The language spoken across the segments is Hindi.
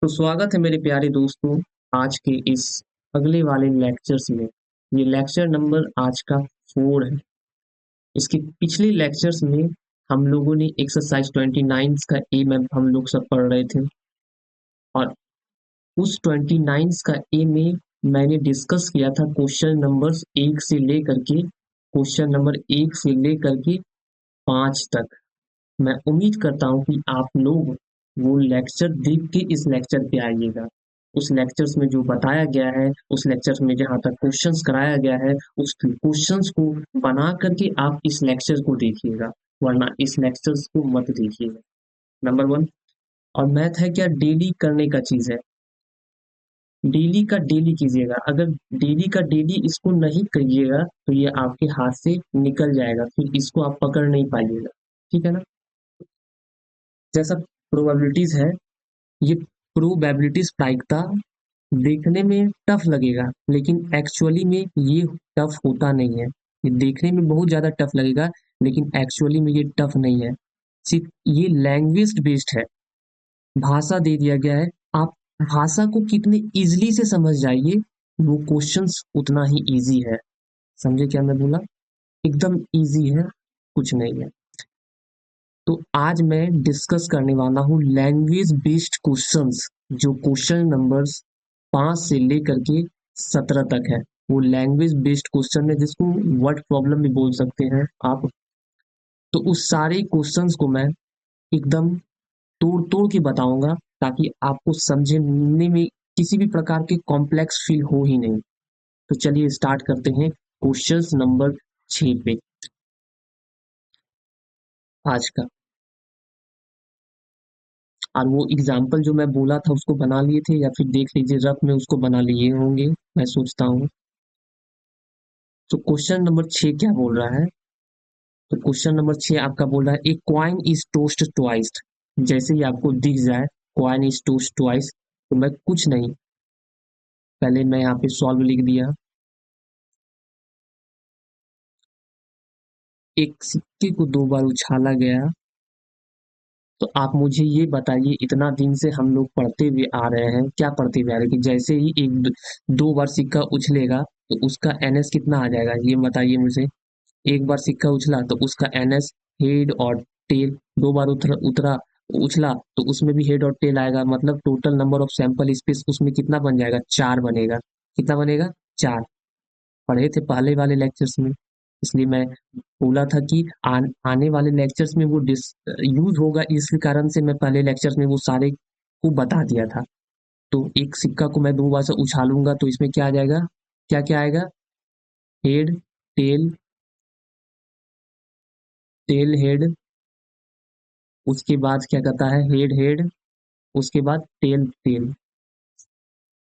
तो स्वागत है मेरे प्यारे दोस्तों आज के इस अगले वाले लेक्चर्स में। ये लेक्चर नंबर आज का 4 है। इसके पिछले लेक्चर्स में हम लोगों ने एक्सरसाइज 29 का ए में हम लोग सब पढ़ रहे थे और उस 29 का ए में मैंने डिस्कस किया था क्वेश्चन नंबर्स 1 से लेकर के 5 तक। मैं उम्मीद करता हूँ कि आप लोग वो लेक्चर देख के इस लेक्चर पे आइएगा। उस लेक्चर्स में जो बताया गया है, उस लेक्चर्स में जहाँ तक क्वेश्चंस कराया गया है, उस क्वेश्चंस को बना करके आप इस लेक्चर को देखिएगा, वरना इस लेक्चर्स को मत देखिएगा। नंबर 1। और मैथ है क्या, डेली करने का चीज है। डेली का डेली कीजिएगा। अगर डेली का डेली इसको नहीं करिएगा तो ये आपके हाथ से निकल जाएगा, फिर इसको आप पकड़ नहीं पाइएगा। ठीक है ना। जैसा प्रोबेबिलिटीज है, ये प्रोबेबिलिटीज प्रायिकता देखने में टफ लगेगा, लेकिन एक्चुअली में ये टफ होता नहीं है। ये देखने में बहुत ज्यादा टफ लगेगा, लेकिन एक्चुअली में ये टफ नहीं है। सिर्फ ये लैंग्वेज बेस्ड है, भाषा दे दिया गया है। आप भाषा को कितने इजीली से समझ जाइए, वो क्वेश्चंस उतना ही इजी है। समझे क्या मैं बोला? एकदम इजी है, कुछ नहीं है। तो आज मैं डिस्कस करने वाला हूँ लैंग्वेज बेस्ड क्वेश्चंस, जो क्वेश्चन नंबर्स 5 से लेकर के 17 तक है। वो लैंग्वेज बेस्ड क्वेश्चन है, जिसको वर्ड प्रॉब्लम भी बोल सकते हैं आप। तो उस सारे क्वेश्चंस को मैं एकदम तोड़ तोड़ के बताऊंगा, ताकि आपको समझने में किसी भी प्रकार के कॉम्प्लेक्स फील हो ही नहीं। तो चलिए स्टार्ट करते हैं क्वेश्चंस नंबर 6 पे आज का। और वो एग्जाम्पल जो मैं बोला था उसको बना लिए थे, या फिर देख लीजिए रफ में उसको बना लिए होंगे, मैं सोचता हूँ। तो क्वेश्चन नंबर 6 क्या बोल रहा है? तो क्वेश्चन नंबर 6 आपका बोल रहा है, ए क्वाइन इज टोस्ट ट्वाइस। जैसे ही आपको दिख जाए क्वाइन इज टोस्ट ट्वाइस, तो मैं कुछ नहीं, पहले मैं यहाँ पे सॉल्व लिख दिया। एक सिक्के को 2 बार उछाला गया। तो आप मुझे ये बताइए, इतना दिन से हम लोग पढ़ते हुए आ रहे हैं, क्या पढ़ते हुए आ रहे हैं कि जैसे ही 2 बार सिक्का उछलेगा तो उसका एनएस कितना आ जाएगा, ये बताइए मुझे। एक बार सिक्का उछला तो उसका एनएस, हेड और टेल, 2 बार उतरा उछला तो उसमें भी हेड और टेल आएगा, मतलब total number of sample space उसमें कितना बन जाएगा, 4 बनेगा। कितना बनेगा? 4। पढ़े थे पहले वाले लेक्चर्स में, इसलिए मैं बोला था कि आने वाले लेक्चर्स में वो यूज होगा, इस कारण से मैं पहले लेक्चर्स में वो सारे को बता दिया था। तो एक सिक्का को मैं 2 बार से उछालूंगा तो इसमें क्या आ जाएगा, क्या क्या आएगा? हेड, टेल, टेल हेड, उसके बाद क्या कहता है, हेड हेड, उसके बाद टेल टेल।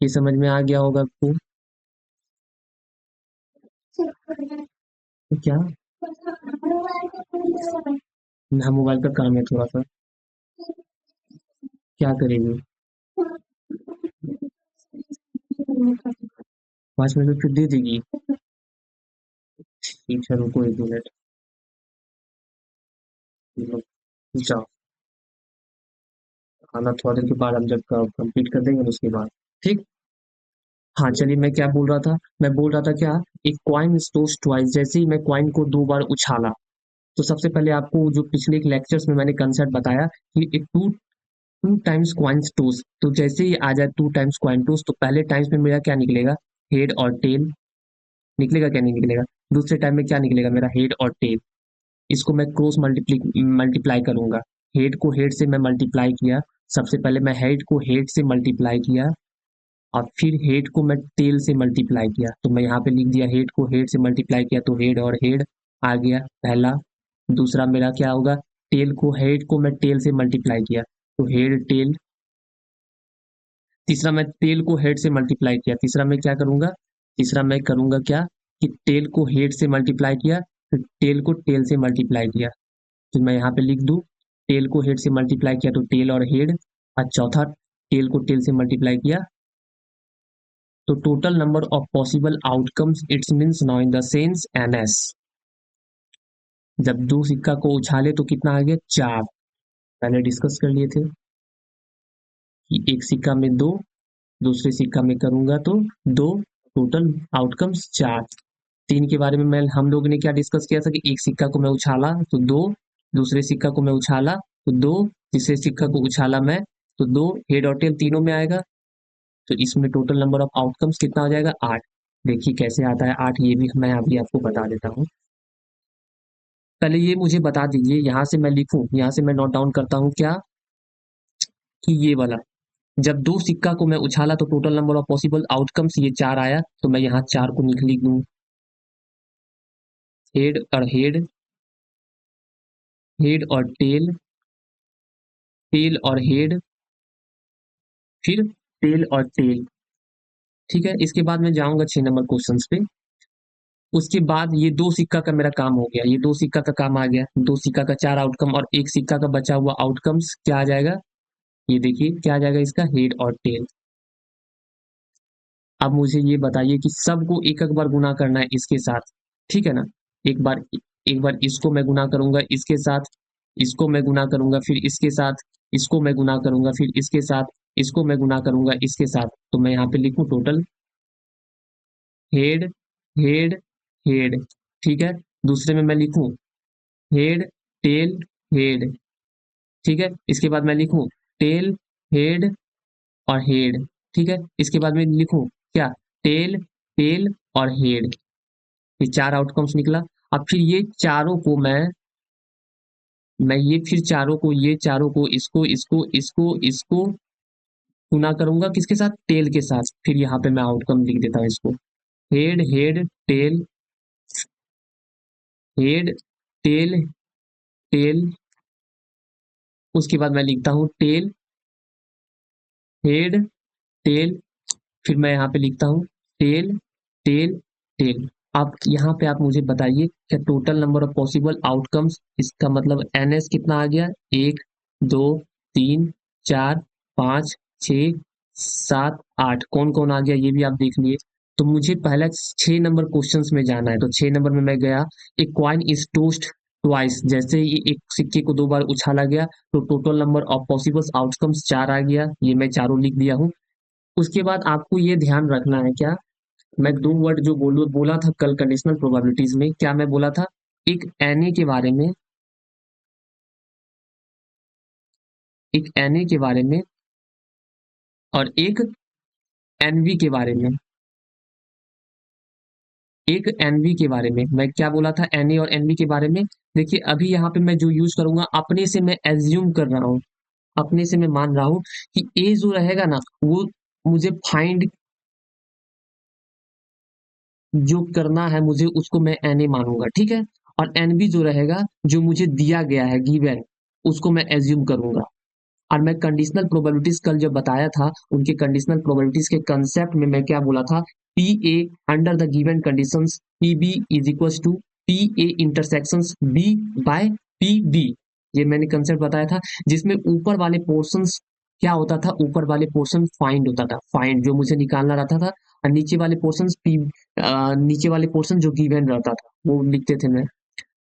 ये समझ में आ गया होगा आपको? तो क्या, हाँ मोबाइल का काम है थोड़ा सा, क्या करेंगे। 5 मिनट फिर दे देगी। ठीक है, रुको 1 मिनट। जाओ, खाना थोड़ा देर के बाद हम जब कंप्लीट कर देंगे उसके बाद। ठीक। हाँ चलिए, मैं क्या बोल रहा था, मैं बोल रहा था क्या, एक क्वाइन स्टोस ट्वाइस। जैसे ही मैं क्वाइन को 2 बार उछाला, तो सबसे पहले आपको जो पिछले एक लेक्चर्स में मैंने कंसेप्ट बताया कि एक two two times coin toss, तो जैसे ही आ जाए 2 टाइम्स क्वाइन टोस, तो पहले टाइम्स में मेरा क्या निकलेगा, हेड और टेल निकलेगा, क्या नहीं निकलेगा। दूसरे टाइम में क्या निकलेगा मेरा, हेड और टेल। इसको मैं क्रॉस मल्टीप्लाई करूंगा। हेड को हेड से मैं मल्टीप्लाई किया, सबसे पहले मैं हेड को हेड से मल्टीप्लाई किया, और फिर हेड को मैं टेल से मल्टीप्लाई किया। तो मैं यहाँ पे लिख दिया, हेड को हेड से मल्टीप्लाई किया तो हेड और हेड आ गया पहला। दूसरा मेरा क्या होगा, टेल को हेड को मैं टेल से मल्टीप्लाई किया तो हेड टेल। तीसरा मैं टेल को हेड से मल्टीप्लाई किया, तीसरा मैं क्या करूंगा, तीसरा मैं करूंगा क्या, कि टेल को हेड से मल्टीप्लाई किया, फिर टेल को टेल से मल्टीप्लाई किया। तो मैं यहाँ पे लिख दूं, टेल को हेड से मल्टीप्लाई किया तो टेल और हेड, और चौथा टेल को टेल से मल्टीप्लाई किया। तो total number of possible outcomes it's means now in the sense NS. जब 2 सिक्का को उछाले तो कितना आ गया, 4, पहले डिस्कस कर लिए थे। कि एक सिक्का में 2, दूसरे सिक्का में करूंगा तो 2, टोटल आउटकम्स 4। 3 के बारे में मैं हम लोगों ने क्या डिस्कस किया था कि एक सिक्का को मैं उछाला तो 2, दूसरे सिक्का को मैं उछाला तो 2, तीसरे सिक्का को उछाला मैं तो 2, हेड और टेल तीनों में आएगा। तो इसमें टोटल नंबर ऑफ आउटकम्स कितना हो जाएगा? 8। देखिए कैसे आता है 8, ये भी मैं अभी आपको बता देता हूँ। पहले ये मुझे बता दीजिए, यहाँ से मैं लिखूं, यहाँ से मैं नोट डाउन करता हूँ क्या, कि ये वाला जब 2 सिक्का को मैं उछाला तो total number of possible outcomes ये 4 आया, तो मैं यहाँ 4 को लिख दूं। हेड और हेड, हेड और टेल, टेल और हेड, फिर टेल और टेल। ठीक है, इसके बाद मैं जाऊंगा 6 नंबर क्वेश्चन पे। उसके बाद ये 2 सिक्का का मेरा काम हो गया, ये 2 सिक्का का काम आ गया, 2 सिक्का का 4 आउटकम और एक सिक्का का बचा हुआ आउटकम्स क्या आ जाएगा? ये देखिए क्या आ जाएगा इसका, हेड और टेल। अब मुझे ये बताइए कि सबको एक एक बार गुना करना है इसके साथ, ठीक है ना? एक बार, एक बार इसको मैं गुना करूंगा इसके साथ, इसको मैं गुना करूंगा फिर इसके साथ, इसको मैं गुना करूंगा फिर इसके साथ, इसको मैं गुना करूंगा इसके साथ। तो मैं यहाँ पे लिखूं टोटल हेड, हेड, हेड। ठीक है, दूसरे में मैं लिखूं हेड, टेल, हेड। ठीक है, इसके बाद मैं लिखूं टेल, हेड और हेड। ठीक है, इसके बाद मैं लिखूं क्या, टेल, टेल और हेड। ये 4 आउटकम्स निकला। अब फिर ये चारों को मैं ये फिर चारों को, ये चारों को, इसको इसको इसको इसको गुना करूंगा किसके साथ, टेल के साथ। फिर यहाँ पे मैं आउटकम लिख देता हूँ इसको, head, head, tail, head, tail, tail. उसके बाद मैं लिखता हूँ टेल, हेड, टेल, फिर मैं यहाँ पे लिखता हूँ टेल, टेल, टेल। आप यहाँ पे आप मुझे बताइए क्या total number of possible outcomes, इसका मतलब एनएस कितना आ गया, 1, 2, 3, 4, 5, 6, 7, 8, कौन कौन आ गया ये भी आप देख लिए। तो मुझे पहले 6 नंबर क्वेश्चंस में जाना है, तो 6 नंबर में मैं गया, एक क्वाइन इज टोस्ट ट्वाइस, जैसे ही एक सिक्के को 2 बार उछाला गया तो total number of possible outcomes 4 आ गया, ये मैं चारों लिख दिया हूँ। उसके बाद आपको ये ध्यान रखना है क्या, मैं 2 वर्ड जो बोला था कल कंडीशनल प्रोबेबिलिटीज में, क्या मैं बोला था, एक एनए के बारे में, एक एनए के बारे में और एक एनवी के बारे में। एक एनवी के बारे में मैं क्या बोला था, एनए और एनवी के बारे में। देखिए अभी यहाँ पे मैं जो यूज करूंगा, अपने से मैं एज्यूम कर रहा हूँ, अपने से मैं मान रहा हूँ कि ए जो रहेगा ना वो मुझे फाइंड जो करना है मुझे, उसको मैं एनए मानूंगा, ठीक है। और एनबी जो रहेगा, जो मुझे दिया गया है गिवन, उसको मैं एज्यूम करूंगा। और मैं कंडीशनल प्रोबेबिलिटीज कल जब बताया था, उनके कंडीशनल प्रोबेबिलिटीज के कंसेप्ट में मैं क्या बोला था, P A under the given conditions P B is equal to P A intersections B by P B. ये मैंने कंसेप्ट बताया था, जिसमें ऊपर वाले पोर्शंस क्या होता था, ऊपर वाले पोर्शन फाइंड होता था, फाइंड जो मुझे निकालना रहता था, और नीचे वाले पोर्शन पी, नीचे वाले पोर्शन जो गिवन रहता था वो लिखते थे मैं।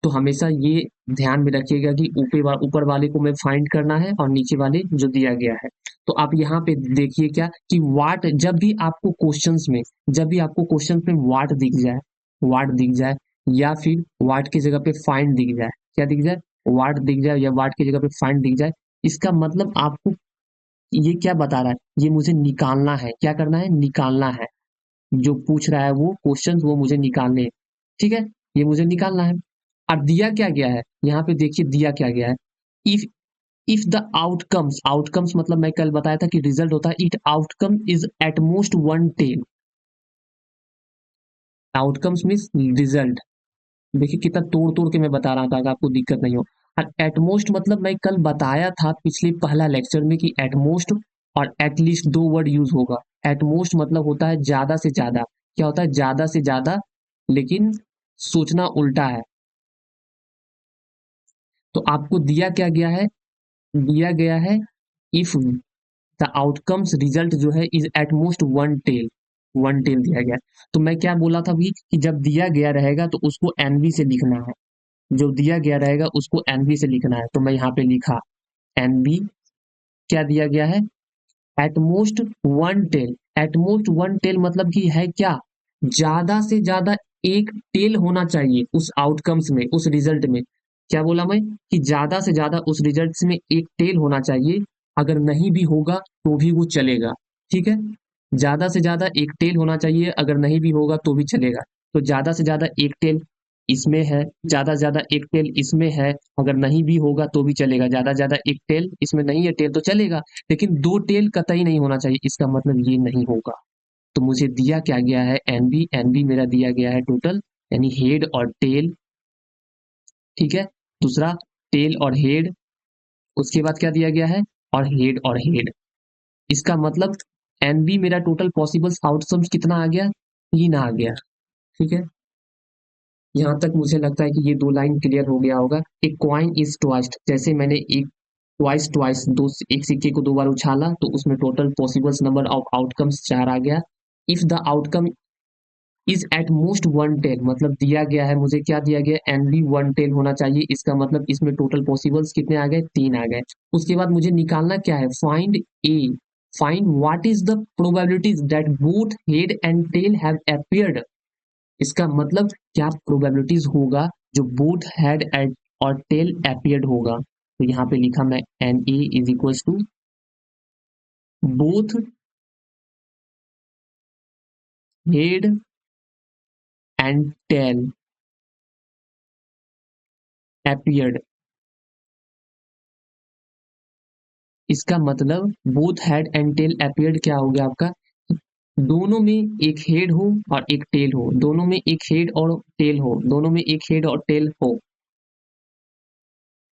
तो हमेशा ये ध्यान में रखिएगा कि ऊपर वाले को मैं फाइंड करना है और नीचे वाले जो दिया गया है। तो आप यहाँ पे देखिए क्या कि वाट, जब भी आपको क्वेश्चंस में, जब भी आपको क्वेश्चन में वाट दिख जाए, वाट दिख जाए, या फिर वाट की जगह पे फाइंड दिख जाए, क्या दिख जाए, वाट दिख जाए या वाट की जगह पे फाइंड दिख जाए, इसका मतलब आपको ये क्या बता रहा है, ये मुझे निकालना है, क्या करना है, निकालना है। जो पूछ रहा है वो क्वेश्चन वो मुझे निकालने हैं, ठीक है, ये मुझे निकालना है। अब दिया क्या गया है, यहाँ पे देखिए दिया क्या गया है, if if the outcomes, outcomes मतलब मैं कल बताया था कि रिजल्ट होता है, it outcome is at most one tail, outcomes means result. देखिए कितना तोड़ तोड़ के मैं बता रहा था, अगर आपको दिक्कत नहीं हो। और एटमोस्ट मतलब मैं कल बताया था पिछले पहला लेक्चर में कि एटमोस्ट और एटलीस्ट 2 वर्ड यूज होगा। एटमोस्ट मतलब होता है ज्यादा से ज्यादा, क्या होता है, ज्यादा से ज्यादा, लेकिन सोचना उल्टा है। तो आपको दिया क्या गया है, दिया गया है इफ द आउटकम्स रिजल्ट जो है is at most one tail, one tail दिया गया है। तो मैं क्या बोला था अभी कि जब दिया गया रहेगा तो उसको एनवी से लिखना है, जो दिया गया रहेगा उसको एनवी से लिखना है। तो मैं यहाँ पे लिखा एनवी, क्या दिया गया है, at most one tail, at most one tail मतलब कि है क्या, ज्यादा से ज्यादा एक टेल होना चाहिए उस आउटकम्स में, उस रिजल्ट में। क्या बोला मैं कि ज्यादा से ज्यादा उस रिजल्ट्स में एक टेल होना चाहिए, अगर नहीं भी होगा तो भी वो चलेगा। ठीक है, ज्यादा से ज्यादा एक टेल होना चाहिए, अगर नहीं भी होगा तो भी चलेगा। तो ज्यादा से ज्यादा एक टेल इसमें है, ज्यादा से ज्यादा एक टेल इसमें है, अगर नहीं भी होगा तो भी चलेगा। ज्यादा से ज्यादा एक टेल इसमें नहीं है, टेल तो चलेगा, लेकिन दो टेल कतई नहीं होना चाहिए, इसका मतलब ये नहीं होगा। तो मुझे दिया क्या गया है, एनबी, एनबी मेरा दिया गया है टोटल, यानी हेड और टेल। ठीक है, दूसरा टेल और हेड, उसके बाद क्या दिया गया है, और हेड। इसका मतलब एनबी मेरा टोटल पॉसिबल आउटकम्स कितना आ गया, 3 आ गया। ठीक है, यहाँ तक मुझे लगता है कि ये 2 लाइन क्लियर हो गया होगा। एक कॉइन इज ट्वाइस्ड, जैसे मैंने एक ट्वाइस ट्वाइस दो, एक सिक्के को 2 बार उछाला तो उसमें total possibles number of outcomes 4 आ गया। If the outcome is at most one tail, मतलब दिया गया है, मुझे क्या दिया गया, एन बी वन टेल होना चाहिए, इसका मतलब इसमें टोटल पॉसिबल्स कितने आ गए, 3 आ गए। उसके बाद मुझे निकालना क्या है, find A, find what is the probabilities that both head and tail have appeared. इसका मतलब क्या प्रोबेबिलिटीज होगा जो बोथ हेड एंड और टेल अपीयर्ड होगा। तो यहाँ पे लिखा मैं N A is equal to both head and tail appeared. इसका मतलब both head and tail appeared क्या हो गया आपका, दोनों में एक हेड हो और एक टेल हो, दोनों में एक हेड और टेल हो, दोनों में एक हेड और टेल हो।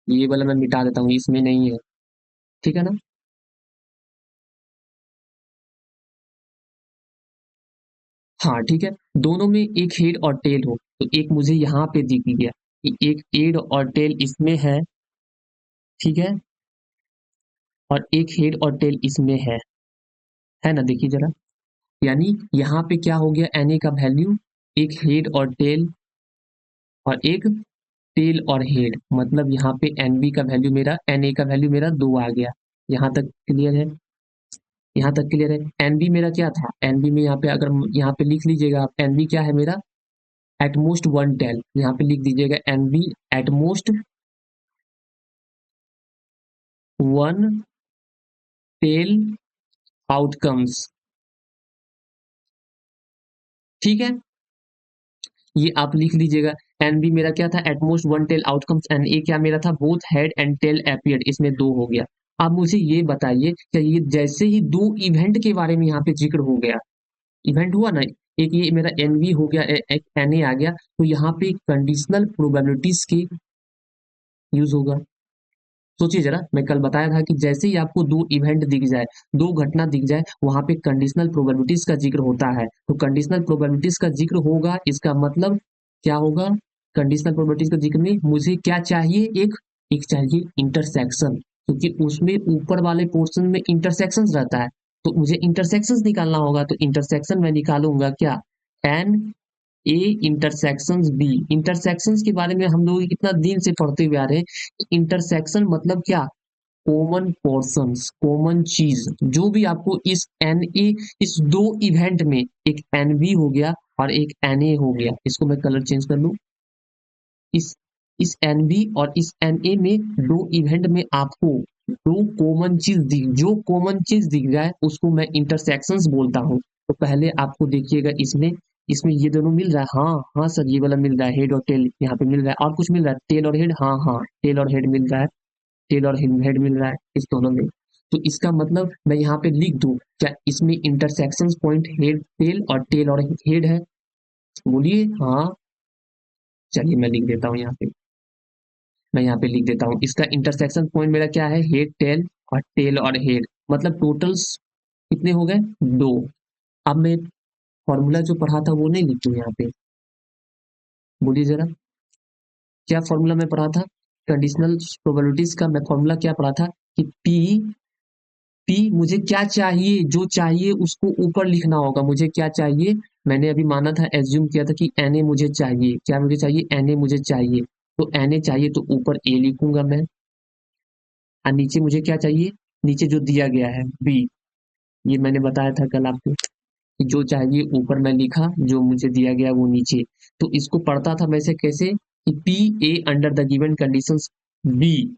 ये वाला मैं मिटा देता हूँ, इसमें नहीं है। ठीक है ना, हाँ ठीक है, दोनों में एक हेड और टेल हो, तो एक मुझे यहाँ पे दिख गया कि एक हेड और टेल इसमें है। ठीक है, और एक हेड और टेल इसमें है ना, देखिए जरा, यानी यहाँ पे क्या हो गया, एन ए का वैल्यू एक हेड और टेल और एक टेल और हेड, मतलब यहाँ पे एन बी का वैल्यू मेरा, एन ए का वैल्यू मेरा 2 आ गया। यहाँ तक क्लियर है, यहाँ तक क्लियर है। एन बी मेरा क्या था, एन बी में यहाँ पे अगर यहाँ पे लिख लीजिएगा आप, एन बी क्या है मेरा, एटमोस्ट वन टेल, यहाँ पे लिख दीजिएगा N B at most one tail outcomes. ठीक है, ये आप लिख लीजिएगा। एन बी मेरा क्या था, at most one tail outcomes, N A क्या मेरा था, both head and tail appeared, इसमें 2 हो गया। अब मुझे ये बताइए, क्या ये जैसे ही 2 इवेंट के बारे में यहाँ पे जिक्र हो गया, इवेंट हुआ ना, एक ये मेरा एन बी हो गया, एक एन ए आ गया, तो यहाँ पे कंडीशनल प्रोबेबिलिटीज की यूज होगा। सोचिए जरा, मैं कल बताया था कि जैसे ही आपको 2 इवेंट दिख जाए, 2 घटना दिख जाए, वहां पे कंडीशनल प्रोबेबिलिटीज का जिक्र होता है। तो कंडीशनल प्रोबेबिलिटीज का जिक्र होगा, इसका मतलब क्या होगा, कंडीशनल प्रोबेबिलिटीज का जिक्र में मुझे क्या चाहिए, एक एक चाहिए इंटरसेक्शन, क्योंकि उसमें ऊपर वाले पोर्शन में इंटरसेक्शन रहता है, तो मुझे इंटरसेक्शन निकालना होगा। तो इंटरसेक्शन मैं निकालूंगा क्या, N A intersections B. Intersections के बारे में हम लोग कितना दिन से पढ़ते हुए आ रहे हैं, इंटरसेक्शन मतलब क्या, कॉमन पोर्शंस, कॉमन चीज, जो भी आपको इस एन ए, इस 2 इवेंट में, एक एन बी हो गया और एक एन ए हो गया, इसको मैं कलर चेंज कर लूं, इस इस एन बी और इस एन ए में 2 इवेंट में आपको 2 कॉमन चीज दिख, जो कॉमन चीज दिख जाए उसको मैं इंटरसेक्शंस बोलता हूँ। तो पहले आपको देखिएगा, इसमें इसमें ये दोनों मिल रहा है, हाँ हाँ सर ये वाला मिल रहा है, हेड और टेल यहाँ पे मिल रहा है, और कुछ मिल रहा है, टेल और हेड, हाँ हाँ टेल और हेड मिल रहा है, टेल और हेड मिल रहा है इस दोनों में। तो इसका मतलब मैं यहाँ पे लिख दूं क्या, इसमें इंटरसेक्शन पॉइंट हेड टेल और टेल और हेड है, बोलिए हाँ। चलिए मैं लिख देता हूँ यहाँ पे, मैं यहाँ पे लिख देता हूँ, इसका इंटरसेक्शन पॉइंट मेरा क्या है, हेड टेल, और टेल और हेड, मतलब टोटल्स कितने हो गए, 2। अब मैं फॉर्मूला जो पढ़ा था वो नहीं लिखूँ यहाँ पे, बोलिए जरा, क्या फॉर्मूला मैं पढ़ा था, कंडीशनल प्रोबेबिलिटीज का मैं फॉर्मूला क्या पढ़ा था कि पी, पी मुझे क्या चाहिए, जो चाहिए उसको ऊपर लिखना होगा, मुझे क्या चाहिए, मैंने अभी माना था, एज्यूम किया था कि एन ए मुझे चाहिए, क्या मुझे चाहिए, एन ए मुझे चाहिए, तो एन ए चाहिए तो ऊपर ए लिखूंगा मैं, और नीचे मुझे क्या चाहिए, नीचे जो दिया गया है बी, ये मैंने बताया था कल आपको कि जो चाहिए ऊपर मैं लिखा, जो मुझे दिया गया वो नीचे। तो इसको पढ़ता था वैसे कैसे कि P A under the given conditions B,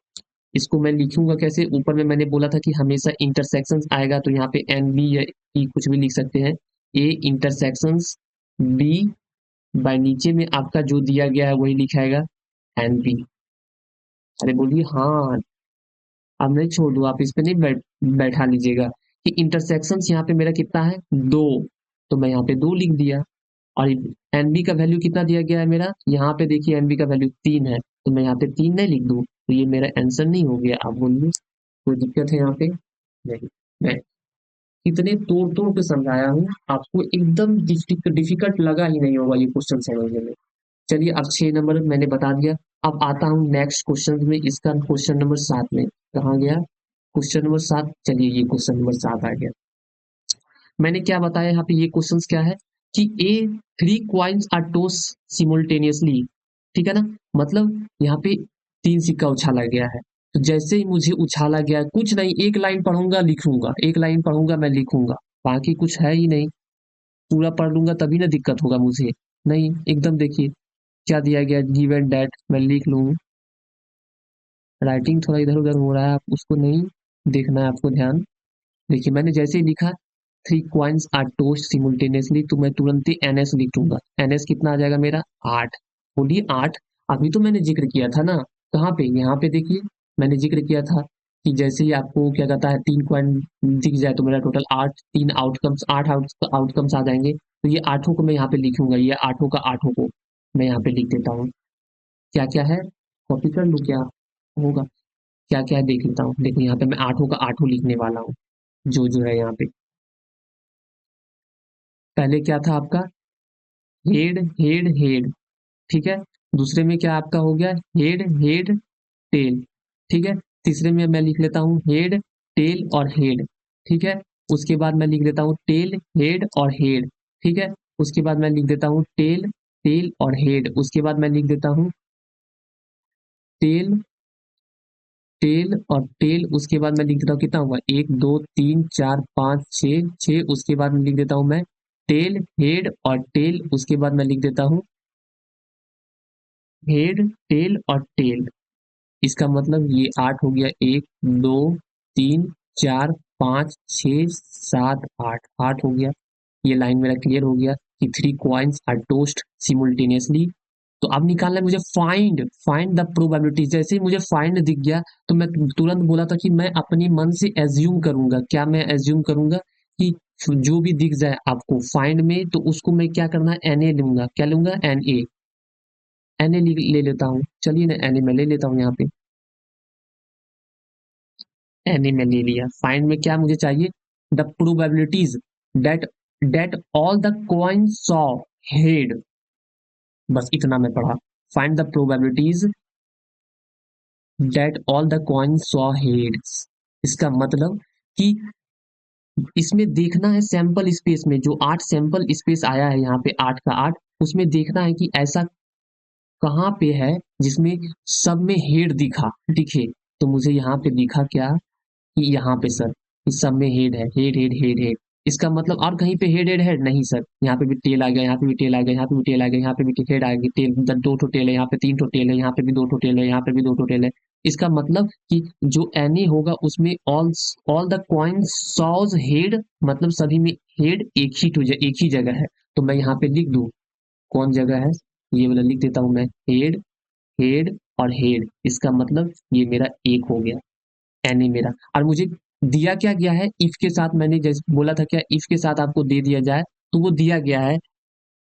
इसको मैं लिखूंगा कैसे, ऊपर में मैंने बोला था कि हमेशा इंटरसेक्शंस आएगा, तो यहाँ पे एन बी या ई कुछ भी लिख सकते हैं, ए इंटरसेक्शंस बी, बाय नीचे में आपका जो दिया गया है वही लिखाएगा एन बी। अरे बोलिए हाँ, अब नहीं छोड़ दो, आप इस पे नहीं बैठा लीजिएगा कि इंटरसेक्शंस यहाँ पे मेरा कितना है, दो, तो मैं यहाँ पे दो लिख दिया। और एनबी का वैल्यू कितना दिया गया है मेरा, यहाँ पे देखिए एनबी का वैल्यू 3 है, तो मैं यहाँ पे 3 नहीं लिख दूँ, तो ये मेरा आंसर नहीं हो गया। आप बोलिए कोई दिक्कत है यहाँ पे? नहीं। मैं इतने तोड़ तोड़ के समझाया हूँ, आपको एकदम डिफिकल्ट लगा ही नहीं होगा ये क्वेश्चन समझने में। चलिए अब 6 नंबर मैंने बता दिया। अब आता हूँ नेक्स्ट क्वेश्चन में, इसका क्वेश्चन नंबर 7 में कहाँ गया, क्वेश्चन नंबर 7, चलिए ये क्वेश्चन नंबर 7 आ गया। मैंने क्या बताया यहाँ पे, ये क्वेश्चंस क्या है कि ए 3 कॉइन्स आर टॉस सिमुल्टेनियसली, ठीक है ना, मतलब यहाँ पे 3 सिक्का उछाला गया है, तो जैसे ही मुझे उछाला गया, कुछ नहीं, एक लाइन पढ़ूंगा लिखूंगा, एक लाइन पढ़ूंगा मैं लिखूंगा, बाकी कुछ है ही नहीं, पूरा पढ़ लूंगा तभी ना दिक्कत होगा मुझे, नहीं एकदम देखिए क्या दिया गया, गिवन डेट मैं लिख लूँ, राइटिंग थोड़ा इधर उधर हो रहा है, आप उसको नहीं देखना है आपको ध्यान। देखिए मैंने जैसे ही लिखा 3 कॉइन्स आर टोस्ट सिमुल्टेनियसली, तो मैं तुरंत ही एनएस लिख दूंगा, एनएस कितना आ जाएगा मेरा 8, बोलिए 8। अभी तो मैंने जिक्र किया था ना, कहाँ पे, यहाँ पे देखिए मैंने जिक्र किया था कि जैसे ही आपको क्या कहता है 3 कॉइन दिख जाए तो मेरा टोटल 8, 3 आउटकम्स, 8 आउटकम्स आ जाएंगे, तो ये आठों को मैं यहाँ पे लिखूंगा, ये आठों का आठों को मैं यहाँ पे लिख देता हूँ। क्या क्या है, कॉपी कर लूँ क्या होगा, क्या क्या है देख लेता हूँ, देखो यहाँ पे मैं आठों का आठों लिखने वाला हूँ, जो जो है यहाँ पे। पहले क्या था आपका, हेड हेड हेड, ठीक है, दूसरे में क्या आपका हो गया, हेड हेड टेल, ठीक है, तीसरे में मैं लिख लेता हूँ हेड टेल और हेड, ठीक है, उसके बाद मैं लिख देता हूँ टेल हेड और हेड, ठीक है, उसके बाद मैं लिख देता हूँ टेल टेल और हेड, उसके बाद मैं लिख देता हूँ टेल टेल और टेल, उसके बाद मैं लिख देता हूँ कितना हुआ, 1 2 3 4 5 6 6, उसके बाद में लिख देता हूँ मैं टेल हेड और टेल, उसके बाद मैं लिख देता हूँ हेड टेल और टेल, इसका मतलब ये 8 हो गया, 1 2 3 4 5 6 7 8, 8 हो गया। ये लाइन मेरा क्लियर हो गया कि 3 कॉइन्स आर टोस्ट सिमुल्टेनियसली। तो अब निकालना है मुझे फाइंड, फाइंड द प्रोबेबिलिटी, जैसे ही मुझे फाइंड दिख गया तो मैं तुरंत बोला था कि मैं अपने मन से एज्यूम करूंगा, क्या मैं एज्यूम करूंगा कि जो भी दिख जाए आपको फाइंड में, तो उसको मैं क्या करना है, एन ए लूंगा, क्या लूंगा, एन ए, एन ए ले लेता हूँ, चलिए ना एन ए मैं ले लेता हूँ यहाँ पे, एन ए में ले लिया। फाइंड में क्या मुझे चाहिए, the probabilities that that all the coin saw head, बस इतना मैं पढ़ा, find the probabilities that all the coin saw heads, इसका मतलब कि इसमें देखना है सैंपल स्पेस में, जो 8 सैंपल स्पेस आया है यहाँ पे 8 का 8, उसमें देखना है कि ऐसा कहाँ पे है जिसमें सब में हेड दिखे, तो मुझे यहाँ पे दिखा क्या कि यहाँ पे सर इस सब में हेड है, हेड हेड हेड हेड, इसका मतलब और कहीं पे हेड हेड हेड नहीं सर, यहाँ पे भी टेल आ गया, यहाँ पे भी टेल आ गया, यहाँ पे भी टेल आ गया, यहाँ पे भी हेड आ गई, टेल 2 टेल है, यहाँ पे 3 टेल है, यहाँ पे भी 2 टेल है, यहाँ पे भी 2 टेल है, इसका मतलब कि जो एनी होगा उसमें ऑल द कॉइन सॉज हेड, मतलब सभी में हेड एक ही जगह है, तो मैं यहाँ पे लिख दूँ कौन जगह है, ये वाला लिख देता हूँ मैं, हेड हेड और हेड, इसका मतलब ये मेरा एक हो गया, एनी मेरा। और मुझे दिया क्या गया है, इफ के साथ, मैंने जैसे बोला था क्या इफ के साथ आपको दे दिया जाए, तो वो दिया गया है,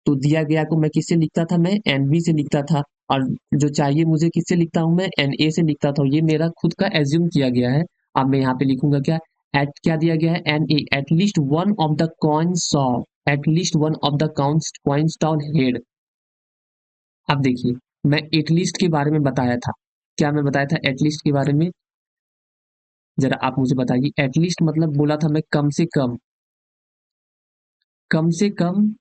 तो दिया गया को मैं किससे लिखता था, मैं एन बी से लिखता था, और जो चाहिए मुझे किससे लिखता हूँ मैं, एन ए से लिखता था, ये मेरा खुद का एज्यूम किया गया है। अब मैं यहाँ पे लिखूंगा क्या, एट क्या दिया गया है, N A at least one of the coin saw, at least one of the coins down head. अब देखिए मैं एटलीस्ट के बारे में बताया था, क्या मैं बताया था एटलीस्ट के बारे में, जरा आप मुझे बताइए, एटलीस्ट मतलब बोला था मैं कम से कम, कम से कम,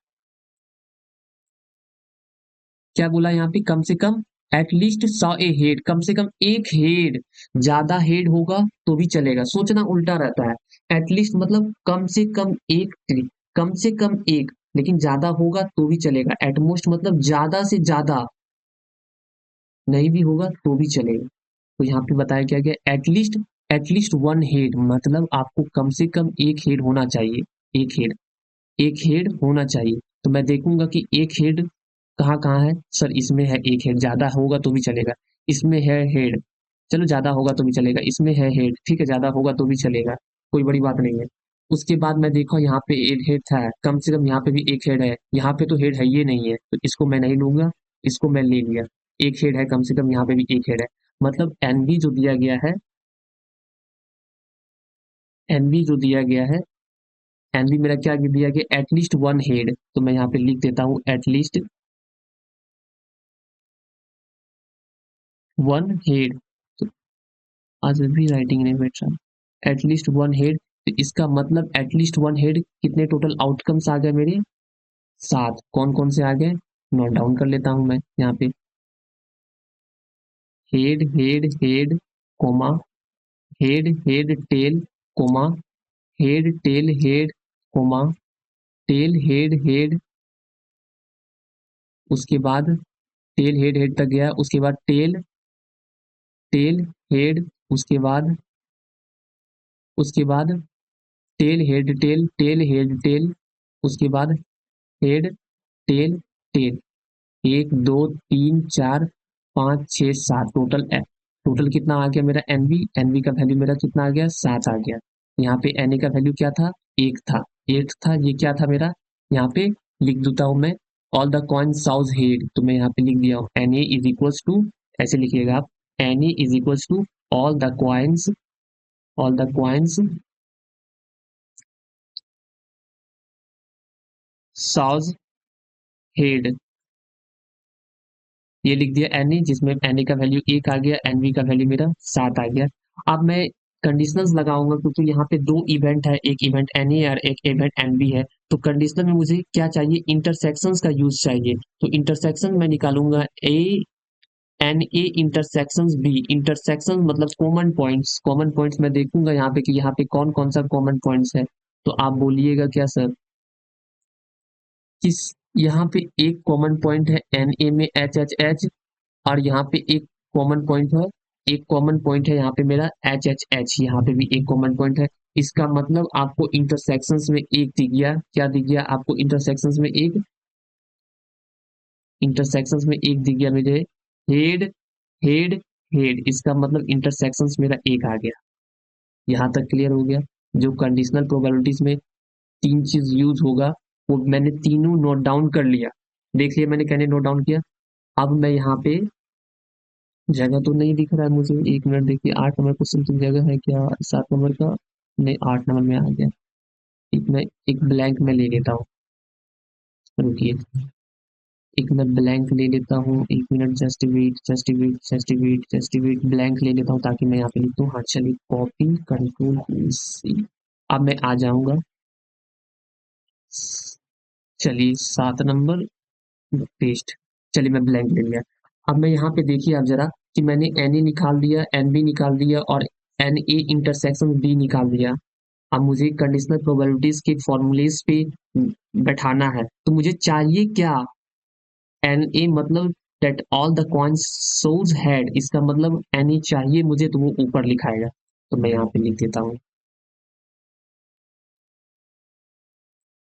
क्या बोला यहाँ पे, कम से कम एटलीस्ट सॉ ए हेड, कम से कम एक हेड, ज्यादा हेड होगा तो भी चलेगा, सोचना उल्टा रहता है। एटलीस्ट मतलब कम से कम एक ट्री, कम से कम एक, लेकिन ज्यादा होगा तो भी चलेगा। एटमोस्ट मतलब ज्यादा से ज्यादा, नहीं भी होगा तो भी चलेगा। तो यहाँ पे बताया क्या गया, एटलीस्ट, एटलीस्ट वन हेड मतलब आपको कम से कम एक हेड होना चाहिए। एक हेड, एक हेड होना चाहिए। तो मैं देखूंगा कि एक हेड कहाँ कहाँ है। सर इसमें है एक हेड, ज्यादा होगा तो भी चलेगा। इसमें है हेड, चलो ज्यादा होगा तो भी चलेगा। इसमें है हेड, ठीक है, ज्यादा होगा तो भी चलेगा, कोई बड़ी बात नहीं है। उसके बाद मैं देखा यहाँ पे एक हेड था, कम से कम यहाँ पे भी एक हेड है। यहाँ पे तो हेड है ये नहीं है, तो इसको मैं नहीं लूंगा, इसको मैं ले लिया। एक हेड है, कम से कम यहाँ पे भी एक हेड है। मतलब एनबी जो दिया गया है, एनबी जो दिया गया है, एनबी मेरा क्या दिया गया, एटलीस्ट वन हेड। तो मैं यहाँ पे लिख देता हूँ एटलीस्ट वन हेड। तो आज भी राइटिंग नहीं बैठ रहा, एटलीस्ट वन हेड। तो इसका मतलब एटलीस्ट वन हेड, कितने टोटल आउटकम्स आ गए मेरे, सात। कौन कौन से आ गए, नोट डाउन कर लेता हूं मैं यहाँ पे। Head head head, comma, head head tail, comma, head tail head, comma, tail head head, उसके बाद टेल हेड हेड तक गया, उसके बाद टेल, टेल हेड, उसके बाद, उसके बाद tell head tail, tell head tell, उसके बाद हेड टेल टेल। एक दो तीन चार पाँच छः सात, टोटल टोटल कितना आ गया मेरा, एनवी, एनवी का वैल्यू मेरा कितना आ गया, सात आ गया। यहाँ पे एन ए का वैल्यू क्या था, एक था, एक था। ये क्या था मेरा, यहाँ पे लिख देता हूँ मैं, all the coin shows head. तो मैं यहाँ पे लिख दिया हूँ n A is equals to, ऐसे लिखिएगा आप, n A is equals to all the coins, all the coins shows head. ये लिख दिया एन ए, जिसमें एन ए का वैल्यू एक आ गया, एन वी का वैल्यू मेरा सात आ गया। अब मैं कंडीशनल्स लगाऊंगा, क्योंकि यहाँ पे दो इवेंट है, एक इवेंट एन ए और एक इवेंट एन बी है। तो कंडीशनल में मुझे क्या चाहिए, इंटरसेक्शंस का यूज चाहिए। तो इंटरसेक्शन मैं निकालूंगा A, n A intersections B. Intersection मतलब कॉमन पॉइंट्स, कॉमन पॉइंट्स मैं देखूंगा यहाँ पे कि यहाँ पे कौन कौन सा कॉमन पॉइंट्स है। तो आप बोलिएगा क्या सर, किस, यहाँ पे एक कॉमन पॉइंट है एन ए में एच एच एच, और यहाँ पे एक कॉमन पॉइंट है, एक कॉमन पॉइंट है यहाँ पे मेरा एच एच एच, यहाँ पे भी एक कॉमन पॉइंट है। इसका मतलब आपको इंटरसेक्शंस में एक दिख गया, क्या दिख गया आपको इंटरसेक्शंस में एक, इंटरसेक्शंस में एक दिख गया मुझे, हेड हेड हेड। इसका मतलब इंटरसेक्शंस मेरा एक आ गया। यहाँ तक क्लियर हो गया। जो कंडीशनल प्रोबेबिलिटीज में तीन चीज यूज होगा, वो मैंने तीनों नोट डाउन कर लिया। देख लिया मैंने कहने नोट डाउन किया। अब मैं यहाँ पे, जगह तो नहीं दिख रहा है मुझे, एक मिनट देखिए, आठ नंबर क्वेश्चन की जगह है क्या, सात नंबर का, नहीं आठ नंबर में आ गया। एक मैं, एक ब्लैंक में ले लेता हूँ, रुकिए, एक मैं ब्लैंक ले लेता हूँ, एक minute, just wait just wait just wait just wait, blank ले लेता हूँ ताकि मैं यहाँ पे लिख दूँ। हाँ चलिए, कॉपी कंट्रोल सी। अब मैं आ जाऊंगा, चलिए सात नंबर पेस्ट, चलिए मैं ब्लैंक ले लिया। अब मैं यहाँ पे देखिए आप जरा, कि मैंने एन ए निकाल दिया, एन बी निकाल दिया, और एन ए इंटरसेक्शन बी निकाल दिया। अब मुझे कंडीशनल प्रोबेबिलिटीज के फॉर्मूलेस पे बैठाना है। तो मुझे चाहिए क्या, एन ए मतलब that all the coins shows had, इसका मतलब एन ए चाहिए मुझे, तो वो ऊपर लिखाएगा। तो मैं यहाँ पे लिख देता हूँ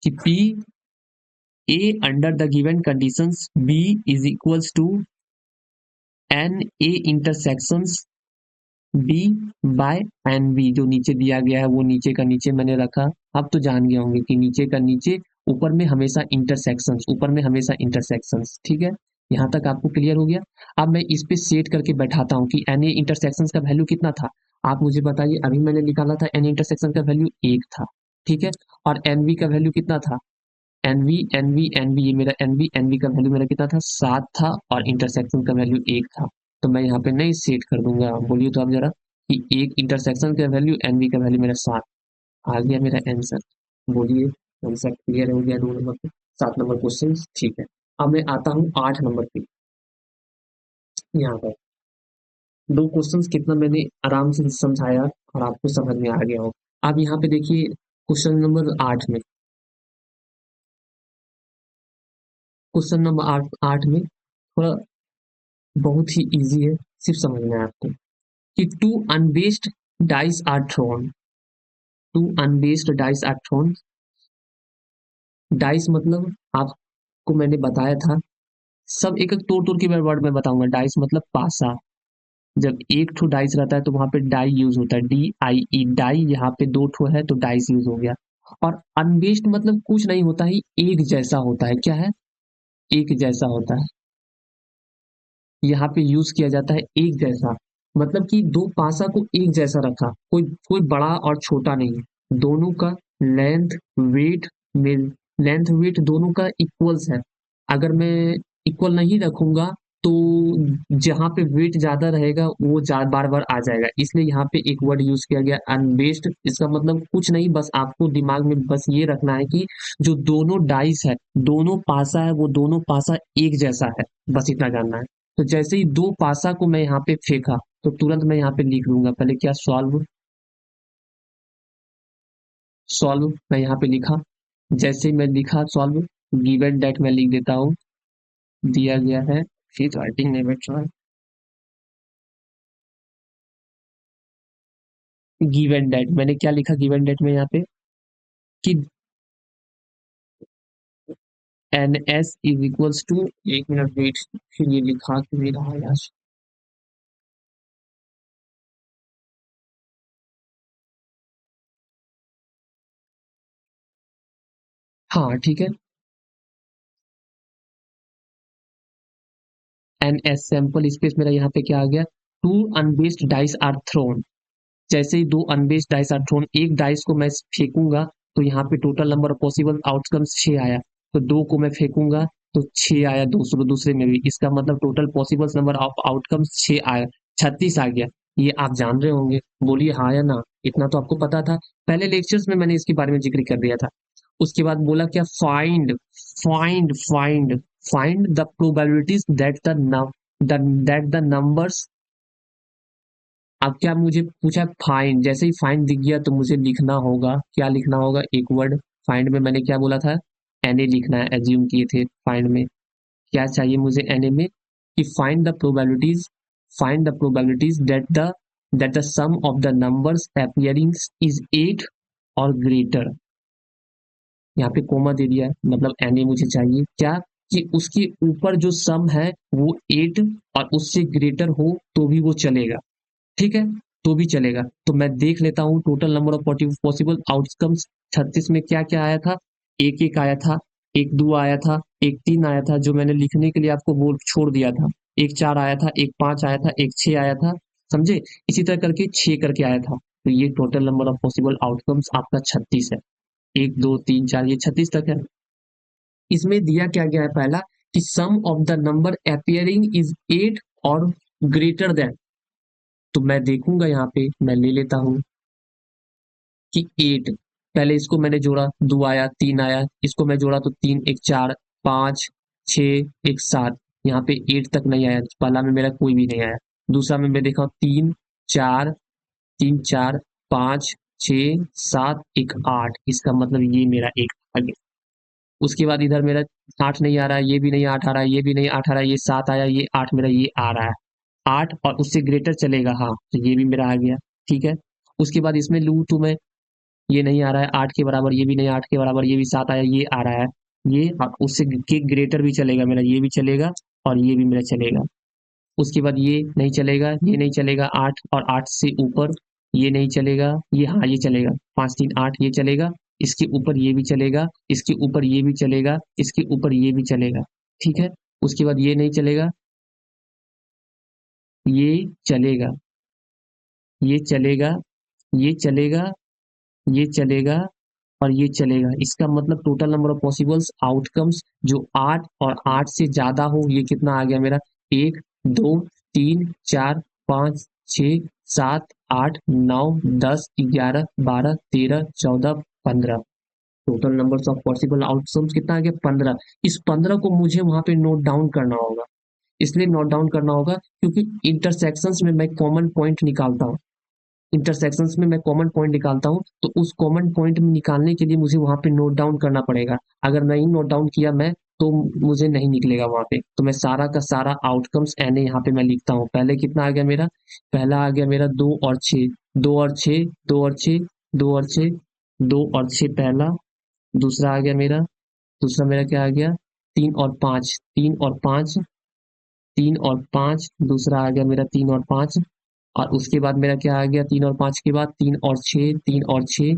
कि P A under the given conditions B is equals to N A intersections B by N B. जो नीचे दिया गया है वो नीचे का नीचे मैंने रखा। अब तो जान गए होंगे कि नीचे का नीचे, ऊपर में हमेशा इंटरसेक्शंस, ऊपर में हमेशा इंटरसेक्शंस, ठीक है। यहाँ तक आपको क्लियर हो गया। अब मैं इस पे सेट करके बैठाता हूँ कि एन ए इंटरसेक्शंस का वैल्यू कितना था। आप मुझे बताइए, अभी मैंने निकाला था एन इंटरसेक्शन का वैल्यू एक था, ठीक है। और एन बी का वैल्यू कितना था, N V N V N V, ये मेरा एन वी, एन वी का वैल्यू मेरा कितना था, सात था, और इंटरसेक्शन का वैल्यू एक था। तो मैं यहाँ पे नहीं सेट कर दूंगा, बोलिए तो आप जरा, कि एक इंटरसेक्शन का वैल्यू, एन वी का वैल्यू मेरा सात। आ गया मेरा आंसर, बोलिए, आंसर क्लियर हो गया दो नंबर पे, सात नंबर क्वेश्चन, ठीक है। अब मैं आता हूँ आठ नंबर पे। यहाँ पर दो क्वेश्चंस कितना मैंने आराम से समझाया और आपको समझ में आ गया हो। आप यहाँ पे देखिए क्वेश्चन नंबर 8 में, क्वेश्चन नंबर आठ आठ में थोड़ा बहुत ही इजी है, सिर्फ समझना है आपको कि two unbiased dice are thrown. Two unbiased dice are thrown. Dice मतलब आपको मैंने बताया था, सब एक एक तोड़ तोड़ के मैं वर्ड में बताऊंगा। डाइस मतलब पासा। जब एक ठो डाइस रहता है तो वहां पे डाई यूज होता है, DIE डाई। यहाँ पे दो ठो है तो डाइस यूज हो गया। और अनबेस्ड मतलब कुछ नहीं होता ही, एक जैसा होता है। क्या है? एक जैसा होता है। यहाँ पे यूज किया जाता है एक जैसा, मतलब कि दो पासा को एक जैसा रखा, कोई कोई बड़ा और छोटा नहीं। दोनों का लेंथ वेट में, लेंथ वेट दोनों का इक्वल्स है। अगर मैं इक्वल नहीं रखूंगा तो जहाँ पे वेट ज्यादा रहेगा वो बार बार आ जाएगा, इसलिए यहाँ पे एक वर्ड यूज किया गया अनबेस्ड। इसका मतलब कुछ नहीं, बस आपको दिमाग में बस ये रखना है कि जो दोनों डाइस है, दोनों पासा है, वो दोनों पासा एक जैसा है, बस इतना जानना है। तो जैसे ही दो पासा को मैं यहाँ पे फेंका तो तुरंत मैं यहाँ पे लिख लूंगा पहले क्या, सॉल्व। सॉल्व मैं यहाँ पे लिखा। जैसे ही मैं लिखा सॉल्व, गिवन डेट मैं लिख देता हूँ, दिया गया है। फिर राइटिंग नहीं बैठ रहा। गिवन डेट मैंने क्या लिखा, गिवन डेट में यहाँ पे कि NS इज इक्वल्स टू, एक मिनट वेट, फिर ये लिखा क्यों नहीं रहा यार। हाँ ठीक है। NS सैंपल स्पेस मेरा यहाँ पे क्या आ गया, to unbiased dice are throne. जैसे ही दो अनबेस्ड डाइस आर थ्रोन, एक डाइस को मैं फेंकूंगा तो यहाँ पे total number of possible outcomes 6 आया। तो दो को मैं फेंकूंगा तो 6 आया, दूसरे दूसरे में भी। इसका मतलब total possible number of outcomes 6 आया, 36 आ गया। ये आप जान रहे होंगे, बोलिए हाँ या ना। इतना तो आपको पता था, पहले लेक्चर्स में मैंने इसके बारे में जिक्र कर दिया था। उसके बाद बोला क्या, find find find the probabilities that that the numbers. अब क्या मुझे पूछा फाइंड, जैसे ही फाइंड दिख गया तो मुझे लिखना होगा, क्या लिखना होगा, एक वर्ड। फाइंड में मैंने क्या बोला था, NA लिखना है, एज्यूम किए थे। फाइंड में क्या चाहिए मुझे, NA में कि find the probabilities that the sum of the numbers appearing is 8 और ग्रेटर। यहाँ पे कोमा दे दिया है, मतलब NA मुझे चाहिए क्या, कि उसके ऊपर जो सम है वो 8 और उससे ग्रेटर हो तो भी वो चलेगा। ठीक है, तो भी चलेगा। तो मैं देख लेता हूँ total number of possible outcomes 36 में क्या क्या आया था। एक एक आया था, एक दो आया था, एक तीन आया था जो मैंने लिखने के लिए आपको बोल छोड़ दिया था, एक चार आया था, एक पांच आया था, एक छह आया था। समझे? इसी तरह करके छह करके आया था। तो ये total number of possible outcomes आपका 36 है। एक दो तीन चार, ये 36 तक है। इसमें दिया क्या गया है, पहला कि sum of the number appearing is 8 और ग्रेटर देन। तो मैं देखूंगा यहाँ पे, मैं ले लेता हूँ कि 8। पहले इसको मैंने जोड़ा, दो आया, तीन आया, इसको मैं जोड़ा तो तीन एक चार, पांच, छ, एक सात। यहाँ पे 8 तक नहीं आया, पहला में मेरा कोई भी नहीं आया। दूसरा में मैं देखा तीन चार, तीन चार, पांच, छ, सात, एक आठ, इसका मतलब ये मेरा एक आ गया। उसके बाद इधर मेरा आठ नहीं आ रहा है, ये भी नहीं आठ आ रहा है, ये भी नहीं आठ आ रहा है, ये सात आया, ये आठ, मेरा ये आ रहा है। आठ और उससे ग्रेटर चलेगा, हाँ, तो ये भी मेरा आ गया। ठीक है। उसके बाद इसमें लू टू में ये नहीं आ रहा है 8 के बराबर, ये भी नहीं 8 के बराबर, ये भी 7 आया, ये आ रहा है। ये और उससे के ग्रेटर भी चलेगा मेरा, ये भी चलेगा और ये भी मेरा चलेगा। उसके बाद ये नहीं चलेगा, ये नहीं चलेगा, 8 और 8 से ऊपर ये नहीं चलेगा, ये हाँ ये चलेगा, 5 3 8 ये चलेगा। इसके ऊपर ये भी चलेगा, इसके ऊपर ये भी चलेगा, इसके ऊपर ये भी चलेगा। ठीक है। उसके बाद ये नहीं चलेगा, ये चलेगा, ये चलेगा, ये चलेगा, ये चलेगा और ये चलेगा। इसका मतलब total number of possibles outcomes जो 8 और 8 से ज्यादा हो, ये कितना आ गया मेरा, एक, दो, तीन, चार, पाँच, छ, सात, आठ, नौ, 10, 11, 12, 13, 14, 15। Total number of possible outcomes कितना आ गया, 15। इस 15 को मुझे वहां पे नोट डाउन करना होगा। इसलिए नोट डाउन करना होगा, क्योंकि इंटरसेक्शंस में मैं कॉमन पॉइंट निकालता हूँ। इंटरसेक्शंस में मैं कॉमन पॉइंट निकालता हूँ, तो उस कॉमन पॉइंट में निकालने के लिए मुझे वहां पे नोट डाउन करना पड़ेगा। अगर नहीं नोट डाउन किया मैं, तो मुझे नहीं निकलेगा वहां पे। तो मैं सारा का सारा आउटकम्स एन यहाँ पे मैं लिखता हूँ। पहले कितना आ गया मेरा? पहला आ गया मेरा 2 और 6, 2 और 6, 2 और 6, 2 और 6, 2 और 6 पहला। दूसरा आ गया मेरा, दूसरा मेरा क्या आ गया? 3 और 5, 3 और 5, 3 और 5। दूसरा आ गया मेरा 3 और 5। और उसके बाद मेरा क्या आ गया? 3 और 5 के बाद 3 और 6, 3 और 6,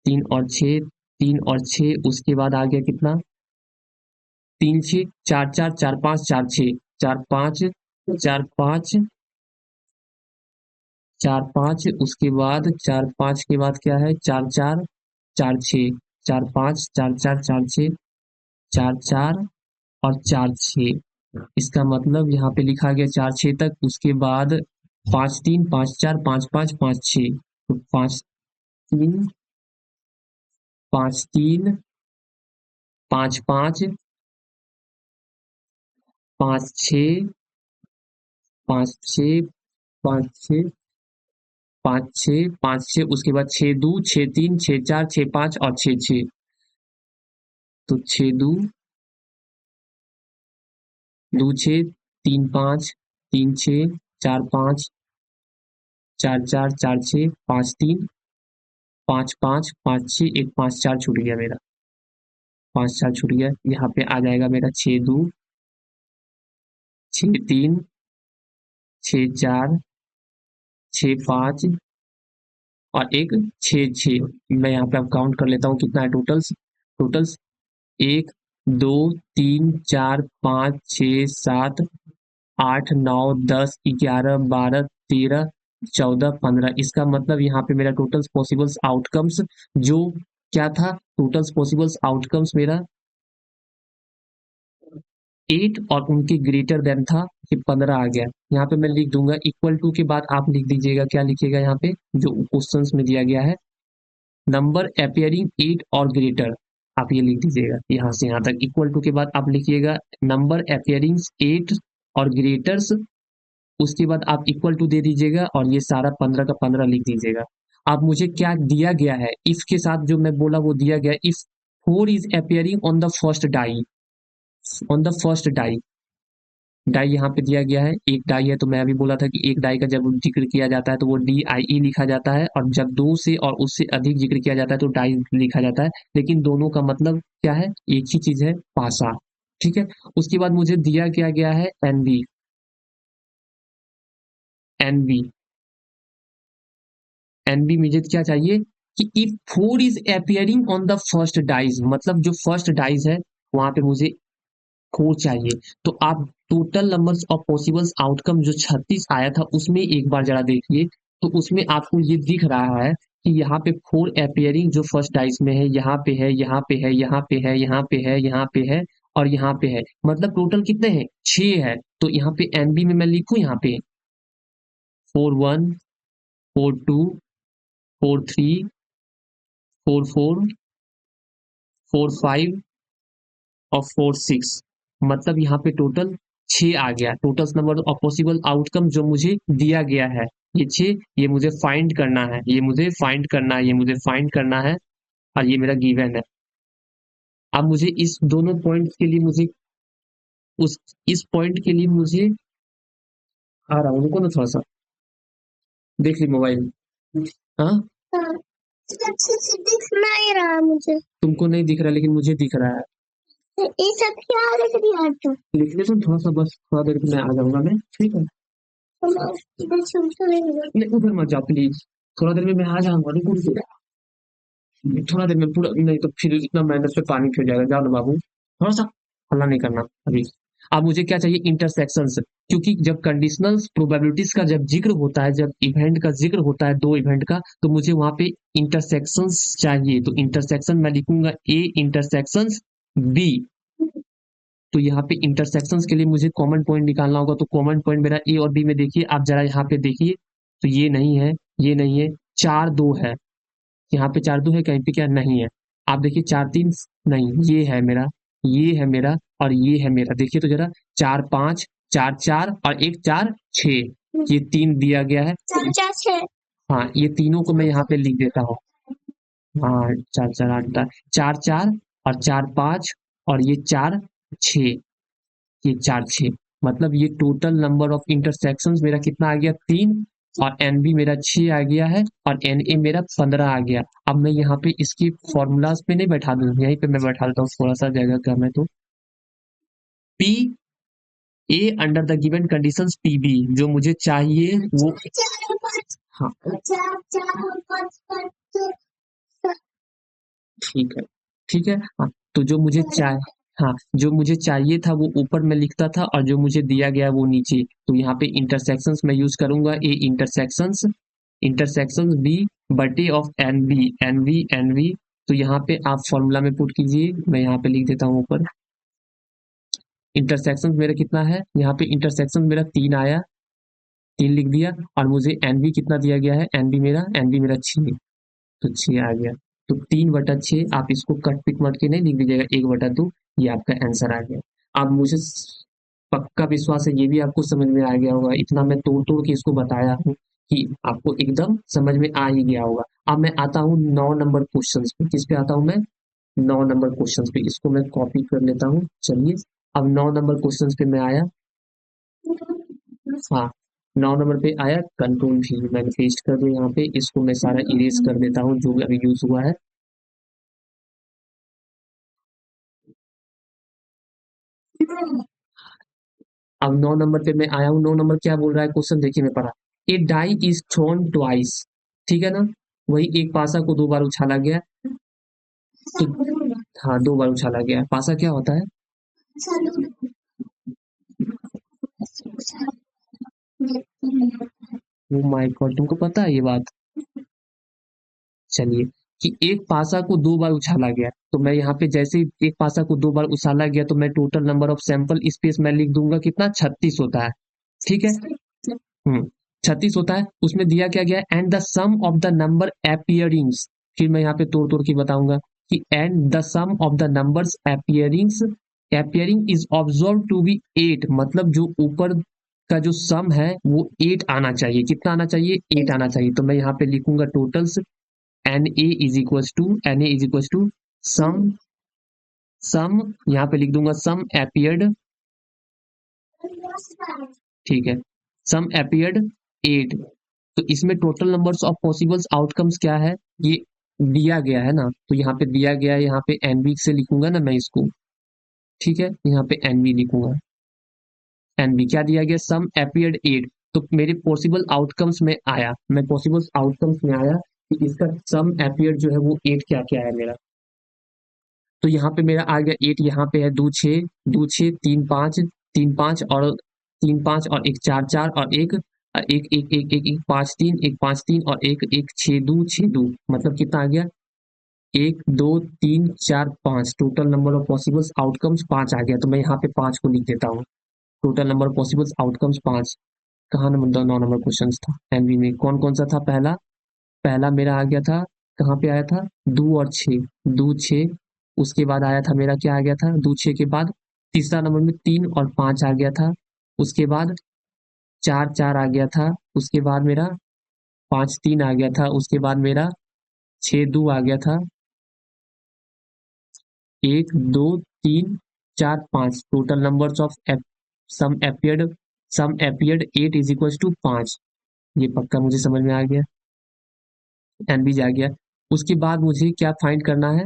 3 और 6, 3 और 6। उसके बाद आ गया कितना? 3 6, 4 4, 4 5, 4 6, 4 5, 4 5, 4 5। उसके बाद 4 5 के बाद क्या है? 4 4, 4 6, 4 5, 4 4, 4 6, 4 4 और 4 6। इसका मतलब यहाँ पे लिखा गया 4 6 तक। उसके बाद 5 3, 5 4, 5 5, 5 6। तो 5 3, 5 3, 5 5, 5 6, 5 6, 5 6, 5 6, 5 6। उसके बाद 6 2, 6 3, 6 4, 6 5 और 6 6। तो 6 2, 2 6, 3 5, 3 6, 4 5, 4 4, 4 6, 5 3, 5 5, 5 6, एक 5 4 छूट गया मेरा। 5 4 छूट गया। यहाँ पे आ जाएगा मेरा 6 2, 6 3, 6 4, 6 5 और एक 6 6। मैं यहाँ पे अब काउंट कर लेता हूँ कितना है टोटल्स। टोटल्स 1 2 3 4 5 6 7 8 9 10 11 12 13 14 15। इसका मतलब यहाँ पे मेरा टोटल्स पॉसिबल्स आउटकम्स जो क्या था? टोटल्स पॉसिबल्स आउटकम्स मेरा 8 और उनके ग्रेटर देन था कि 15 आ गया। यहाँ पे मैं लिख दूंगा इक्वल टू के बाद आप लिख दीजिएगा, क्या लिखिएगा यहाँ पे जो क्वेश्चंस में दिया गया है, नंबर अपियरिंग 8 और ग्रेटर। आप ये लिख दीजिएगा यहाँ से यहाँ तक। इक्वल टू के बाद आप लिखिएगा नंबर अपियरिंग 8 और ग्रेटर्स। उसके बाद आप इक्वल टू दे दीजिएगा और ये सारा 15 का 15 लिख दीजिएगा। अब मुझे क्या दिया गया है? इफ के साथ जो मैं बोला वो दिया गया, if 4 is appearing on the first die, on the first die. Die यहाँ पे दिया गया है, एक डाई है। तो मैं अभी बोला था कि एक डाई का जब जिक्र किया जाता है तो वो DIE लिखा जाता है, और जब दो से और उससे अधिक जिक्र किया जाता है तो डाई लिखा जाता है। लेकिन दोनों का मतलब क्या है? एक ही चीज है, पासा। ठीक है। उसके बाद मुझे दिया क्या गया है? NB, NB, NB मुझे क्या चाहिए कि if 4 is appearing on the first dies, मतलब जो फर्स्ट डाइज है वहां पे मुझे 4 चाहिए। तो आप total numbers of possibles outcome जो 36 आया था उसमें एक बार जरा देखिए। तो उसमें आपको ये दिख रहा है कि यहाँ पे 4 अपियरिंग जो फर्स्ट डाइस में है, यहाँ पे है, यहाँ पे है, यहाँ पे है, यहाँ पे है, यहाँ पे है और यहाँ पे है। मतलब टोटल कितने हैं? 6 है। तो यहाँ पे NB में मैं लिखूं यहाँ पे 4 1, 4 2, 4 3, 4 4, 4 5 और 4 6। मतलब यहाँ पे टोटल 6 आ गया। Total number of possible outcome जो मुझे दिया गया है ये 6। ये मुझे फाइंड करना है, ये मुझे फाइंड करना है, ये मुझे फाइंड करना है, और ये मेरा गिवन है। अब मुझे इस दोनों पॉइंट के लिए मुझे उस इस पॉइंट के लिए मुझे आ रहा हूँ, रुको ना थोड़ा सा देख ली मोबाइल। हाँ, अच्छे से दिख नहीं रहा मुझे। तुमको नहीं दिख रहा लेकिन मुझे दिख रहा है। ये सब क्या लिख दिया तू? लिख ले तुम थोड़ा सा, बस थोड़ा देर में आ जाऊंगा मैं, ठीक है? नहीं उधर मत जाओ प्लीज, थोड़ा देर में मैं आ जाऊंगा, रुको रुको। थोड़ा देर में पूरा नहीं तो फिर इतना मेहनत पे पानी फिर जाएगा। जाओ ना बाबू, थोड़ा सा हल्ला नहीं करना अभी। अब मुझे क्या चाहिए? इंटरसेक्शंस। क्योंकि जब कंडीशनल प्रोबेबिलिटीज का जब जिक्र होता है, जब इवेंट का जिक्र होता है, दो इवेंट का, तो मुझे वहां पे इंटरसेक्शंस चाहिए। तो इंटरसेक्शन मैं लिखूंगा A इंटरसेक्शंस B। तो यहाँ पे इंटरसेक्शंस के लिए मुझे कॉमन पॉइंट निकालना होगा। तो कॉमन पॉइंट मेरा A और B में देखिए, आप जरा यहाँ पे देखिए। तो ये नहीं है, ये नहीं है, 4 2 है। यहाँ पे 4 2 है, कहीं पे क्या नहीं है? आप देखिए 4 3 नहीं, ये है मेरा, ये है मेरा और ये है मेरा। देखिए तो जरा 4 5, 4 4 और एक 4 6, ये 3 दिया गया है। 4 4 6। हाँ, ये तीनों को मैं यहाँ पे लिख देता हूँ। हाँ, 4 4 8 4 4 और 4 5 और ये 4 6, ये 4 6, मतलब ये टोटल नंबर ऑफ इंटरसेक्शंस मेरा कितना आ गया 3, और एन बी मेरा 6 आ गया है, और एन ए मेरा 15 आ गया। अब मैं यहाँ पे इसकी फॉर्मूलाज पे नहीं बैठा दूँ, यहीं पे मैं बैठा देता हूँ, थोड़ा सा जगह कम है तो। P A under the given conditions P B, जो मुझे चाहिए वो। 4 5 हाँ 4 4 5 5 ठीक है, ठीक है। हाँ, तो जो मुझे हाँ, जो मुझे चाहिए था वो ऊपर में लिखता था, और जो मुझे दिया गया वो नीचे। तो यहाँ पे इंटरसेक्शंस मैं यूज करूंगा, ए इंटरसेक्शंस, इंटरसेक्शंस बी बटे ऑफ एन वी। तो यहाँ पे आप फॉर्मूला में पुट कीजिए, मैं यहाँ पे लिख देता हूँ ऊपर। इंटरसेक्शन मेरा कितना है, यहाँ पे इंटरसेक्शन मेरा 3 आया, 3 लिख दिया, और मुझे एन बी कितना दिया गया है, एन बी मेरा 6, तो 6 आ गया। तो 3/6, आप इसको कट पिक मट के नहीं लिख दीजिएगा, 1/2, ये आपका आंसर आ गया। अब मुझे पक्का विश्वास है ये भी आपको समझ में आ गया होगा, इतना मैं तोड़ तोड़ के इसको बताया हूँ कि आपको एकदम समझ में आ ही गया होगा। अब मैं आता हूँ 9 नंबर क्वेश्चन पे। किस पे आता हूँ मैं, 9 नंबर क्वेश्चन पे। इसको मैं कॉपी कर लेता हूँ, चलिए। अब 9 नंबर क्वेश्चन पे मैं आया। हाँ, 9 नंबर पे आया, कंट्रोल भी मैंने पेस्ट कर दिया यहाँ पे, इसको मैं सारा इरेज कर देता हूँ जो भी अभी यूज हुआ है। अब 9 नंबर पे मैं आया हूँ, 9 नंबर क्या बोल रहा है क्वेश्चन, देखिए मैं पढ़ा। ए डाई इज थ्रोन ट्वाइस, ठीक है ना, वही एक पासा को 2 बार उछाला गया। तो हाँ, 2 बार उछाला गया, पासा क्या होता है। ओ माय गॉड, तुमको पता है ये बात। चलिए, कि एक पासा को 2 बार उछाला गया, तो मैं यहाँ पे जैसे ही एक पासा को 2 बार उछाला गया, तो मैं total number of sample space मैं लिख दूंगा कितना, 36 होता है, ठीक है। 36 होता है, उसमें दिया क्या गया, and the sum of the number appearings. फिर मैं यहाँ पे तोड़ तोड़ के बताऊंगा कि and the sum of the numbers appearings, appearing is observed to be 8, मतलब जो ऊपर का जो सम है वो 8 आना चाहिए, कितना आना चाहिए, 8 आना चाहिए। तो मैं यहाँ पे लिखूंगा totals, n A is equal to sum, sum यहाँ पे लिख दूंगा सम एपियर्ड, ठीक है, सम एपियर्ड 8। तो इसमें total numbers of possibles outcomes क्या है, ये दिया गया है ना, तो यहाँ पे दिया गया है, यहाँ पे एनबी से लिखूंगा ना मैं इसको, ठीक है, यहाँ पे एनबी लिखूंगा। एनबी क्या दिया गया, सम एपियर्ड 8। तो मेरे पॉसिबल आउटकम्स में आया, मैं पॉसिबल आउटकम्स में आया कि इसका सम एपियर्ड जो है वो 8 क्या क्या है मेरा। तो यहाँ पे मेरा आ गया 8, यहाँ पे है 2 6, 2 6 3 5, 3 5 और 3 5 और एक 4 4 और एक एक एक एक एक, एक 5 3, एक 5 3 और एक एक 6 2 मतलब कितना आ गया, 1 2 3 4 5, total number of possibles outcomes 5 आ गया। तो मैं यहाँ पे 5 को लिख देता हूँ, total number of possibles outcomes 5। कहाँ नंबर, 9 नंबर क्वेश्चन था एनवी में, कौन कौन सा था, पहला, पहला मेरा आ गया था, कहाँ पे आया था, 2 और 6, 2 6। उसके बाद आया था मेरा, क्या आ गया था, 2 6 के बाद तीसरा नंबर में 3 और 5 आ गया था। उसके बाद 4 4 आ गया था। उसके बाद मेरा 5 3 आ गया था। उसके बाद मेरा 6 2 आ गया था। 1 2 3 4 5, total numbers of sum appeared, sum appeared 8 is equal to 5। ये पक्का मुझे समझ में आ गया, एन भी जा गया। उसके बाद मुझे क्या फाइंड करना है,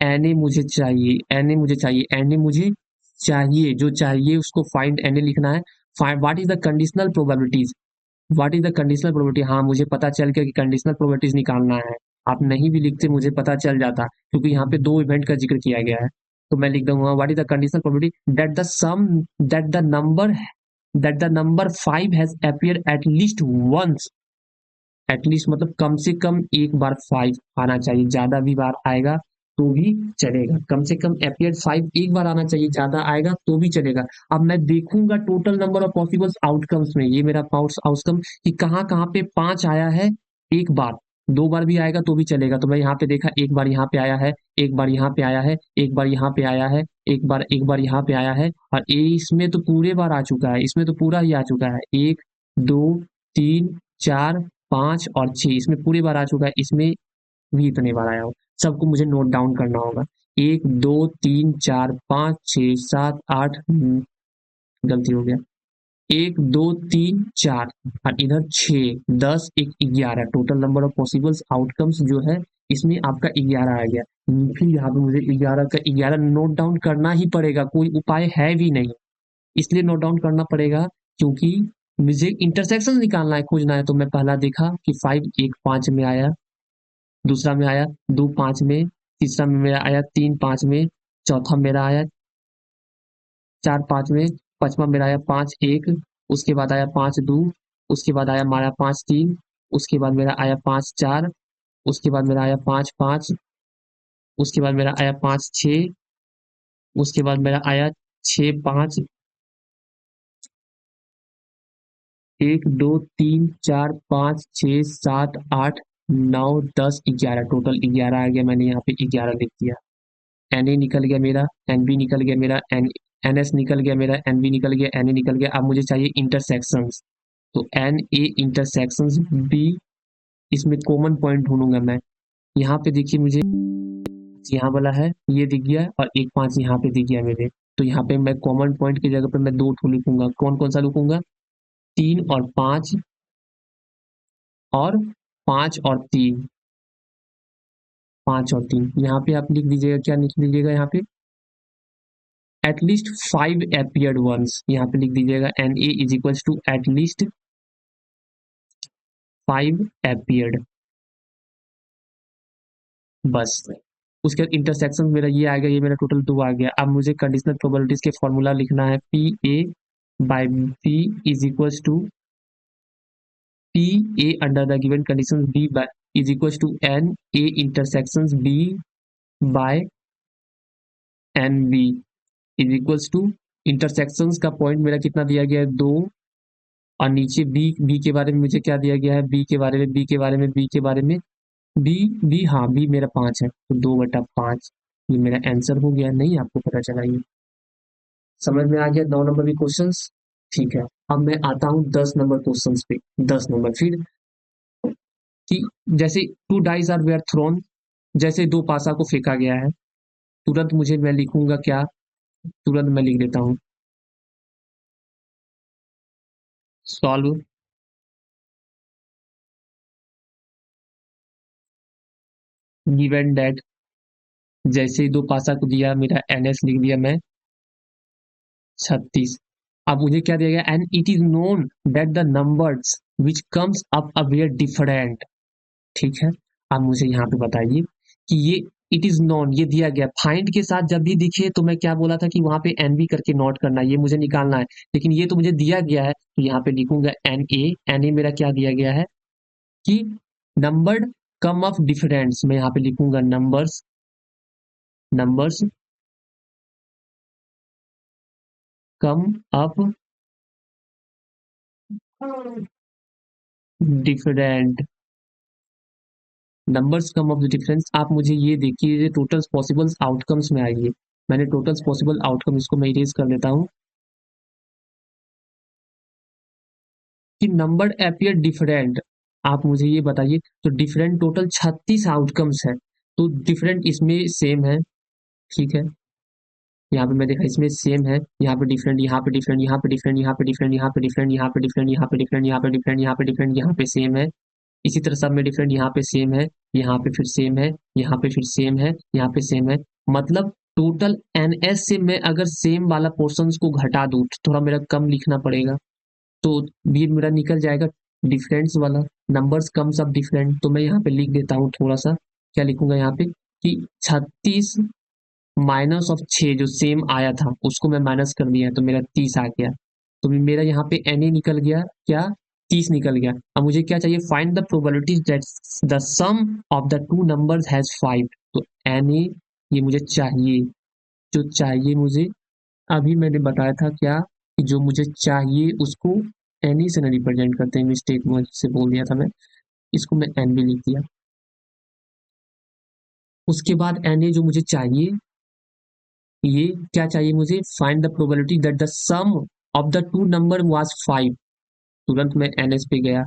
एन ए मुझे चाहिए, एन ए मुझे चाहिए, एन ए मुझे चाहिए, जो चाहिए उसको फाइंड एन ए लिखना है। Find what is the conditional probabilities, what is the conditional probability. हाँ, मुझे पता चल गया कि कंडीशनल प्रोबेबिलिटीज निकालना है। आप नहीं भी लिखते मुझे पता चल जाता, क्योंकि यहाँ पे 2 इवेंट का जिक्र किया गया है। तो मैं लिख दूंगा what is the conditional probability that the sum, that the number 5 has appear at least once, at least मतलब कम से कम एक बार 5 आना चाहिए, ज्यादा भी बार आएगा तो भी चलेगा, कम से कम अपियर 5 एक बार आना चाहिए, ज्यादा आएगा तो भी चलेगा। अब मैं देखूंगा total number of possible outcomes में, ये मेरा आउटकम कि कहाँ कहाँ पे 5 आया है एक बार, 2 बार भी आएगा तो भी चलेगा। तो मैं यहाँ पे देखा, एक बार यहाँ पे आया है, एक बार यहाँ पे आया है, एक बार यहाँ पे आया है, एक बार यहाँ पे आया है, और इसमें तो पूरे बार आ चुका है, इसमें तो पूरा ही आ चुका है। 1 2 3 4 5 और 6 इसमें पूरी बार आ चुका है, इसमें भी इतने बार आया हो। सबको मुझे नोट डाउन करना होगा। 1 2 3 4 5 6 7 8, गलती हो गया, 1 2 3 4 और इधर 6 10 1 11, total number of possibles outcomes जो है इसमें आपका 11 आ गया। फिर यहाँ पे मुझे 11 का 11 नोट डाउन करना ही पड़ेगा, कोई उपाय है भी नहीं, इसलिए नोट डाउन करना पड़ेगा क्योंकि मुझे इंटरसेक्शन निकालना है, खोजना है। तो मैं पहला देखा कि 5 1 5 में आया, दूसरा में आया 2 5 में, तीसरा में मेरा आया 3 5 में, चौथा मेरा आया 4 5 में, पांचवा मेरा आया 5 1, उसके बाद आया 5 2, उसके बाद आया हमारा 5 3, उसके बाद मेरा आया 5 4, उसके बाद मेरा आया 5 5, उसके बाद मेरा आया 5 6, उसके बाद मेरा आया 6 5, 1 2 3 4 5 6 7 8 9 10 11, टोटल 11 आ गया। मैंने यहाँ पे 11 लिख दिया। एन ए निकल गया मेरा, एन बी निकल गया मेरा, एन एस निकल गया मेरा, एन बी निकल गया, एन ए निकल गया। अब मुझे चाहिए इंटरसेक्शंस, तो एन ए इंटरसेक्शंस बी, इसमें कॉमन पॉइंट ढूंढूंगा मैं। यहाँ पे देखिए मुझे यहाँ वाला है, ये दिख गया, और 1 5 यहाँ पे दिख गया मेरे। तो यहाँ पे मैं कॉमन पॉइंट की जगह पे मैं 2 ठो लिखूंगा। कौन कौन सा लिखूंगा? 3 और 5, और 5 और 3, 5 और 3 यहाँ पे आप लिख दीजिएगा। क्या लिख दीजिएगा यहाँ पे? एटलीस्ट 5 appeared ones, यहाँ पे लिख दीजिएगा N A is equals to at least 5 appeared, बस। उसके बाद इंटरसेक्शन मेरा ये आ गया, ये मेरा टोटल 2 आ गया। अब मुझे कंडीशनल प्रोबेबिलिटीज के फॉर्मूला लिखना है, P A by P is equals to P A under the given condition B by is equals to N A intersection B by N B is equals to, intersection का पॉइंट मेरा कितना दिया गया है? 2, और नीचे बी, बी के बारे में मुझे क्या दिया गया है? बी के बारे में, बी के बारे में, बी के बारे में, बी बी हाँ बी मेरा 5 है, तो 2/5 ये मेरा आंसर हो गया। नहीं आपको पता चला? ये समझ में आ गया 9 नंबर के क्वेश्चंस? ठीक है, अब मैं आता हूँ 10 नंबर क्वेश्चंस पे। 10 नंबर फिर कि जैसे two dies are were thrown, जैसे 2 पासा को फेंका गया है, तुरंत मुझे मैं लिखूंगा क्या? तुरंत मैं लिख देता हूँ, सॉल्व गिवन दैट, जैसे ही 2 पासा को दिया मेरा एन एस लिख दिया मैं 36। अब मुझे क्या दिया गया? And it is known that the numbers which comes up a were different. ठीक है, अब मुझे यहाँ पे बताइए कि ये इट इज नॉन, ये दिया गया, फाइंड के साथ जब भी दिखे तो मैं क्या बोला था कि वहां पे एन बी करके नोट करना है, ये मुझे निकालना है। लेकिन ये तो मुझे दिया गया है, तो यहाँ पे लिखूंगा एन ए। एन ए मेरा क्या दिया गया है कि नंबर्ड कम ऑफ डिफरेंस, मैं यहाँ पे लिखूंगा numbers, numbers come up different, numbers come of the difference. आप मुझे ये देखिए, टोटल पॉसिबल आउटकम्स में आइए। मैंने टोटल पॉसिबल आउटकम, इसको मैं इरेज कर देता हूँ कि नंबर अपियर डिफरेंट। आप मुझे ये बताइए, तो डिफरेंट टोटल 36 आउटकम्स है, तो डिफरेंट इसमें सेम है। ठीक है, यहाँ पे मैं देखा इसमें सेम है, यहाँ पे डिफरेंट, यहाँ पे डिफरेंट, यहाँ पे डिफरेंट, यहाँ पे डिफरेंट, यहाँ पे डिफरेंट, यहाँ पे डिफरेंट, यहाँ पे डिफरेंट, यहाँ पे डिफरेंट, यहाँ पे डिफरेंट, यहाँ पे सेम है। इसी तरह सब में डिफरेंट, यहाँ पे सेम है, यहाँ पे फिर सेम है, यहाँ पे फिर सेम है, यहाँ पे सेम है। मतलब टोटल एन एस से मैं अगर सेम वाला पोर्शन को घटा दूं तो थोड़ा मेरा कम लिखना पड़ेगा, तो ये मेरा निकल जाएगा डिफरेंस वाला, नंबर्स कम सब डिफरेंट। तो मैं यहाँ पे लिख देता हूँ थोड़ा सा, क्या लिखूंगा यहाँ पे कि 36 माइनस ऑफ 6 जो सेम आया था उसको मैं माइनस कर दिया, तो मेरा 30 आ गया। तो मेरा यहाँ पे एन ए निकल गया, क्या? 30 निकल गया। अब मुझे क्या चाहिए? Find the probability that the sum of the two numbers has 5। तो एन ए ये मुझे चाहिए, जो चाहिए मुझे, अभी मैंने बताया था क्या कि जो मुझे चाहिए उसको एन ई से ना रिप्रेजेंट करते हैं, मिस्टेक मुझसे बोल दिया था मैं, इसको मैं एन बी लिख दिया। उसके बाद Na जो मुझे चाहिए, ये क्या चाहिए मुझे, find the probability that the sum of the two number was 5। तुरंत मैं NS पे गया,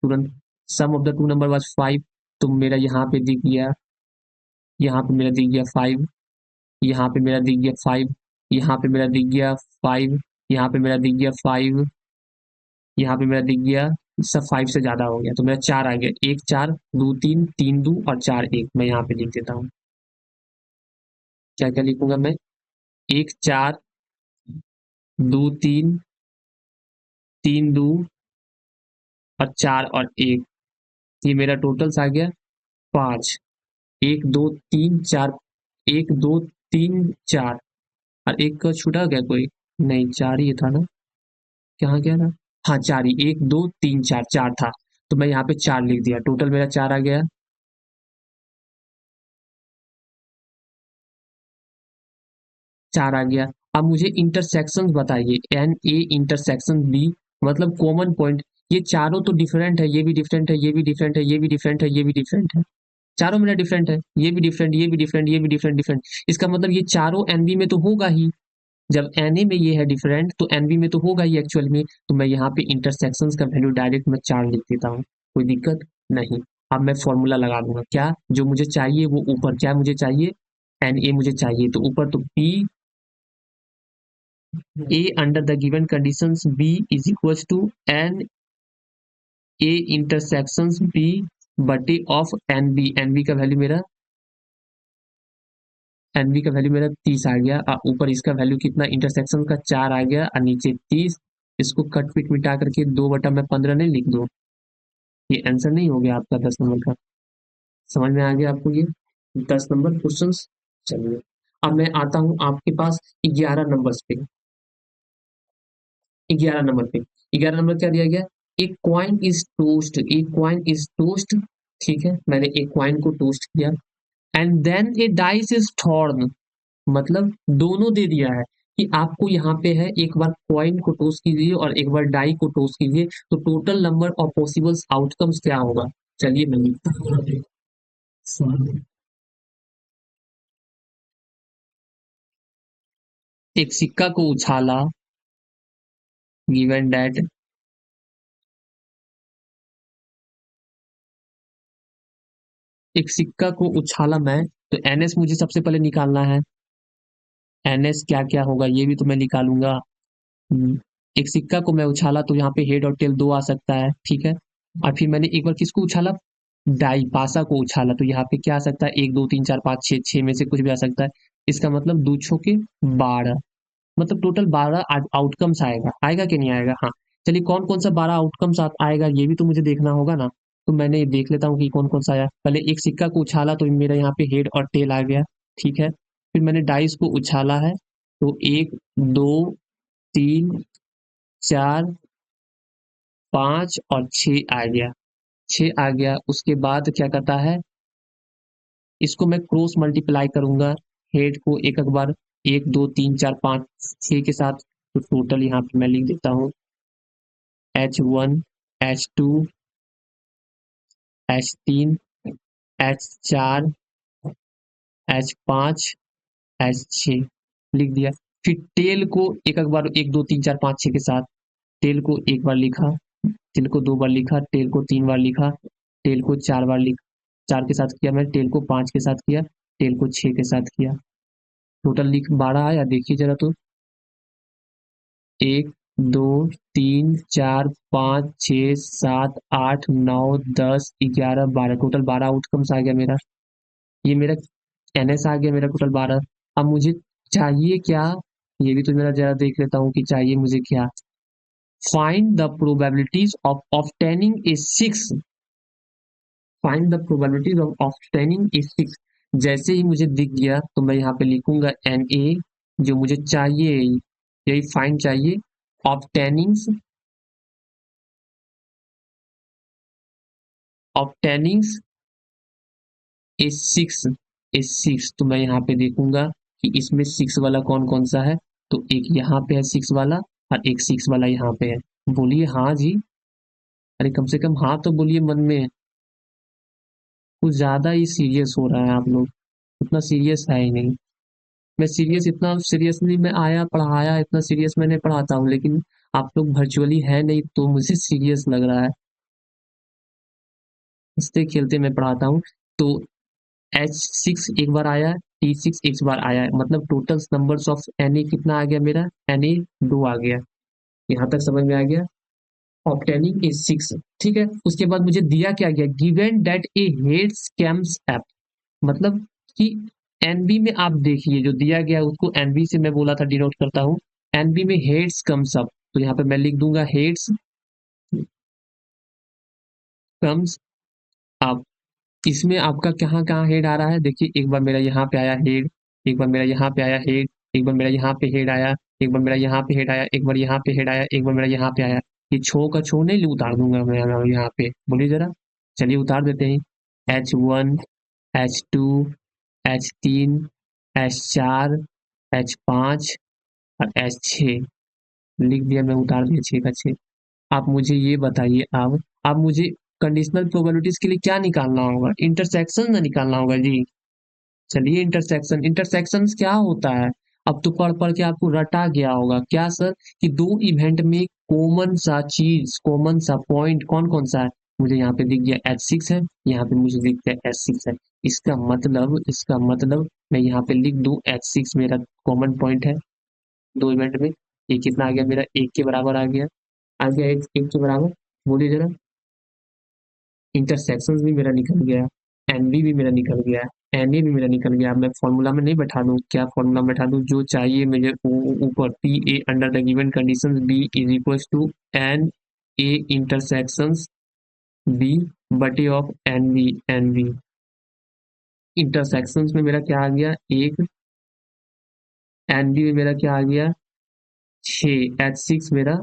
तुरंत sum of the two number was 5, तो मेरा यहाँ पे दिख गया, यहाँ पे मेरा दिख गया 5, यहाँ पे मेरा दिख गया 5, यहाँ पे मेरा दिख गया 5, यहाँ पे मेरा दिख गया 5, यहाँ पे मेरा दिख गया, सब 5 से ज्यादा हो गया, तो मेरा 4 आ गया, 1 4 2 3 3 2 और 4 1। मैं यहाँ पे लिख देता हूँ, क्या क्या लिखूंगा मैं, 1 4 2 3 3 2 और 4 और 1। ये मेरा टोटल्स आ गया 5, 1 2 3 4, 1 2 3 4, और एक का छूटा गया कोई, नहीं 4 ही था ना, कहाँ गया था, हाँ 4 ही, 1 2 3 4, 4 था, तो मैं यहाँ पे 4 लिख दिया, टोटल मेरा 4 आ गया, 4 आ गया। अब मुझे इंटरसेक्शन बताइए, NA इंटरसेक्शन B, मतलब कॉमन पॉइंट, ये चारों तो डिफरेंट है, ये भी डिफरेंट है, ये भी डिफरेंट है, ये भी डिफरेंट है, ये भी डिफरेंट है, चारों मेरा डिफरेंट है, ये भी डिफरेंट, ये भी डिफरेंट, ये भी डिफरेंट डिफरेंट, इसका मतलब ये चारों NB में तो होगा ही, जब NA में ये है डिफरेंट तो NB में तो होगा ही एक्चुअल में, तो मैं यहाँ पे इंटरसेक्शंस का वैल्यू डायरेक्ट मैं 4 लिख देता हूँ, कोई दिक्कत नहीं। अब मैं फॉर्मूला लगा दूंगा, क्या जो मुझे चाहिए वो ऊपर, क्या मुझे चाहिए, NA मुझे चाहिए, तो ऊपर तो P A under the given conditions B is equals to N A intersections B बटे ऑफ NB का वैल्यू मेरा, NB का वैल्यू मेरा 30 आ गया, और ऊपर इसका वैल्यू कितना, इंटरसेक्शन का 4 आ गया, और नीचे 30, इसको कट पिट मिटा करके 2 बटा मैं 15 नहीं लिख दो, ये आंसर नहीं हो गया आपका 10 नंबर का, समझ में आ गया आपको ये 10 नंबर क्वेश्चन। चलिए अब मैं आता हूँ आपके पास 11 नंबर पे, 11 नंबर पे, 11 नंबर क्या दिया गया, एक कॉइन इज टोस्ट, एक कॉइन इज टोस्ट, ठीक है, मैंने एक कॉइन को टोस्ट किया, and then a dice is thrown, मतलब दोनों दे दिया है कि आपको यहाँ पे है, एक बार कॉइन को टोस्ट कीजिए और एक बार डाई को टोस्ट कीजिए, तो total number of possible outcomes क्या होगा, चलिए मैं लिखता हूँ। एक सिक्का को उछाला, गिवन दैट एक सिक्का को उछाला मैं, तो NS मुझे सबसे पहले निकालना है, NS क्या क्या होगा ये भी तो मैं निकालूंगा। एक सिक्का को मैं उछाला तो यहाँ पे हेड और टेल दो आ सकता है, ठीक है, और फिर मैंने एक बार किसको उछाला, डाई पासा को उछाला, तो यहाँ पे क्या आ सकता है, 1 2 3 4 5 6, 6 में से कुछ भी आ सकता है, इसका मतलब 2 छोके 12, मतलब टोटल 12 आउटकम्स आएगा, आएगा कि नहीं आएगा, हाँ। चलिए कौन कौन सा 12 आउटकम्स आएगा ये भी तो मुझे देखना होगा ना, तो मैंने देख लेता हूँ कि कौन कौन सा आया, पहले एक सिक्का को उछाला तो मेरा यहाँ पे हेड और टेल आ गया, ठीक है, फिर मैंने डाइस को उछाला है, तो 1 2 3 4 5 और 6 आ गया, 6 आ गया, उसके बाद क्या करता है, इसको मैं क्रॉस मल्टीप्लाई करूंगा, हेड को एक एक बार, 1 2 3 4 5 6 के साथ, तो टोटल यहाँ पे मैं लिख देता हूँ H1 H2 H3 H4 H5 H6 लिख दिया, फिर टेल को एक एक बार, 1 2 3 4 5 6 के साथ, टेल को एक बार लिखा, टेल को 2 बार लिखा, टेल को 3 बार लिखा, टेल को 4 बार लिखा, 4 के साथ किया, मैं टेल को 5 के साथ किया, टेल को 6 के साथ किया, टोटल लिख 12 आया, देखिए जरा तो, 1 2 3 4 5 6 7 8 9 10 11 12, टोटल 12 आउटकम्स आ गया मेरा, ये मेरा NS आ गया मेरा टोटल 12। अब मुझे चाहिए क्या, ये भी तो मेरा जरा देख लेता हूँ कि चाहिए मुझे क्या, find the probabilities of obtaining a 6, find the probabilities of obtaining a 6, जैसे ही मुझे दिख गया तो मैं यहाँ पे लिखूंगा NA, जो मुझे चाहिए यही फाइंड चाहिए, ऑब्टेनिंग्स, ऑब्टेनिंग्स ए 6, तो मैं यहाँ पे देखूंगा कि इसमें 6 वाला कौन कौन सा है, तो एक यहाँ पे है 6 वाला, और एक 6 वाला यहाँ पे है, बोलिए हाँ जी, अरे कम से कम हाँ तो बोलिए मन में, कुछ ज़्यादा ही सीरियस हो रहा है आप लोग, उतना सीरियस है ही नहीं। मैं सीरियस इतना सीरियसली मैं आया पढ़ाया, इतना सीरियस मैं नहीं पढ़ाता हूँ, लेकिन आप लोग वर्चुअली है नहीं तो मुझे सीरियस लग रहा है। हंसते खेलते मैं पढ़ाता हूँ। तो H6 एक बार आया, T6 एक बार आया है, मतलब टोटल नंबर्स ऑफ Na कितना आ गया मेरा, Na 2 आ गया। यहाँ तक समझ में आ गया। ऑब्टेनिंग इज 6, ठीक है। उसके बाद मुझे दिया क्या गया, given that A heads camps app, मतलब कि एनबी में आप देखिए जो दिया गया उसको एनबी से मैं बोला था डिनोट करता हूँ। एनबी में हेड्स कम्स अप, तो यहाँ पे मैं लिख दूंगा हेड्स कम्स अप। इसमें आपका कहाँ कहाँ हेड आ रहा है, देखिए एक बार मेरा यहाँ पे आया हेड, एक बार मेरा यहाँ पे आया हेड, एक बार मेरा यहाँ पे हेड आया, एक बार मेरा यहाँ पे हेड आया, एक बार यहाँ पे हेड आया, एक बार मेरा यहाँ पे आया। ये छो का छो नहीं उतार दूंगा मैं यहाँ पे, बोलिए जरा। चलिए उतार देते हैं। H1, H2, H3, H4, H5 और H6 लिख दिया मैं, उतार दिया 6 का 6। आप मुझे ये बताइए, अब आप मुझे कंडीशनल प्रोबेबिलिटीज के लिए क्या निकालना होगा, इंटरसेक्शन ना निकालना होगा जी। चलिए इंटरसेक्शन, इंटरसेक्शन क्या होता है, अब तो पढ़ पढ़ के आपको रटा गया होगा क्या सर, कि दो इवेंट में कॉमन सा चीज, कॉमन सा पॉइंट कौन कौन सा है। मुझे यहाँ पे दिख गया H6 है, यहाँ पे मुझे दिख गया H6 है। इसका मतलब मैं यहाँ पे लिख दूं H6 मेरा कॉमन पॉइंट है दो इवेंट में। ये कितना आ गया मेरा, एक के बराबर आ गया, एक के बराबर। बोलिए जरा। इंटरसेक्शन भी मेरा निकल गया, एनबी भी मेरा निकल गया, एनए भी मेरा निकल गया। अब मैं फॉर्मूला में नहीं बैठा दूं, क्या फॉर्मूला में बैठा दूं, जो चाहिए मुझे ऊपर P A under the given conditions B is equal to N A intersections B बटे ऑफ एन बी इंटरसेक्शंस में मेरा क्या आ गया एक, एन बी में मेरा क्या आ गया 6, H6 मेरा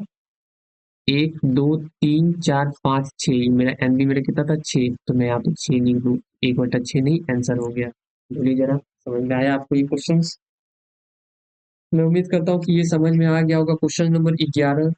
1 2 3 4 5 6, मेरा एन बी मेरा कितना था 6, तो मैं यहाँ पे 6 लिख दूँ, 1/6 नहीं आंसर हो गया। बोलिए जरा, समझ में आया आपको ये क्वेश्चन। मैं उम्मीद करता हूँ कि ये समझ में आ गया होगा। क्वेश्चन नंबर 11,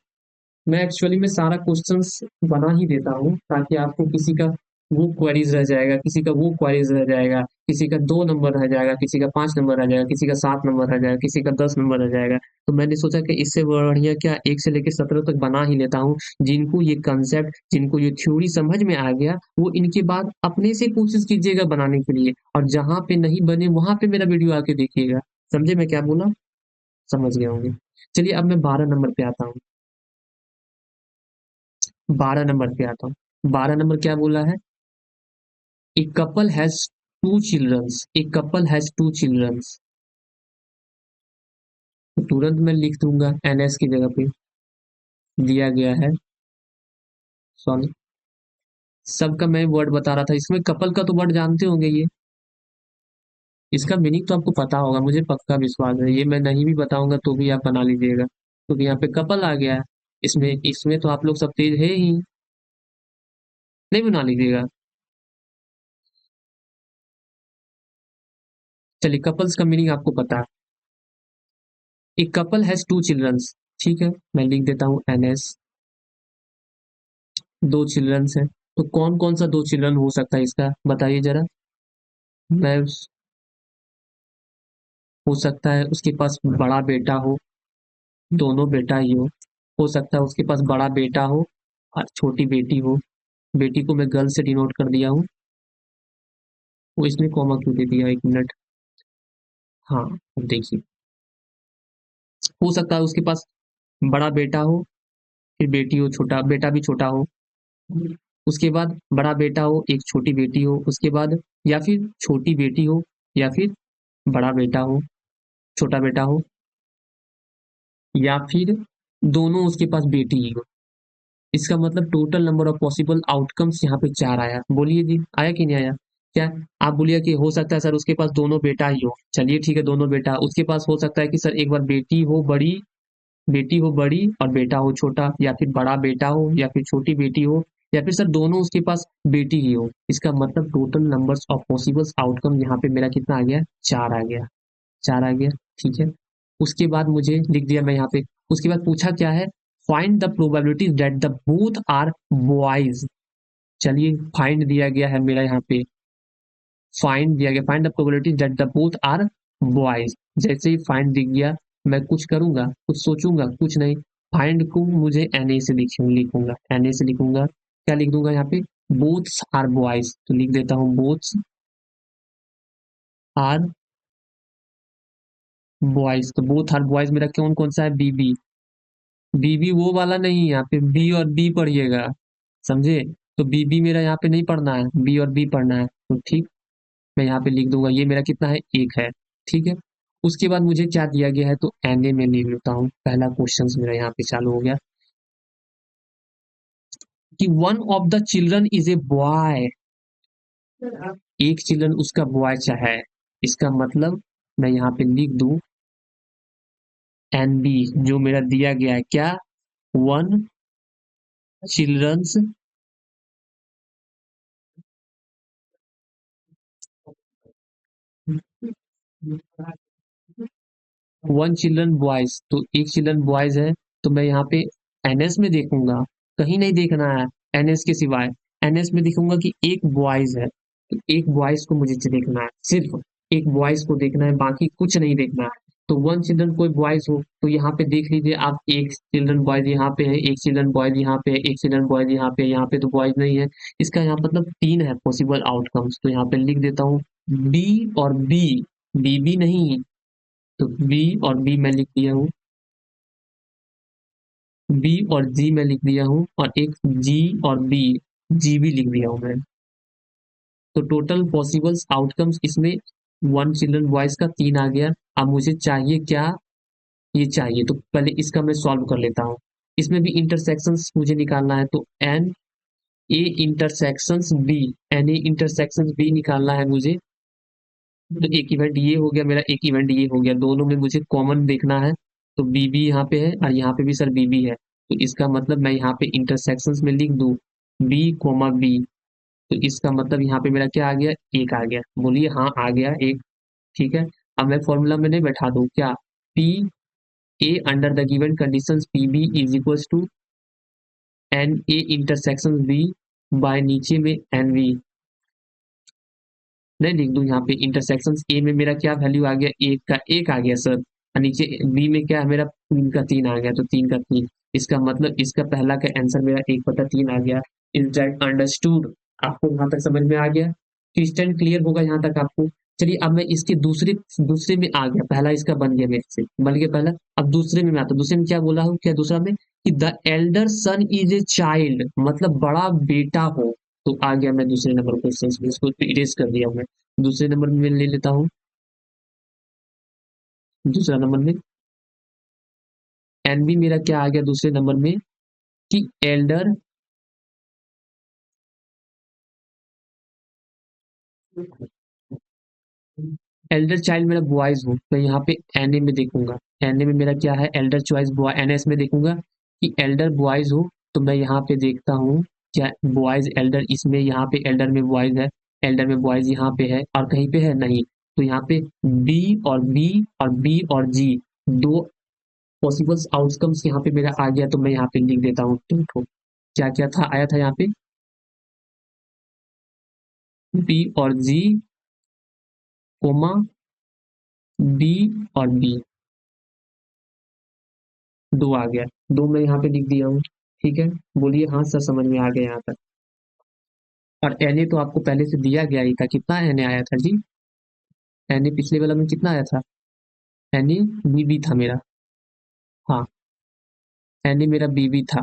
मैं एक्चुअली में सारा क्वेश्चंस बना ही देता हूँ ताकि आपको किसी का वो क्वेरीज रह जाएगा, किसी का वो क्वेरीज रह जाएगा, किसी का 2 नंबर रह जाएगा, किसी का 5 नंबर रह जाएगा, किसी का 7 नंबर रह जाएगा, किसी का 10 नंबर रह जाएगा। तो मैंने सोचा कि इससे बढ़िया क्या 1 से लेकर 17 तक बना ही लेता हूँ। जिनको ये कंसेप्ट, जिनको ये थ्योरी समझ में आ गया, वो इनके बाद अपने से कोशिश कीजिएगा बनाने के लिए, और जहाँ पे नहीं बने वहां पे मेरा वीडियो आके देखिएगा। समझे मैं क्या बोला, समझ गए होंगे। चलिए अब मैं 12 नंबर पे आता हूँ। 12 नंबर पे आता हूँ। 12 नंबर क्या बोला है, a couple has two childrens, a couple has two childrens. तो तुरंत मैं लिख दूंगा एनएस की जगह पे दिया गया है, सॉरी सबका मैं वर्ड बता रहा था, इसमें कपल का तो वर्ड जानते होंगे ये, इसका मीनिंग तो आपको पता होगा, मुझे पक्का विश्वास है। ये मैं नहीं भी बताऊंगा तो भी आप बना लीजिएगा, क्योंकि यहाँ पे कपल आ गया है। इसमें इसमें तो आप लोग सब तेज है ही, नहीं बना लीजिएगा। चलिए कपल्स का मीनिंग आपको पता है, एक कपल हैज टू चिल्ड्रंस, ठीक है। मैं लिख देता हूँ एनएस, 2 चिल्ड्रंस है। तो कौन कौन सा 2 चिल्ड्रन हो सकता है इसका, बताइए जरा। मैं हो सकता है उसके पास बड़ा बेटा हो, दोनों बेटा ही हो सकता है उसके पास बड़ा बेटा हो और छोटी बेटी हो। बेटी को मैं गर्ल से डिनोट कर दिया हूँ, वो इसमें कॉमा क्यों दे दिया, 1 मिनट। हाँ अब देखिए, हो सकता है उसके पास बड़ा बेटा हो, फिर बेटी हो, छोटा बेटा भी छोटा हो, उसके बाद बड़ा बेटा हो, एक छोटी बेटी हो, उसके बाद या फिर छोटी बेटी हो, या फिर बड़ा बेटा हो, छोटा बेटा हो, या फिर दोनों उसके पास बेटी ही हो। इसका मतलब total number of possible outcomes यहाँ पे 4 आया। बोलिए जी, आया कि नहीं आया। क्या आप बोलिए कि हो सकता है सर उसके पास दोनों बेटा ही हो, चलिए ठीक है दोनों बेटा, उसके पास हो सकता है कि सर एक बार बेटी हो बड़ी और बेटा हो छोटा, या फिर बड़ा बेटा हो या फिर छोटी बेटी हो, या फिर सर दोनों उसके पास बेटी ही हो। इसका मतलब total numbers of possibles outcome यहाँ पे मेरा कितना आ गया, 4 आ गया, 4 आ गया, ठीक है। उसके बाद मुझे लिख दिया मैं यहाँ पे, उसके बाद पूछा क्या है, find the probability that the both are boys. चलिए फाइंड दिया गया है मेरा यहाँ पे, फाइंड दिया गया, find the probability that the both are boys. जैसे ही फाइंड दिख गया मैं कुछ करूंगा, कुछ सोचूंगा, कुछ नहीं। फाइंड को मुझे एन ए से लिखूंगा, एन ए से लिखूंगा, क्या लिख दूंगा यहाँ पे, बोथ्स आर बॉयज, तो लिख देता हूँ बोथ्स आर बॉयज। तो बोथ आर बॉयज मेरा कौन कौन सा है, बीबी। बीबी वो वाला नहीं, यहाँ पे बी और बी पढ़िएगा, समझे। तो बीबी मेरा यहाँ पे नहीं पढ़ना है, बी और बी पढ़ना है, तो ठीक, मैं यहाँ पे लिख दूंगा, ये मेरा कितना है, एक है, ठीक है। उसके बाद मुझे क्या दिया गया है, तो एनए में लिख लेता हूँ। पहला क्वेश्चन मेरा यहाँ पे चालू हो गया कि one of the children is a boy, एक चिल्ड्रन उसका बॉय है। इसका मतलब मैं यहाँ पे लिख दूं एन बी, जो मेरा दिया गया है क्या, one childrens one children boys, तो एक चिल्ड्रन बॉयज है, तो मैं यहाँ पे एनएस में देखूंगा, कहीं नहीं देखना है एनएस के सिवाय। एनएस में देखूंगा कि एक बॉयज है, तो एक बॉयज को मुझे देखना है, सिर्फ एक बॉयज को देखना है, बाकी कुछ नहीं देखना है। तो वन चिल्ड्रन कोई बॉयज हो तो यहाँ पे देख लीजिए आप, एक चिल्ड्रन बॉयज यहाँ पे है, एक चिल्ड्रन बॉयज यहाँ पे है, एक चिल्ड्रन बॉयज यहाँ पे, यहाँ पे तो बॉयज नहीं है। इसका यहाँ मतलब तीन है पॉसिबल आउटकम्स, तो यहाँ पे लिख देता हूँ बी और बी, बी बी नहीं, तो बी और बी मैं लिख दिया हूँ, बी और जी मैं लिख दिया हूँ, और एक जी और बी, जी भी लिख दिया हूँ मैं। तो टोटल पॉसिबल आउटकम्स इसमें वन चिल्ड्रन बॉयज का तीन आ गया। अब मुझे चाहिए क्या, ये चाहिए, तो पहले इसका मैं सॉल्व कर लेता हूँ। इसमें भी इंटरसेक्शंस मुझे निकालना है, तो N A intersections B, N A intersections B निकालना है मुझे। तो एक इवेंट ये हो गया मेरा, एक इवेंट ये हो गया, दोनों में मुझे कॉमन देखना है। तो बी बी यहाँ पे है और यहाँ पे भी सर बी बी है, तो इसका मतलब मैं यहाँ पे इंटरसेक्शंस में लिख दूँ बी कोमा बी। तो इसका मतलब यहाँ पे मेरा क्या आ गया, एक आ गया, बोलिए हाँ आ गया एक, ठीक है। अब मैं फॉर्मूला में नहीं बैठा दूँ क्या, P A under the given conditions P B is equals to N A intersection B by नीचे में एन वी, नहीं लिख दूं यहाँ पे इंटरसेक्शन ए में मेरा क्या वैल्यू आ गया, एक का एक आ गया सर, और नीचे बी में क्या है मेरा, तीन का तीन आ गया, तो तीन का तीन। इसका मतलब इसका पहला का आंसर मेरा एक बटा तीन आ गया। इज दैट अंडरस्टूड, आपको यहाँ तक समझ में आ गया, क्रिस्टल क्लियर होगा यहाँ तक आपको। चलिए अब मैं इसके दूसरे दूसरे में आ गया, पहला इसका बन गया मेरे से, बन गया पहला। अब दूसरे में मैं आता, दूसरे में क्या बोला हूँ, क्या दूसरा में कि the elder son is a child, मतलब बड़ा बेटा हो। तो आ गया मैं दूसरे नंबर क्वेश्चन में, इसको इरेज कर दिया मैं। दूसरे नंबर में ले लेता हूँ, दूसरा नंबर में एनबी मेरा क्या आ गया दूसरे नंबर में, कि एल्डर एल्डर चाइल्ड मेरा बॉयज हो, मैं यहाँ पे एनए में देखूंगा, एनए में मेरा क्या है, एल्डर चॉइस बॉय, एनएस में देखूंगा कि एल्डर बॉयज हो, तो मैं यहाँ पे देखता हूँ क्या बॉयज एल्डर, इसमें यहाँ पे एल्डर में बॉयज है, एल्डर में बॉयज यहाँ पे है, और कहीं पे है नहीं। तो यहाँ पे बी और बी और बी और जी, दो पॉसिबल आउटकम्स यहाँ पे मेरा आ गया, तो मैं यहाँ पे लिख देता हूँ देखो क्या क्या था, आया था यहाँ पे बी और जी कोमा बी और बी, दो आ गया, दो मैं यहाँ पे लिख दिया हूँ, ठीक है। बोलिए हाँ सर समझ में आ गया यहाँ तक। और एन ए तो आपको पहले से दिया गया ही था, कितना एन ए आया था जी, एन ए पिछले वाला में कितना आया था, एन ए बी बी था मेरा, हाँ एन ए मेरा बी बी था।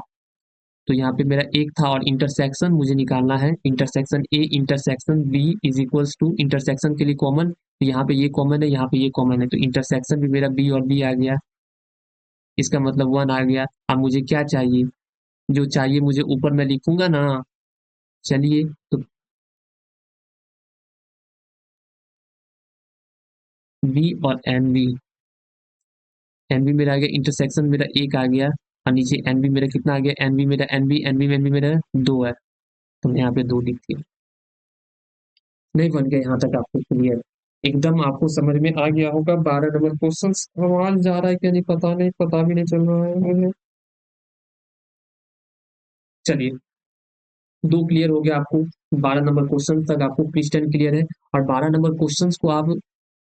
तो यहाँ पे मेरा एक था, और इंटरसेक्शन मुझे निकालना है, intersection A intersection B is equals to, intersection के लिए कॉमन, तो यहाँ पे ये कॉमन है, यहाँ पे ये कॉमन है, तो इंटरसेक्शन भी मेरा बी और बी आ गया, इसका मतलब वन आ गया। अब मुझे क्या चाहिए, जो चाहिए मुझे ऊपर मैं लिखूंगा ना, चलिए तो बी और एन बी, एन बी मेरा आ गया, इंटरसेक्शन मेरा एक आ गया, और नीचे एन बी मेरा कितना आ गया, एन बी मेरा N B N B N B मेरा दो है, तो मैं यहाँ पे दो लिख दिया। नहीं बन गया यहाँ तक आपको क्लियर, एकदम आपको समझ में आ गया होगा। 12 नंबर क्वेश्चन आवाज जा रहा है क्या नहीं, पता नहीं, पता भी नहीं चल रहा है मुझे। चलिए दो क्लियर हो गया आपको, 12 नंबर क्वेश्चन तक आपको क्रिस्टल क्लियर है। और 12 नंबर क्वेश्चन को आप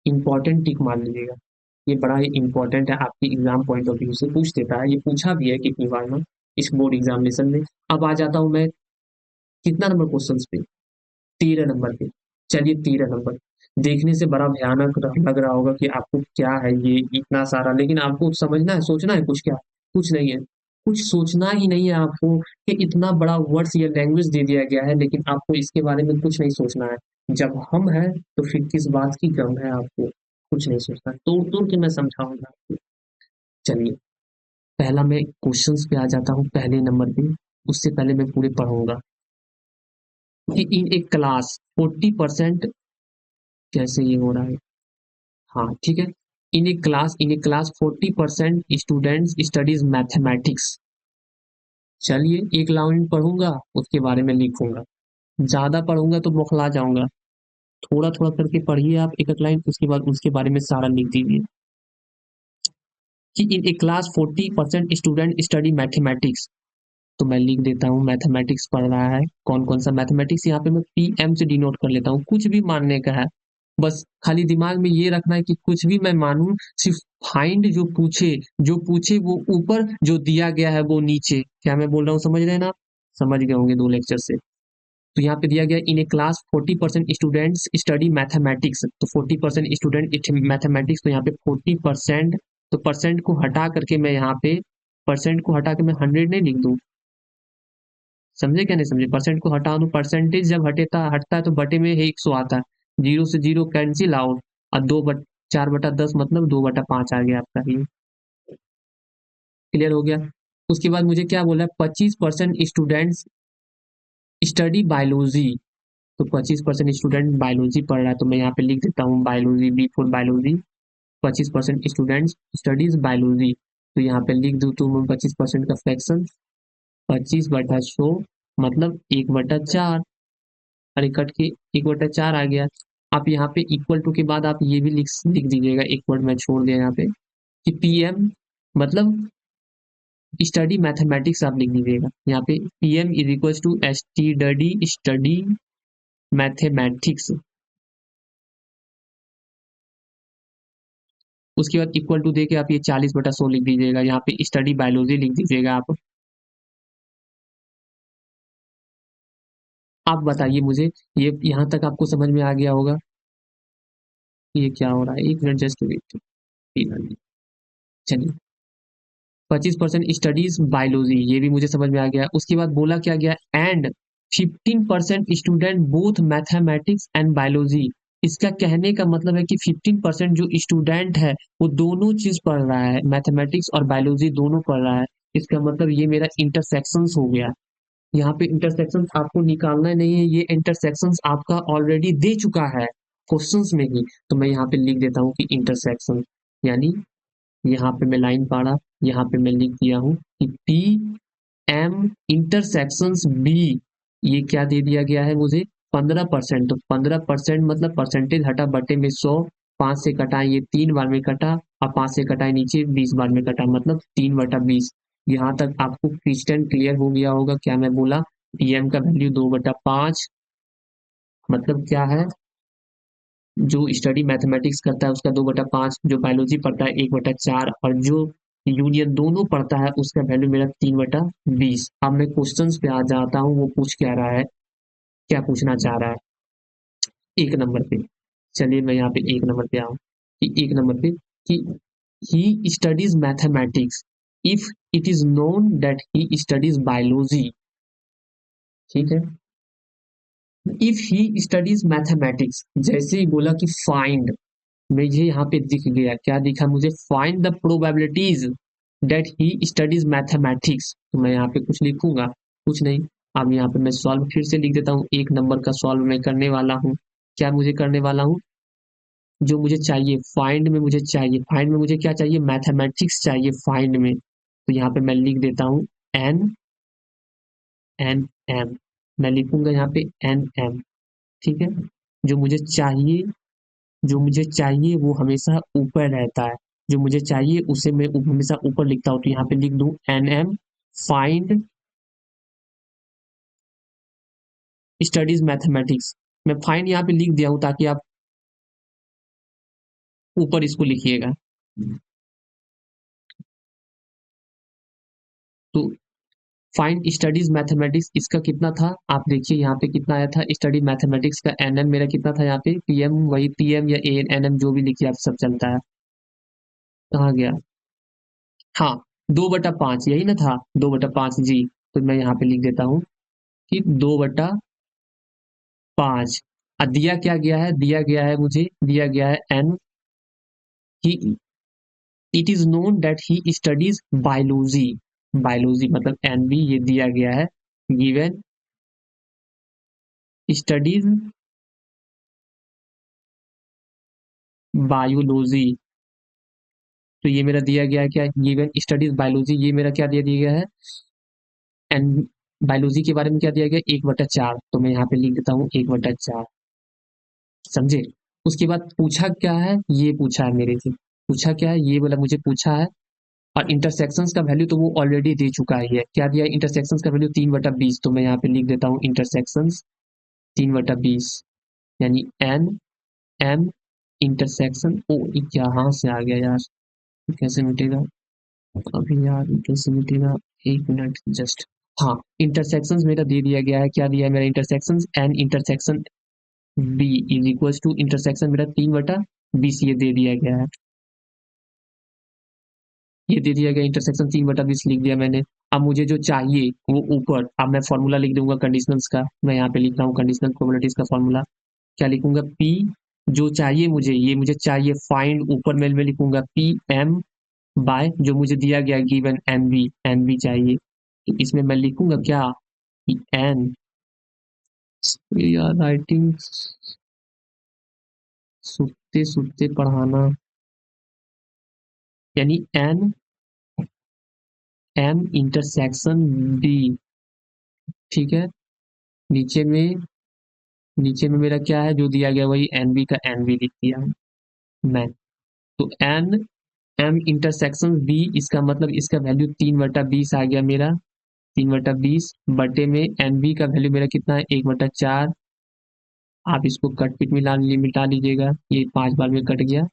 इंपॉर्टेंट टिक मान लीजिएगा, ये बड़ा ही इंपॉर्टेंट है, आपकी एग्जाम पॉइंट ऑफ व्यू से पूछ देता है, ये पूछा भी है कितनी बार ना इस बोर्ड एग्जामिनेशन में। अब आ जाता हूँ मैं कितना नंबर क्वेश्चन पे, 13 नंबर पे। चलिए 13 नंबर देखने से बड़ा भयानक लग रहा होगा कि आपको क्या है ये इतना सारा, लेकिन आपको समझना है, सोचना है कुछ, क्या कुछ नहीं है, कुछ सोचना ही नहीं है आपको कि इतना बड़ा वर्ड्स या लैंग्वेज दे दिया गया है, लेकिन आपको इसके बारे में कुछ नहीं सोचना है। जब हम हैं तो फिर किस बात की गम है आपको, कुछ नहीं सोचना, तोड़ तोड़ के मैं समझाऊंगा आपको। चलिए पहला मैं क्वेश्चंस पे आ जाता हूँ पहले नंबर पे, उससे पहले मैं पूरे पढ़ूंगा कि इन एक क्लास 40%, कैसे ये हो रहा है, हाँ ठीक है, इन ए क्लास 40% स्टूडेंट्स स्टडीज मैथमेटिक्स। चलिए एक लाइन पढ़ूंगा उसके बारे में लिखूंगा, ज्यादा पढ़ूंगा तो बौखला जाऊंगा, थोड़ा थोड़ा करके पढ़िए आप एक एक लाइन, उसके बाद उसके बारे में सारा लिख दीजिए कि in A class 40% student study mathematics. तो मैं लिख देता हूँ मैथमेटिक्स पढ़ रहा है, कौन कौन सा मैथमेटिक्स, यहाँ पे मैं PM से डिनोट कर लेता हूँ, कुछ भी मानने का है, बस खाली दिमाग में ये रखना है कि कुछ भी मैं मानूं, सिर्फ फाइंड जो पूछे वो ऊपर, जो दिया गया है वो नीचे। क्या मैं बोल रहा हूँ, समझ रहे हैं ना आप? समझ गए होंगे 2 लेक्चर से। तो यहाँ पे दिया गया इन ए क्लास 40% स्टूडेंट्स स्टडी मैथमेटिक्स, तो 40% स्टूडेंट मैथमेटिक्स, तो यहाँ पे 40%, तो परसेंट को हटा करके मैं यहाँ पे, परसेंट को हटा के मैं 100 नहीं लिख दूं, समझे क्या नहीं समझे, परसेंट को हटा दो, परसेंटेज जब हटेता हटता है तो बटे में 100 आता है, जीरो से जीरो कैंसिल आउट, और 4/10 मतलब 2/5 आ गया आपका, ये क्लियर हो गया। उसके बाद मुझे क्या बोला है, 25% स्टूडेंट्स स्टडी बायोलॉजी, तो 25% स्टूडेंट बायोलॉजी पढ़ रहा है, तो मैं यहाँ पे लिख देता हूँ biology, B for biology, 25% students studies biology, तो यहाँ पे लिख दूँ तो मैं 25% का फ्रैक्शन 25/100 मतलब 1/4, और इकट के 1/4 आ गया। आप यहाँ पे इक्वल टू के बाद आप ये भी लिख दीजिएगा, एक वर्ड मैं छोड़ दिया यहाँ पे कि PM मतलब स्टडी मैथमेटिक्स आप लिख दीजिएगा यहाँ पे, PM is equal to study mathematics. उसके बाद इक्वल टू दे के आप ये 40/100 लिख दीजिएगा, यहाँ पे स्टडी बायोलॉजी लिख दीजिएगा आप। आप बताइए मुझे, ये यहाँ तक आपको समझ में आ गया होगा? ये क्या हो रहा है, एक मिनट जस्ट वेट, चलिए 25% स्टडीज बायोलॉजी, ये भी मुझे समझ में आ गया। उसके बाद बोला क्या गया, and 15% student both mathematics and biology. इसका कहने का मतलब है कि 15% जो स्टूडेंट है वो दोनों चीज पढ़ रहा है, मैथमेटिक्स और बायोलॉजी दोनों पढ़ रहा है। इसका मतलब ये मेरा इंटरसेक्शंस हो गया। यहाँ पे इंटरसेक्शंस आपको निकालना नहीं है, ये इंटरसेक्शंस आपका ऑलरेडी दे चुका है क्वेश्चंस में ही, तो मैं यहाँ पे लिख देता हूँ कि इंटरसेक्शन, यानी यहाँ पे मैं लाइन पढ़ा, यहाँ पे मैं लिख दिया हूँ कि PM इंटरसेक्शंस B, ये क्या दे दिया गया है मुझे, 15%, तो 15% मतलब परसेंटेज हटा बटे में 100, 5 से कटा ये 3 बार में कटा, और 5 से कटाए नीचे 20 बार में कटा, मतलब 3/20। यहाँ तक आपको क्रिस्टल क्लियर हो गया होगा क्या मैं बोला, PM का वैल्यू 2/5, मतलब क्या है, जो स्टडी मैथमेटिक्स करता है उसका 2/5, जो बायोलॉजी पढ़ता है 1/4, और जो यूनियन दोनों पढ़ता है उसका वैल्यू मेरा 3/20। अब मैं क्वेश्चंस पे आ जाता हूँ, वो पूछ क्या रहा है, क्या पूछना चाह रहा है, एक नंबर पे। चलिए मैं यहाँ पे एक नंबर पे आऊँ कि एक नंबर पे कि ही studies mathematics if it is known that he studies biology, ठीक है, इफ ही स्टडीज मैथमेटिक्स, जैसे ही बोला कि फाइंड, मुझे यहाँ पे दिख गया, क्या दिखा मुझे, find the probabilities that he studies mathematics, तो मैं यहाँ पे कुछ लिखूंगा, कुछ नहीं। अब यहाँ पे मैं सॉल्व फिर से लिख देता हूँ, एक नंबर का सॉल्व मैं करने वाला हूँ। क्या मुझे करने वाला हूँ, जो मुझे चाहिए फाइंड में, मुझे चाहिए फाइंड में, मुझे क्या चाहिए, मैथमेटिक्स चाहिए फाइंड में, तो यहाँ पे मैं लिख देता हूँ एन एन एम, मैं लिखूंगा यहाँ पे NM, ठीक है। जो मुझे चाहिए, जो मुझे चाहिए वो हमेशा ऊपर रहता है, जो मुझे चाहिए उसे मैं हमेशा ऊपर लिखता हूँ, तो यहाँ पे लिख दूँ NM फाइंड स्टडीज मैथमेटिक्स। मैं फाइंड यहाँ पे लिख दिया हूँ ताकि आप ऊपर इसको लिखिएगा। तो फाइंड स्टडीज मैथमेटिक्स इसका कितना था, आप देखिए यहाँ पे कितना आया था। स्टडी मैथमेटिक्स का एनएम मेरा कितना था यहाँ पे, पीएम वही पीएम या एएनएम जो भी लिखिए आप सब चलता है। कहाँ गया, हाँ 2/5 यही ना था, 2/5 जी। तो मैं यहाँ पे लिख देता हूँ कि 2/5। दिया क्या गया है, दिया गया है मुझे, दिया गया है एन ही, it is known that he studies biology. Biology मतलब एन बी ये दिया गया है, गिवन स्टडीज बायोलॉजी। तो ये मेरा दिया गया है क्या, गिवन स्टडीज बायोलॉजी, ये मेरा क्या दिया दिया गया है, एंड बायोलॉजी के बारे में क्या दिया गया 1/4। तो मैं यहाँ पे लिख देता हूँ 1/4, समझे। उसके बाद पूछा क्या है, ये पूछा है मेरे से, पूछा क्या है ये बोला मुझे पूछा है। और इंटरसेक्शंस का वैल्यू तो वो ऑलरेडी दे चुका ही है, क्या दिया है इंटरसेक्शंस का वैल्यू 3/20। तो मैं यहाँ पे लिख देता हूँ इंटरसेक्शंस 3/20, यानी एन एम इंटरसेक्शन ओ। यहाँ से आ गया यार, कैसे मिटेगा अभी यार, कैसे मिटेगा, एक मिनट जस्ट। हाँ इंटरसेक्शंस मेरा दे दिया गया है, क्या दिया है मेरा intersections N intersection B is equal to intersection मेरा 3/20 ये दे दिया गया है, ये दे दिया गया इंटरसेक्शन 3/20 लिख दिया मैंने। अब मुझे जो चाहिए वो ऊपर, अब मैं फॉर्मूला लिख दूंगा कंडीशनल्स का, मैं यहाँ पे लिख रहा हूँ कंडीशनल प्रोबेबिलिटीज का फॉर्मूला। क्या लिखूंगा, पी जो चाहिए मुझे, ये मुझे चाहिए फाइंड, ऊपर में लिखूंगा पी एम बाय जो मुझे दिया गया गिवन एन बी चाहिए। तो इसमें मैं लिखूंगा क्या, एन, यार राइटिंग सुनते सुनते पढ़ाना, यानी एन एम इंटरसेक्शन बी, ठीक है। नीचे में, नीचे में मेरा क्या है जो दिया गया वही एन बी का एन बी लिख दिया मैं। तो एन एम इंटरसेक्शन बी, इसका मतलब इसका वैल्यू 3/20 आ गया मेरा, 3/20 बटे में एन बी का वैल्यू मेरा कितना है 1/4। आप इसको कट पिट मिटा लीजिएगा, ये 5 बार में कट गया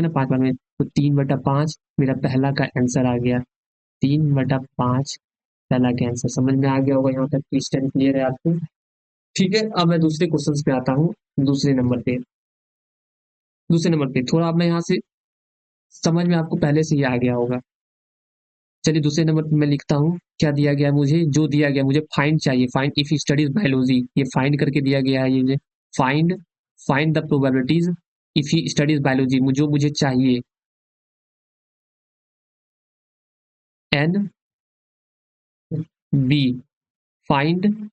ना 5 बार में, तो 3/5 मेरा पहला का आंसर आ गया, 3/5 पहला का आंसर। समझ में आ गया होगा यहाँ तक, क्वेश्चन क्लियर है आपको। ठीक है, अब मैं दूसरे क्वेश्चन पे आता हूँ। दूसरे नंबर पे, दूसरे नंबर पे थोड़ा अब मैं यहाँ से समझ में आपको पहले से ही आ गया होगा। चलिए दूसरे नंबर पे मैं लिखता हूँ, क्या दिया गया मुझे, जो दिया गया मुझे फाइंड चाहिए, फाइंड इफ स्टडीज बायोलॉजी, ये फाइंड करके दिया गया है ये, find find the probabilities if he studies biology, जो मुझे चाहिए N B, find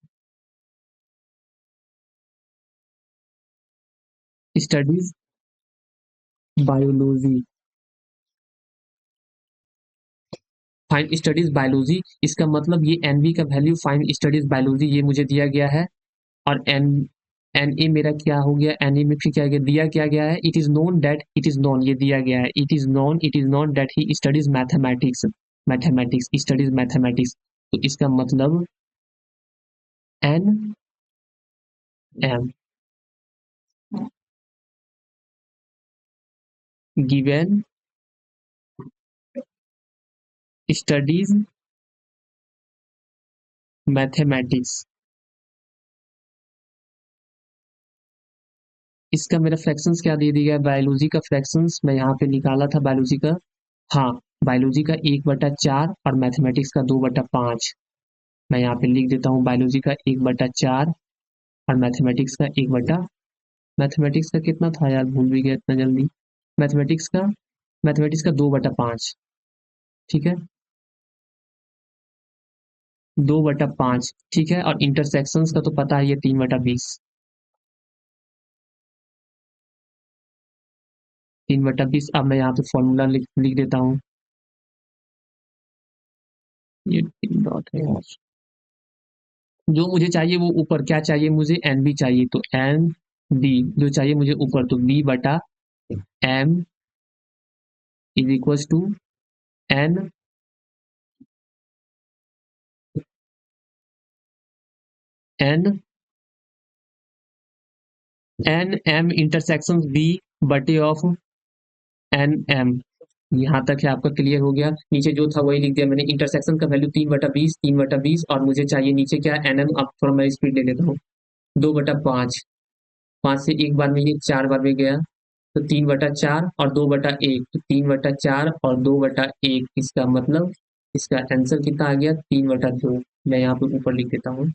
studies biology, find studies biology, इसका मतलब ये एन बी का वैल्यू फाइंड स्टडीज बायोलॉजी ये मुझे दिया गया है। और एन एन ए मेरा क्या हो गया, एन ए में फिर क्या गया, दिया क्या गया है, it is known that, it is known ये दिया गया है, it is known that he studies mathematics, mathematics studies mathematics. तो इसका मतलब N M given studies mathematics, इसका मेरा फ्रैक्शंस क्या दे दिया गया, बायोलॉजी का फ्रैक्शंस मैं यहाँ पे निकाला था बायोलॉजी का, हाँ बायोलॉजी का 1/4 और मैथमेटिक्स का 2/5। मैं यहाँ पे लिख देता हूँ बायोलॉजी का 1/4 और मैथमेटिक्स का 1/, मैथमेटिक्स का कितना था यार, भूल भी गया इतना जल्दी। मैथमेटिक्स का, मैथमेटिक्स का 2/5, ठीक है 2/5, ठीक है। और इंटरसेक्शंस का तो पता है ये 3/20, 3/20। अब मैं यहाँ पे फॉर्मूला लिख देता हूँ, ये तीन डॉट है यार, जो मुझे चाहिए वो ऊपर क्या चाहिए मुझे, एन बी चाहिए, तो एन बी जो चाहिए मुझे ऊपर, तो B/M is equal to N N N M intersection B बटे ऑफ एन एम। यहाँ तक है आपका क्लियर हो गया। नीचे जो था वही लिख दिया मैंने, इंटरसेक्शन का वैल्यू 3/20, 3/20, और मुझे चाहिए नीचे क्या, एन एम। अब थोड़ा मैं स्पीड ले लेता हूँ, 2/5, 5 से एक बार में ये 4 बार में गया, तो 3/4 और 2/1, तो 3/4 और 2/1, इसका मतलब इसका आंसर कितना आ गया, 3/2। मैं यहाँ पे ऊपर लिख देता हूँ,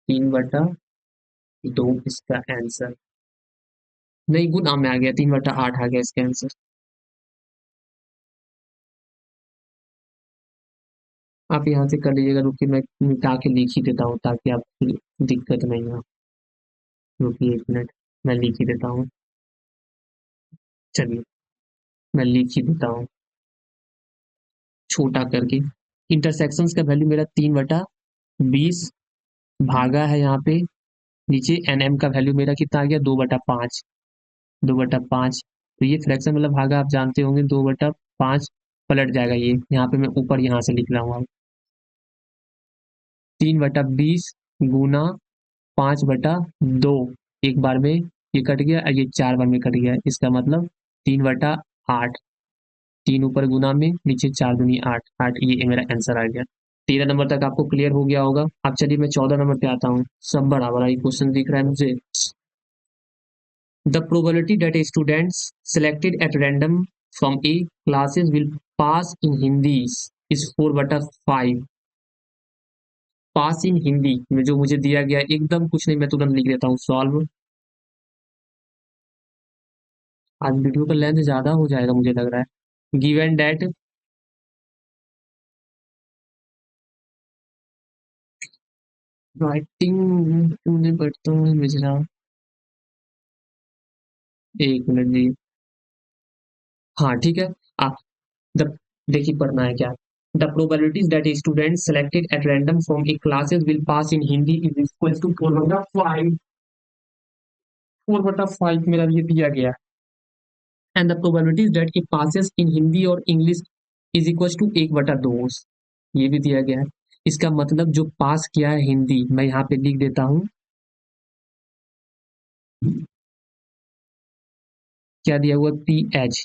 3/2 इसका आंसर। नहीं, गुना में आ गया, 3/8 आ गया इसका आंसर। आप यहाँ से कर लीजिएगा, रुकिए मैं मिटा के लिख ही देता हूँ ताकि आपकी दिक्कत नहीं हो। रुकिए 1 मिनट, मैं लिख ही देता हूँ। चलिए मैं लिख ही देता हूँ छोटा करके। इंटरसेक्शंस का वैल्यू मेरा 3/20 भागा है यहाँ पे नीचे एन एम का वैल्यू मेरा कितना आ गया, 2/5, 2/5। तो ये फ्रैक्शन मतलब भागा आप जानते होंगे, 2/5 पलट जाएगा ये, यहाँ पे मैं ऊपर यहाँ से लिख रहा हूँ, 3/20 गुना 5/2, एक बार में ये कट गया और ये 4 बार में कट गया, इसका मतलब 3/8। 3 ऊपर गुना में, नीचे 4×8, 8, ये मेरा आंसर आ गया। 13 नंबर तक आपको क्लियर हो गया होगा। अब चलिए मैं 14 नंबर पे आता हूँ। सब बड़ा बड़ा ही क्वेश्चन दिख रहा है मुझे। The probability that a students selected at random from a classes will pass in Hindi is 4/5। Pass in Hindi में जो मुझे दिया गया, एकदम कुछ नहीं, मैं तुरंत लिख देता हूँ सॉल्व। आज वीडियो का लेंथ ज्यादा हो जाएगा मुझे लग रहा है। गिवन डेट, राइटिंग तूने पढ़ता हूँ गुजरा, 1 मिनट जी। हाँ ठीक है। आप द देखिए पढ़ना है क्या। The probabilities that a student selected at random from a classes will pass in Hindi is equal to 4/5। 4/5 मेरा ये दिया गया। And the probabilities that a passes in Hindi और इंग्लिश इज इक्वल टू 1/2, ये भी दिया गया है। इसका मतलब जो पास किया है हिंदी, मैं यहाँ पे लिख देता हूँ, क्या दिया हुआ, PH।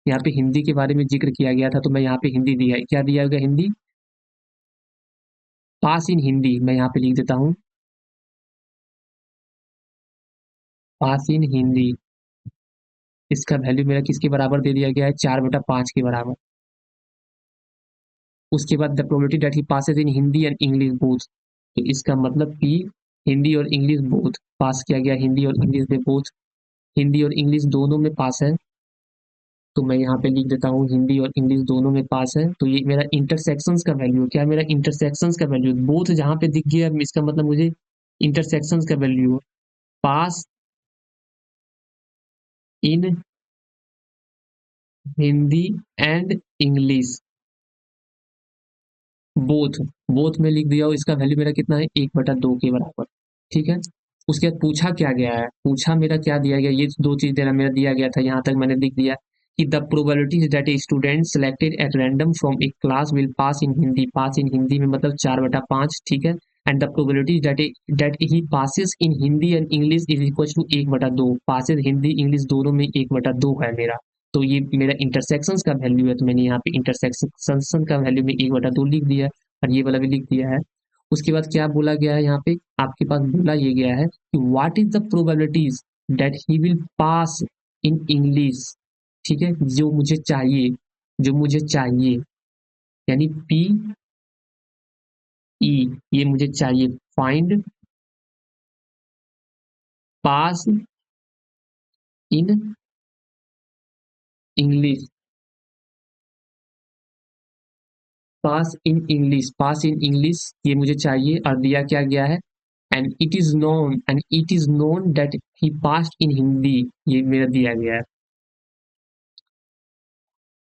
यहाँ पे हिंदी के बारे में जिक्र किया गया था, तो मैं यहाँ पे हिंदी दिया, क्या दिया गया, हिंदी पास इन हिंदी, मैं यहाँ पे लिख देता हूँ पास इन हिंदी। इसका वैल्यू मेरा किसके बराबर दे दिया गया है, 4/5 के बराबर। उसके बाद the probability that he passes in Hindi and English both, तो इसका मतलब कि हिंदी और इंग्लिश बोथ पास किया गया, हिंदी और इंग्लिश में बोथ, हिंदी और इंग्लिश दोनों में पास है। तो मैं यहाँ पे लिख देता हूँ हिंदी और इंग्लिश दोनों में पास है। तो ये मेरा इंटरसेक्शंस का वैल्यू, क्या मेरा इंटरसेक्शंस का वैल्यू, बोथ जहाँ पे दिख गया इसका मतलब मुझे इंटरसेक्शंस का value pass in Hindi and English both, both में लिख दिया, और इसका वैल्यू मेरा कितना है, 1/2 के बराबर। ठीक है। उसके बाद पूछा क्या गया है, पूछा मेरा क्या दिया गया, ये दो चीज देना मेरा दिया गया था, यहाँ तक मैंने लिख दिया कि the probability that a student selected at random from a class will pass in Hindi, pass in Hindi में मतलब 4/5, ठीक है। And the probability that he passes in Hindi and English is equal to 1/2, passes Hindi English दोनों में 1/2 है मेरा। तो ये मेरा इंटरसेक्शंस का वैल्यू है, तो मैंने यहाँ पे इंटरसेक्शन का वैल्यू में 1/2 लिख दिया है, और ये वाला भी लिख दिया है। उसके बाद क्या बोला गया है यहाँ पे, आपके पास बोला ये गया है कि what is the probabilities that he will pass in English, ठीक है, जो मुझे चाहिए, जो मुझे चाहिए, यानी PE, ये मुझे चाहिए, find pass in English, pass in English, pass in English, ये मुझे चाहिए, और दिया क्या गया है, and it is known that he passed in Hindi, ये मेरा दिया गया है,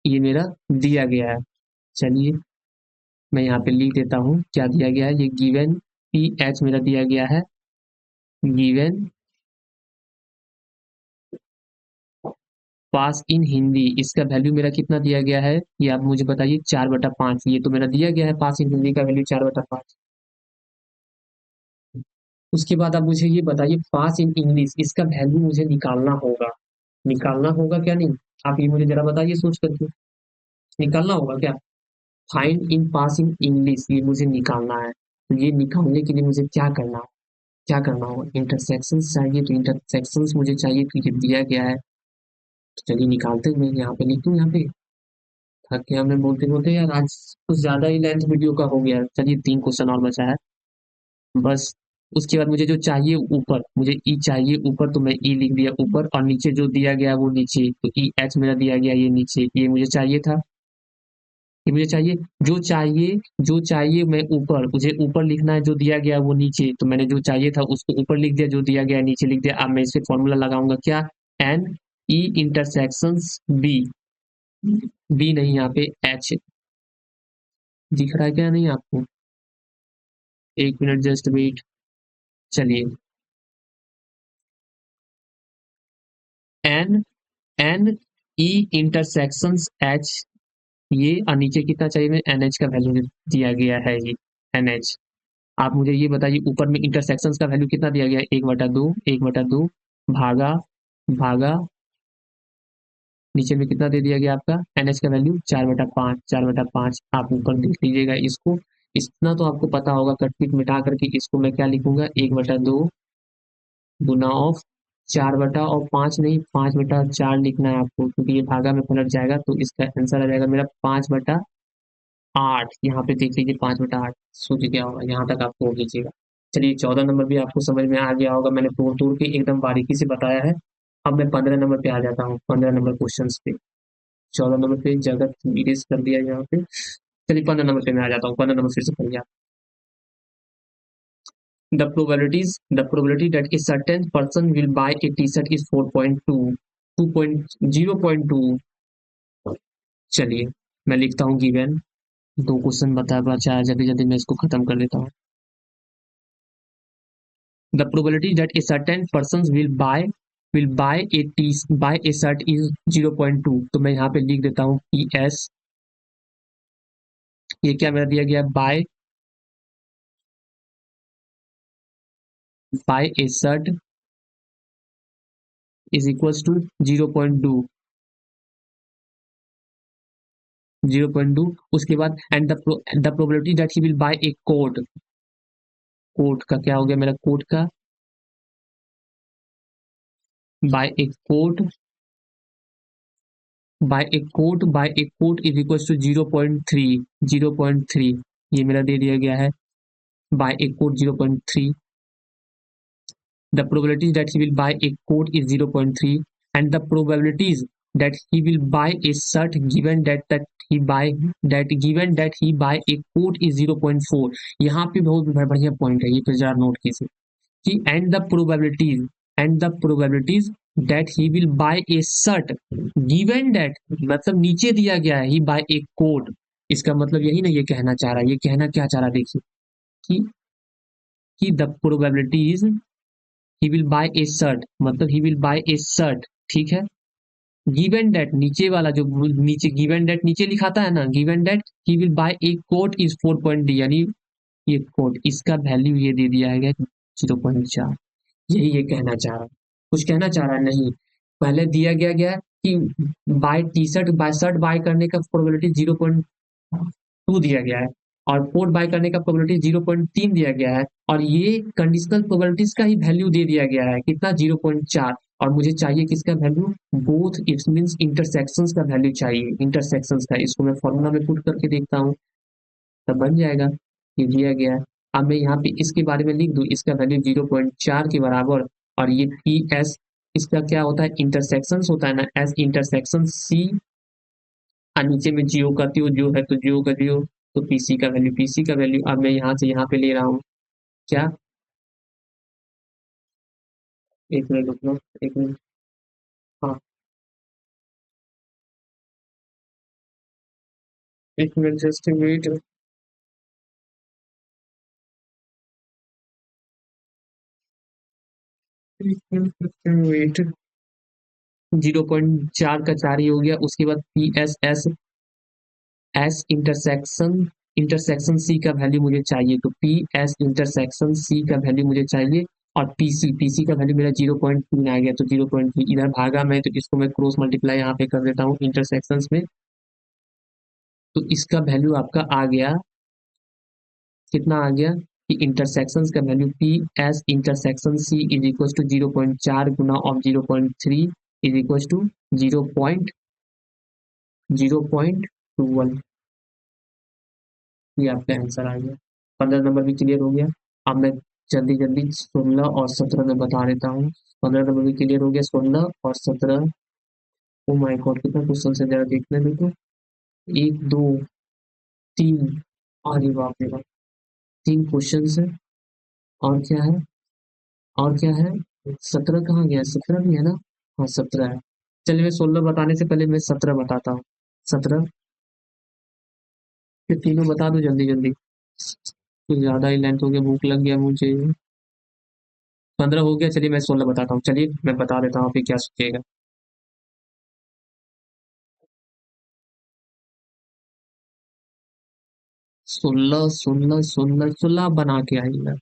ये मेरा दिया गया है। चलिए मैं यहाँ पे लिख देता हूँ क्या दिया गया है, ये गिवन PH मेरा दिया गया है, गिवन पास इन हिंदी, इसका वैल्यू मेरा कितना दिया गया है, ये आप मुझे बताइए, 4/5, ये तो मेरा दिया गया है, पास इन हिंदी का वैल्यू 4/5। उसके बाद आप मुझे ये बताइए पास इन इंग्लिश, इसका वैल्यू मुझे निकालना होगा क्या नहीं? आप ये मुझे जरा बताइए सोच करके, निकालना होगा क्या? Find in pass in English, ये मुझे निकालना है। तो ये निकालने के लिए मुझे क्या करना होगा? इंटरसेक्शंस चाहिए, तो इंटरसेक्शंस मुझे चाहिए, तो ये दिया गया है। तो चलिए निकालते हैं, मैं यहाँ पे लिख दूँ, यहाँ पे थक गया मैं बोलते बोलते यार, आज कुछ ज्यादा ही लेंथ वीडियो का हो गया। चलिए 3 क्वेश्चन और बचा है बस। उसके बाद मुझे जो चाहिए ऊपर, मुझे ई चाहिए ऊपर, तो मैं ई लिख दिया ऊपर, और नीचे जो दिया गया वो नीचे, तो ई एच मेरा दिया गया ये नीचे, ये मुझे चाहिए था, ये मुझे चाहिए। जो चाहिए मैं ऊपर, मुझे ऊपर लिखना है, जो दिया गया वो नीचे, तो मैंने जो चाहिए था उसको ऊपर लिख दिया, जो दिया गया नीचे लिख दिया। अब मैं इसे फॉर्मूला लगाऊंगा क्या? N E intersections B, B नहीं यहाँ पे एच, दिख रहा है क्या नहीं आपको? 1 मिनट जस्ट वेट। चलिए N N E intersections H, ये और नीचे कितना चाहिए मैं? एन एच का वैल्यू दिया गया है ये एन एच। आप मुझे ये बताइए ऊपर में इंटरसेक्शंस का वैल्यू कितना दिया गया है? 1/2, 1/2 भागा भागा, नीचे में कितना दे दिया गया आपका? एन एच का वैल्यू 4/5, 4/5। आप ऊपर देख लीजिएगा इसको, इतना तो आपको पता होगा। कट पीट मिटा करके इसको मैं क्या लिखूंगा? 1/2 गुना ऑफ 4/5 नहीं, 5/4 लिखना है आपको, क्योंकि ये भागा में पलट जाएगा, तो इसका आंसर आ जाएगा मेरा 5/8। यहाँ पे देख लीजिए 5/8 सूझ गया होगा, यहाँ तक आपको हो लीजिएगा। चलिए 14 नंबर भी आपको समझ में आ गया होगा, मैंने तोड़ तोड़ के एकदम बारीकी से बताया है। अब मैं 15 नंबर पे आ जाता हूँ, 15 नंबर क्वेश्चन पे। 14 नंबर पे जगत इरेज कर दिया यहाँ पे। चलिए 15 नंबर पे मैं आ जाता हूँ, 15 नंबर फिर से पढ़िए। The probability that a certain person will buy a t-shirt is 4.2, 0.2। चलिए मैं लिखता हूँ गिवन, 2 क्वेश्चन बचा है, जल्दी जल्दी मैं इसको खत्म कर देता हूँ। The probability that a certain person will buy a shirt is 0.2। तो मैं यहाँ पे लिख देता हूँ पी एस, ये क्या मेरा दिया गया? Buy a shirt is equals to 0.2, 0.2। उसके बाद and the probability that he will buy a coat, coat का क्या हो गया मेरा? कोट का buy a coat is equals to 0.3, 0.3। ये मेरा दे दिया गया है buy a coat 0.3। The probabilities that he will buy a coat is 0.3, and the probabilities that he will buy a shirt given that he buy a coat is 0.4। यहाँ पे बहुत बढ़िया पॉइंट है, ये तो जरा नोट कीजिए कि and the probabilities that he will buy a shirt given that, मतलब नीचे दिया गया है ही बाय ए कोट। इसका मतलब यही ना, ये कहना चाह रहा है, ये कहना क्या चाह रहा है देखिए कि the probabilities he will buy a shirt, मतलब he will buy a shirt, ठीक है। गिवन डेट नीचे वाला जो नीचे गिवन डेट नीचे लिखाता है ना, given that he will buy a coat is 4.d, यानी ये कोट इसका वैल्यू ये दे दिया है 0.4। यही ये कहना चाह रहा है, कुछ कहना चाह रहा है नहीं। पहले दिया गया कि buy T shirt, buy shirt buy करने का प्रोबेबिलिटी 0.2 दिया गया है, और कोट बाय करने का प्रोबेबिलिटी 0.3 दिया गया है, और ये कंडीशनल प्रोबेबिलिटीज का ही वैल्यू दे दिया गया है कितना? 0.4। और मुझे चाहिए किसका value? Both, it means intersections का वैल्यू चाहिए, इंटरसेक्शंस का। इसको मैं फॉर्मूला में पुट करके देखता हूँ, तब बन जाएगा। ये दिया गया है। अब मैं यहाँ पे इसके बारे में लिख दूँ, इसका वैल्यू 0.4 के बराबर, और ये पी एस इसका क्या होता है? इंटरसेक्शंस होता है ना, एस इंटरसेक्शन सी, और नीचे में जियो का त्यो जो है, तो जियो का जियो, तो पीसी का वैल्यू अब मैं यहाँ से यहाँ पे ले रहा हूँ क्या? 1 मिनट रुक लो, 1 मिनट। हाँ 1 मिनट जस्ट वेट। वेट, 0.4 का 4 ही हो गया। उसके बाद P S S, S intersection intersection C का वैल्यू मुझे चाहिए, तो पी एस इंटरसेक्शन सी का वैल्यू मुझे चाहिए, और पीसी का वैल्यू मेरा 0.3 आ गया, तो 0.3 इधर भागा मैं, तो इसको मैं क्रॉस मल्टीप्लाई यहाँ पे कर देता हूँ इंटरसेक्शंस में, तो इसका वैल्यू आपका आ गया, कितना आ गया कि इंटरसेक्शंस का value P S intersection C is equal to 0.4 गुना ऑफ 0.3 इज इक्वल टू 0.21, ये आपका आंसर आ गया। 15 नंबर भी क्लियर हो गया। अब मैं जल्दी जल्दी 16 और 17 में बता देता हूँ। 15 नंबर भी क्लियर हो गया, 16 और 17। ओ माय गॉड, कितना क्वेश्चन है जरा देखने दो तो। 1 2 3, अरे बाप रे बाप, 3 क्वेश्चन है। और क्या है, और क्या है, 17 कहाँ गया, 17 भी है ना, हाँ 17 है। चलिए मैं 16 बताने से पहले मैं 17 बताता हूँ। 17, ये तीनों बता दो जल्दी जल्दी, कुछ ज्यादा ही लेंथ हो गया, भूख लग गया मुझे। 15 हो गया, चलिए मैं 16 बताता हूँ, चलिए मैं बता देता हूँ, फिर क्या सोचिएगा। 16 16 16 16 आप बना के आइएगा,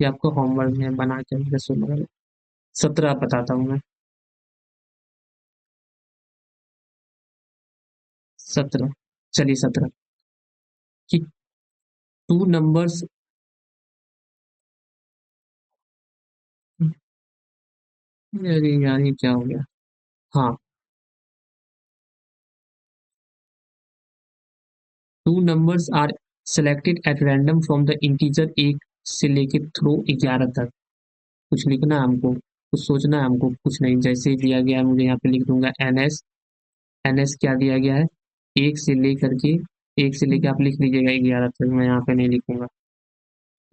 ये आपको होमवर्क में बना के आइएगा 16। 17 बताता हूँ मैं। 17, चलिए 17 कि टू नंबर्स, अरे यार ये क्या हो गया, हाँ, two numbers are selected at random from the integer 1 से लेके थ्रो 11 तक। कुछ लिखना है हमको, कुछ सोचना है हमको, कुछ नहीं, जैसे ही दिया गया है मुझे यहाँ पे लिख दूंगा एन एस। एन एस क्या दिया गया है, एक से लेके आप लिख लीजिएगा 11 तक, मैं यहाँ पे नहीं लिखूंगा,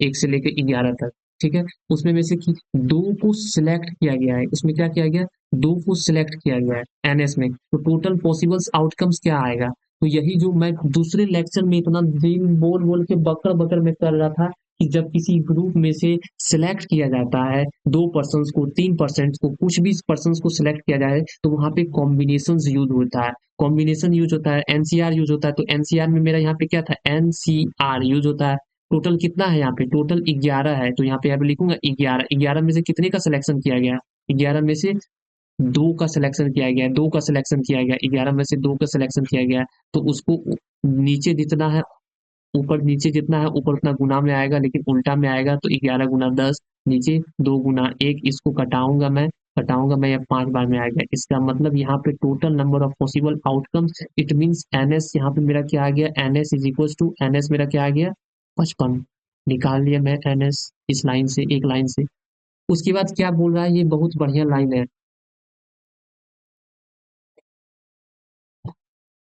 1 से लेके 11 तक, ठीक है। उसमें में से कि दो को सिलेक्ट किया गया है, इसमें क्या किया गया, दो को सिलेक्ट किया गया है एनएस में, तो टोटल पॉसिबल्स आउटकम्स क्या आएगा। तो यही जो मैं दूसरे लेक्चर में इतना दिन बोल बोल के बकर बकर में कर रहा था, कि जब किसी ग्रुप में से सिलेक्ट किया जाता है 2 पर्सन को, 3 पर्सन को, कुछ भी पर्सन को सिलेक्ट किया जाए, तो वहां पे कॉम्बिनेशन यूज होता है, कॉम्बिनेशन यूज होता है, एनसीआर यूज होता है, तो एनसीआर में मेरा यहाँ पे क्या था, एनसीआर यूज होता है। टोटल कितना है यहाँ पे, टोटल 11 है, तो यहाँ पे यहाँ पे लिखूंगा 11, 11 में से कितने का सिलेक्शन किया गया, 11 में से दो का सिलेक्शन किया गया, दो का सिलेक्शन किया गया, 11 में से दो का सिलेक्शन किया गया, तो उसको नीचे जितना है, ऊपर नीचे जितना है ऊपर उतना गुना में आएगा, लेकिन उल्टा में आएगा, तो 11 गुना 10, नीचे 2 गुना 1, इसको घटाऊंगा मैं, या 5 बार में आएगा, इसका मतलब यहाँ पे total number of possible outcomes, it means NS, यहाँ पे मेरा क्या आ गया, NS is equal to, NS मेरा क्या आ गया, 55, निकाल लिया मैं एनएस इस लाइन से, एक लाइन से। उसके बाद क्या बोल रहा है, ये बहुत बढ़िया लाइन है,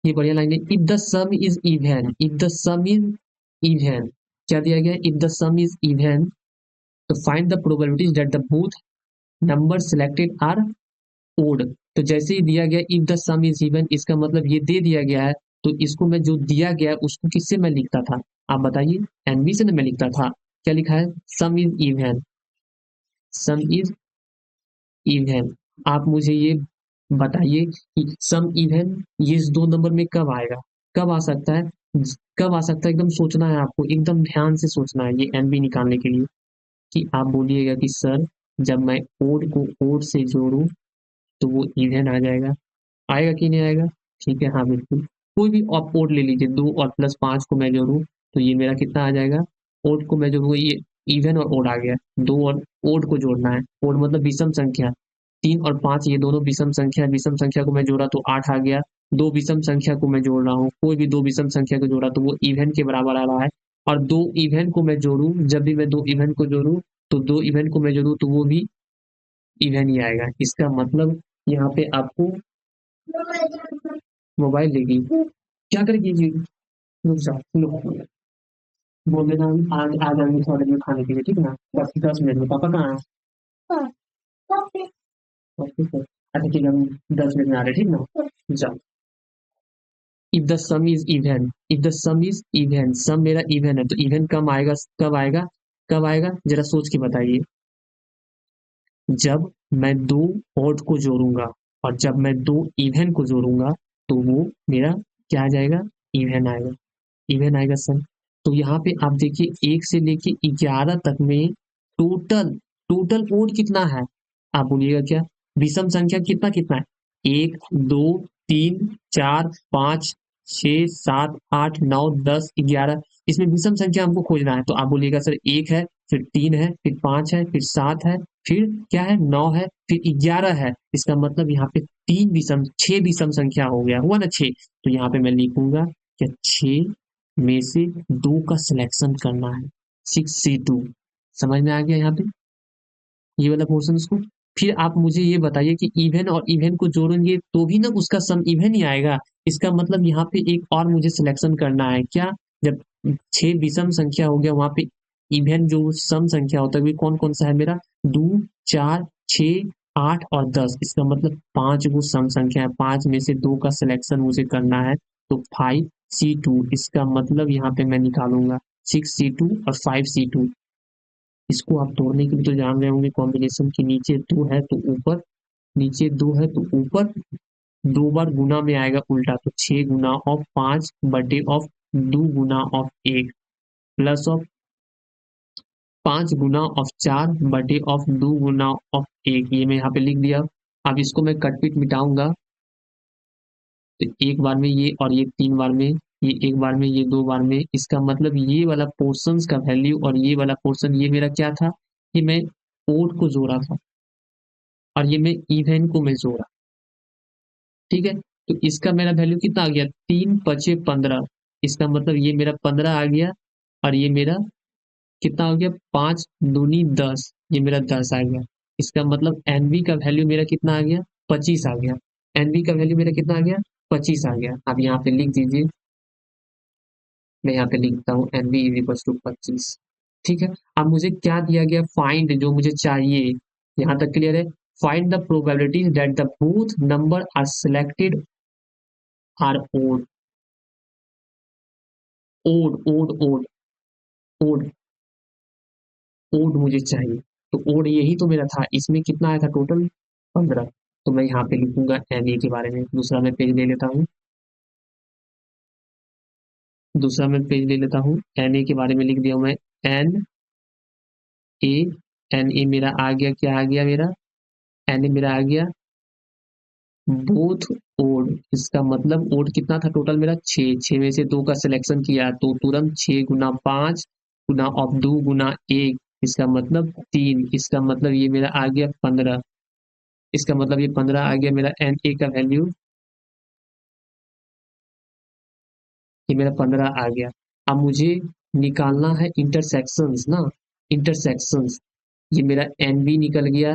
ये बढ़िया लाइन है, if the sum is even, if the sum is even, क्या दिया गया, if the sum is even, तो find the probabilities that the both number selected are odd. तो जैसे ही दिया गया if the sum is even, इसका मतलब ये दे दिया गया है, तो इसको मैं जो दिया गया है उसको किससे मैं लिखता था, आप बताइए, एनबी से ना मैं लिखता था, क्या लिखा है, सम is even, some is even. आप मुझे ये बताइए कि सम इवन ये इस दो नंबर में कब आएगा, कब आ सकता है, कब आ सकता है, एकदम सोचना है आपको, एकदम ध्यान से सोचना है ये एनबी निकालने के लिए, कि आप बोलिएगा कि सर जब मैं ओड को ओड से जोड़ूं तो वो इवन आ जाएगा, आएगा कि नहीं आएगा, ठीक है, हाँ बिल्कुल। कोई भी आप ओड ले लीजिए, 2 और +5 को मैं जोड़ूं तो ये मेरा कितना आ जाएगा, ओड को मैं जोड़ूंगा, ये इवन और ओड आ गया, दो और ओड को जोड़ना है, ओड मतलब विषम संख्या, 3 और 5 ये दोनों विषम संख्या, विषम संख्या को मैं जोड़ा तो 8 आ गया, दो विषम संख्या को मैं जोड़ रहा हूँ, कोई भी दो विषम संख्या को जोड़ा तो वो इवन के बराबर आ रहा है, और दो इवन को मैं जोड़ूं, जब भी मैं दो इवन को जोड़ूं, तो दो इवन को मैं जोड़ूं तो वो भी इवन ही आएगा, इसका मतलब यहाँ पे आपको मोबाइल लेगी, क्या करेगी ये, रुक जाओ, लो, बोल देना आज आ जाएंगे थोड़ी देर में खाने के लिए, ठीक है ना, 10 10 मिनट में, पापा कहाँ है, ऑफिस है, अच्छा ठीक है, हम 10 मिनट में आ रहे हैं, ठीक ना, जाओ। If the sum is even, if the sum is even, sum मेरा इवन है, तो इवन कब आएगा, कब आएगा, कब आएगा, जरा सोच के बताइए, जब मैं दो ऑड को जोड़ूंगा, और जब मैं दो इवन को जोड़ूंगा, तो वो मेरा क्या आ जाएगा, इवन आएगा, इवन आएगा सम। तो यहाँ पे आप देखिए 1 से लेके 11 तक में टोटल टोटल ओड कितना है, आप बोलिएगा क्या? विषम संख्या कितना कितना है? 1 2 3 4 5 6 7 8 9 10 11। इसमें विषम संख्या हमको खोजना है, तो आप बोलिएगा सर 1 है, फिर 3 है, फिर 5 है, फिर 7 है, फिर क्या है 9 है, फिर 11 है। इसका मतलब यहाँ पे 6 विषम संख्या हो गया, हुआ ना 6। तो यहाँ पे मैं लिखूंगा कि 6 में से 2 का सिलेक्शन करना है, 6C2। समझ में आ गया यहाँ पे ये वाला पोर्शन इसको। फिर आप मुझे ये बताइए कि इवन और इवन को जोड़ेंगे तो भी ना उसका सम इवन ही आएगा। इसका मतलब यहाँ पे एक और मुझे सिलेक्शन करना है क्या? जब 6 विषम संख्या हो गया, वहां पे इवन जो सम संख्या होता है वो कौन कौन सा है मेरा? 2 4 6 8 और 10। इसका मतलब 5 वो सम संख्या है, 5 में से 2 का सिलेक्शन मुझे करना है। तो 5C2, इसका मतलब यहाँ पे मैं निकालूंगा 6C2 और 5C2। इसको आप तोड़ने के लिए तो जान रहे होंगे कॉम्बिनेशन की, नीचे 2 है तो ऊपर, नीचे 2 है तो ऊपर 2 बार गुना में आएगा उल्टा, तो 6 गुना ऑफ 5 बटे of 2 Guna of 1 plus of 5 Guna of 4 बटे ऑफ 2 गुना ऑफ 1। ये मैं यहाँ पे लिख दिया। अब इसको मैं कटपिट मिटाऊंगा, तो एक बार में ये और ये 3 बार में, ये एक बार में, ये 2 बार में। इसका मतलब ये वाला पोर्शंस का वैल्यू और ये वाला पोर्शन, ये मेरा क्या था? ये मैं ओड को जोड़ा था और ये मैं इवन को मैं जोड़ा। ठीक है, तो इसका मेरा वैल्यू कितना आ गया? 3 × 5 = 15। इसका मतलब ये मेरा 15 आ गया और ये मेरा कितना हो गया? 5 दूनी 10, ये मेरा 10 आ गया। इसका मतलब एनवी का वैल्यू मेरा कितना आ गया? 25 आ गया। एनवी का वैल्यू मेरा कितना आ गया? 25 आ गया। आप यहाँ पे लिख दीजिए, मैं यहाँ पे लिखता हूँ एनवी इज इक्वल टू 25। ठीक है, अब मुझे क्या दिया गया? फाइंड, जो मुझे चाहिए। यहाँ तक क्लियर है? Find the probability that the both number are selected are odd. Odd odd odd odd odd मुझे चाहिए। तो ओड यही तो मेरा था, इसमें कितना आया था टोटल? 15। तो मैं यहाँ पे लिखूंगा एन ए के बारे में। दूसरा मैं पेज ले लेता हूँ, दूसरा मैं पेज ले लेता हूँ। एन ए के बारे में लिख दिया मैं, एन ए। एन ए मेरा आ गया, क्या आ गया मेरा? एन ए मेरा आ गया बोथ ओड। इसका मतलब ओड कितना था टोटल मेरा? 6। 6 में से 2 का सिलेक्शन किया तो तुरंत 6 गुना 5 गुना ऑफ 2 गुना 1, इसका मतलब 3। इसका मतलब ये मेरा आ गया 15। इसका मतलब ये 15 आ गया मेरा एन ए का वैल्यू। ये मेरा 15 आ गया। अब मुझे निकालना है इंटरसेक्शंस ना, इंटरसेक्शंस। ये मेरा एन बी निकल गया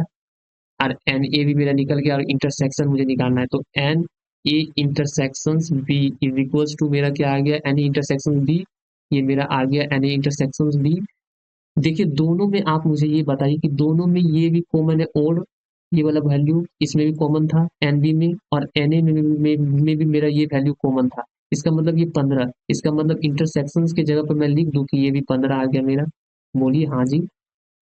और एन ए भी मेरा निकल गया और इंटरसेक्शन मुझे निकालना है। तो N A intersections B is equals to मेरा क्या आ गया? N A intersection B. ये मेरा आ गया एन ए इंटरसेक्शन बी। देखिए दोनों में आप मुझे ये बताइए कि दोनों में ये भी कॉमन है ओड, ये वाला वैल्यू इसमें भी कॉमन था एन बी में, और एन ए में भी मेरा ये वैल्यू कॉमन था। इसका मतलब ये 15। इसका मतलब इंटरसेक्शंस की जगह पर मैं लिख दूं कि ये भी 15 आ गया मेरा। बोलिए हाँ जी,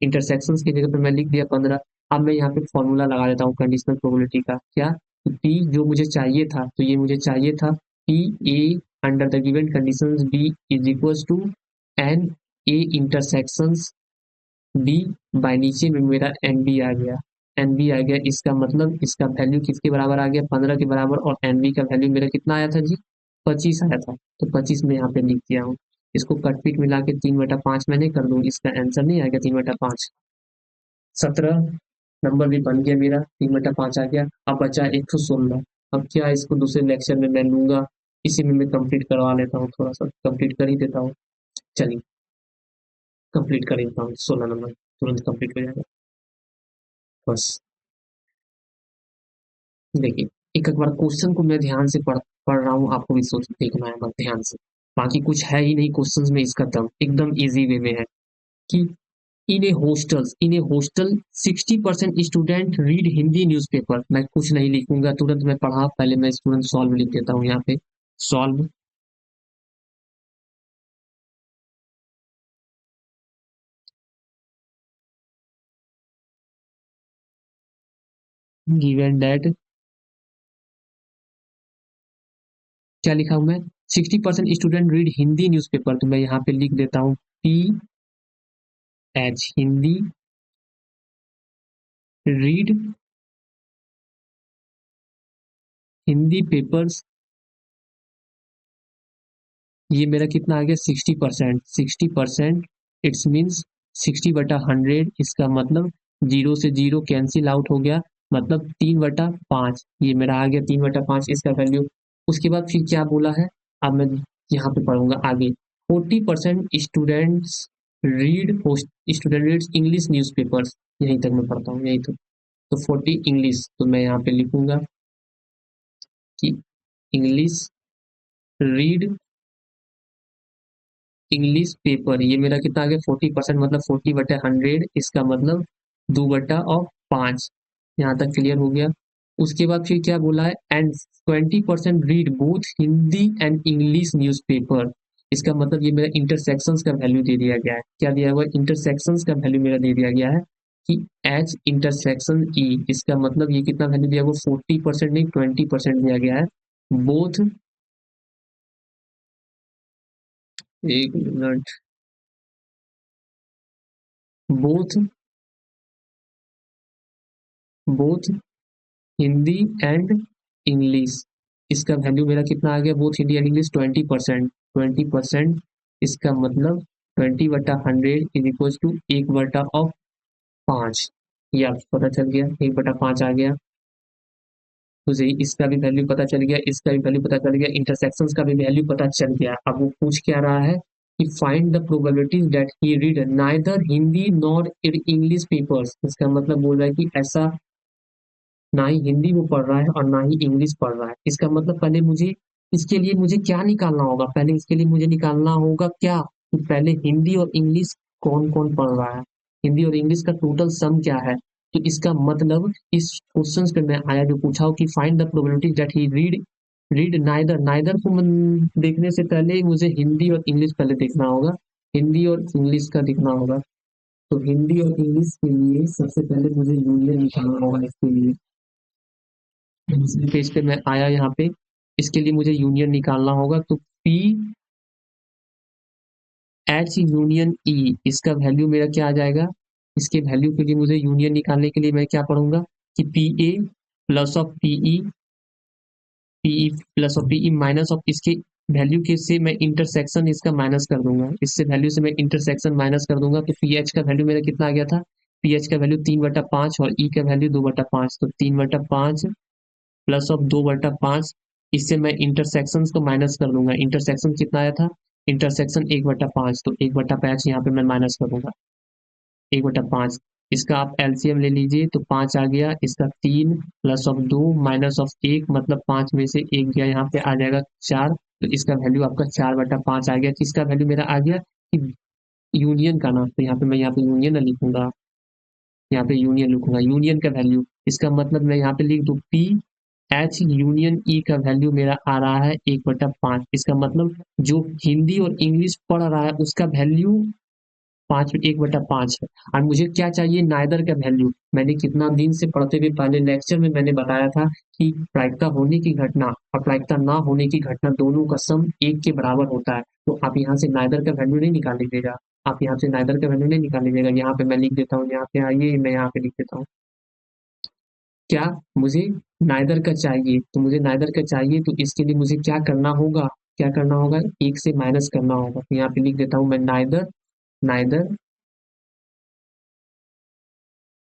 इंटरसेक्शंस की जगह पर मैं लिख दिया 15। अब मैं यहाँ पे फॉर्मूला लगा देता हूँ कंडीशनल प्रोबेबिलिटी का। क्या? पी जो मुझे चाहिए था, तो ये मुझे चाहिए था P A under the given conditions B is equals to N A intersections B by नीचे में मेरा एन बी आ गया। एन बी आ गया, इसका मतलब इसका वैल्यू किसके बराबर आ गया? 15 के बराबर। और एन बी का वैल्यू मेरा कितना आया था जी? 25 आया था। तो 25 में यहाँ पे लिख दिया हूँ। इसको कटपीट मिला के 3/5 मैंने कर दूँ, इसका आंसर नहीं आ गया 3/5? 17 नंबर भी बन गया मेरा, 3/5 आ गया। अब बचा 116। अब क्या इसको दूसरे लेक्चर में मैं लूंगा, इसी में मैं कंप्लीट करवा लेता हूँ, थोड़ा सा कंप्लीट कर ही देता हूँ। चलिए कंप्लीट कर देता हूँ, 16 नंबर तुरंत कंप्लीट हो जाएगा। बस देखिए, एक बार क्वेश्चन को मैं ध्यान से पढ़ रहा हूँ, आपको भी सोच देखना है बस ध्यान से। बाकी कुछ है ही नहीं क्वेश्चंस में, इसका दम एकदम इजी वे में है कि in a hostel 60% student read Hindi newspaper. मैं कुछ नहीं लिखूंगा, तुरंत मैं पढ़ा, पहले मैं तुरंत सॉल्व लिख देता हूँ यहाँ पे। सॉल्व गिवन दैट, क्या लिखा हूं मैं? 60% स्टूडेंट रीड हिंदी न्यूज़पेपर, तो मैं यहाँ पे लिख देता हूँ PH, Hindi read Hindi papers. ये मेरा कितना आ गया 60%, 60%, इट्स मीन्स 60/100, इसका मतलब 0 से 0 कैंसिल आउट हो गया, मतलब 3/5, ये मेरा आ गया 3/5 इसका वैल्यू। उसके बाद फिर क्या बोला है, अब मैं यहाँ पे पढ़ूंगा आगे। 40% students read student reads English newspapers, यहीं तक मैं पढ़ता हूँ, यहीं तक। तो 40 इंग्लिश, तो मैं यहाँ पे लिखूंगा कि इंग्लिश रीड इंग्लिश पेपर, ये मेरा कितना आ गया 40%, मतलब 40/100, इसका मतलब 2/5। यहाँ तक क्लियर हो गया। उसके बाद फिर क्या बोला है, and 20% read both Hindi and English newspaper, इसका मतलब ये मेरा इंटरसेक्शंस का वैल्यू दे दिया गया है। क्या दिया हुआ है, इंटरसेक्शंस का वैल्यू मेरा दे दिया गया है कि एच इंटरसेक्शन ई, इसका मतलब ये कितना वैल्यू दिया हुआ, 40% नहीं 20% दिया गया है। बोथ, एक minute, both both Hindi and English, इसका वैल्यू मेरा कितना आ गया, बोथ हिंदी एंड इंग्लिश 20%, 20%, इसका मतलब 20/100 इज इक्वल टू 1/5। ये आपको पता चल गया, 1/5 आ गया। तो सही, इसका भी वैल्यू पता चल गया, इसका भी वैल्यू पता चल गया, इंटरसेक्शंस का भी वैल्यू पता चल गया। अब वो पूछ क्या रहा है कि find the probabilities that he read neither Hindi nor English papers, इसका मतलब बोल रहा है कि ऐसा ना ही हिंदी वो पढ़ रहा है और ना ही इंग्लिश पढ़ रहा है। इसका मतलब पहले मुझे, इसके लिए मुझे क्या निकालना होगा, पहले इसके लिए मुझे निकालना होगा क्या, कि पहले हिंदी और इंग्लिश कौन कौन पढ़ रहा है, हिंदी और इंग्लिश का टोटल सम क्या है। तो इसका मतलब इस क्वेश्चन पे मैं आया जो पूछा हो कि find the probability that he read neither, neither को देखने से पहले मुझे हिंदी और इंग्लिश पहले देखना होगा, हिंदी और इंग्लिश का देखना होगा। तो हिंदी और इंग्लिश के लिए सबसे पहले मुझे यूनियन निकालना होगा, इसके लिए दूसरे पेज पे मैं आया यहाँ पे, इसके लिए मुझे यूनियन निकालना होगा। तो पी एच यूनियन ई, इसका वैल्यू मेरा क्या आ जाएगा, इसके वैल्यू के लिए मुझे यूनियन निकालने के लिए मैं क्या पढ़ूंगा कि P A plus of P E plus of P E minus of इसके वैल्यू के से मैं इंटरसेक्शन इसका माइनस कर दूंगा, इससे वैल्यू से मैं इंटरसेक्शन माइनस कर दूंगा। तो पी एच का वैल्यू मेरा कितना आ गया था, पी एच का वैल्यू 3/5 और ई का वैल्यू 2/5, तो 3/5 प्लस ऑफ 2/5, इससे मैं इंटरसेक्शन को माइनस कर दूंगा। इंटरसेक्शन कितना आया था, इंटरसेक्शन 1/5, तो 1/5 यहाँ पे मैं माइनस कर दूंगा, 1/5। इसका आप एलसीएम ले लीजिए तो 5 आ गया, इसका 3 प्लस ऑफ 2 माइनस ऑफ 1, मतलब 5 में से 1 गया, यहाँ पे आ जाएगा 4, तो इसका वैल्यू आपका 4/5 आ गया। किसका वैल्यू मेरा आ गया कि यूनियन का ना, तो यहाँ पे यूनियन लिखूंगा, यहाँ पे यूनियन लिखूंगा, यूनियन का वैल्यू, इसका मतलब मैं यहाँ पे लिख दूं पी एच यूनियन ई का वैल्यू मेरा आ रहा है 1/5, इसका मतलब जो हिंदी और इंग्लिश पढ़ रहा है उसका वैल्यू 1/5 है। और मुझे क्या चाहिए, नाइदर का वैल्यू। मैंने कितना दिन से पढ़ते हुए पहले लेक्चर में मैंने बताया था कि प्रायिकता होने की घटना और प्रायिकता ना होने की घटना दोनों का सम 1 के बराबर होता है। तो आप यहाँ से नाइदर का वैल्यू नहीं निकाल लीजिएगा, आप यहाँ से नाइदर का वैल्यू नहीं निकाल लीजिएगा, यहाँ पे मैं लिख देता हूँ, यहाँ पे आइए मैं यहाँ पे लिख देता हूँ, क्या मुझे नाइदर का चाहिए, तो मुझे नाइदर का चाहिए तो इसके लिए मुझे क्या करना होगा, क्या करना होगा, 1 से माइनस करना होगा। तो यहाँ पे लिख देता हूँ मैं neither, neither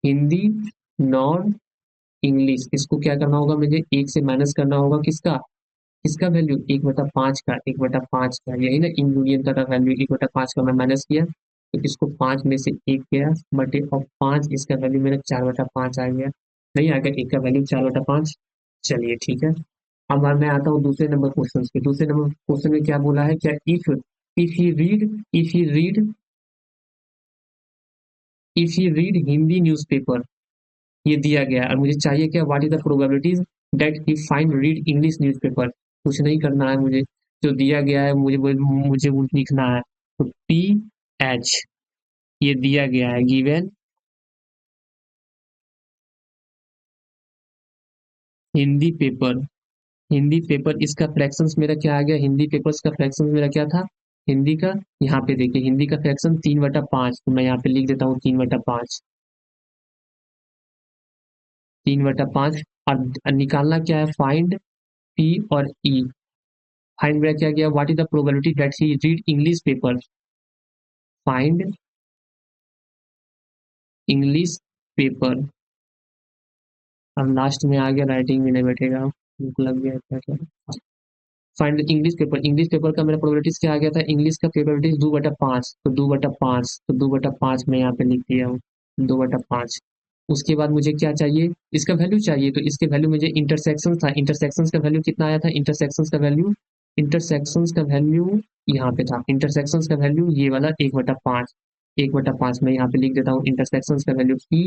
Hindi nor English, इसको क्या करना होगा, मुझे 1 से माइनस करना होगा, किसका, किसका वैल्यू 1/5 का, 1/5 का, यही ना इन यूनियन का वैल्यू 1/5 का मैं माइनस किया, तो इसको 5 में से 1 गया बटे और 5, इसका वैल्यू मेरा 4/5 आ गया, नहीं आ गया 1 का वैल्यू 4/5। चलिए ठीक है। अब मैं आता हूँ दूसरे नंबर क्वेश्चन पे। दूसरे नंबर क्वेश्चन में क्या बोला है, क्या if he read Hindi newspaper, ये दिया गया है और मुझे चाहिए क्या, what is the probabilities that he find read English newspaper. कुछ नहीं करना है मुझे, जो दिया गया है मुझे वो लिखना है। तो पी एच, ये दिया गया है, given Hindi paper, Hindi paper इसका फ्रैक्शंस मेरा क्या आ गया, हिंदी पेपर्स का फ्रैक्शंस मेरा क्या था, हिंदी का, यहाँ पे देखिए हिंदी का फ्रैक्शन 3/5, तो मैं यहाँ पे लिख देता हूँ 3/5, 3/5। और निकालना क्या है, फाइंड पी और ई। फाइंड मेरा क्या गया, what is the probability that he read English paper, find English paper. अब लास्ट में आ गया, राइटिंग में नहीं बैठेगा, भूख लग गया क्या क्या। Find English paper, English paper का मेरा प्रोबेबिलिटीज क्या आ गया था, इंग्लिश का प्रोबेबिलिटीज 2/5, तो 2/5, तो 2/5 मैं यहाँ पे लिख दिया हूँ, 2/5। उसके बाद मुझे क्या चाहिए, इसका वैल्यू चाहिए, तो इसके वैल्यू मुझे इंटरसेक्शन था, इंटरसेक्शन का वैल्यू कितना आया था, इंटरसेक्शन का वैल्यू यहाँ पे था, इंटरसेक्शन का वैल्यू ये वाला 1/5, 1/5 मैं यहाँ पे लिख देता हूँ, इंटरसेक्शन का value P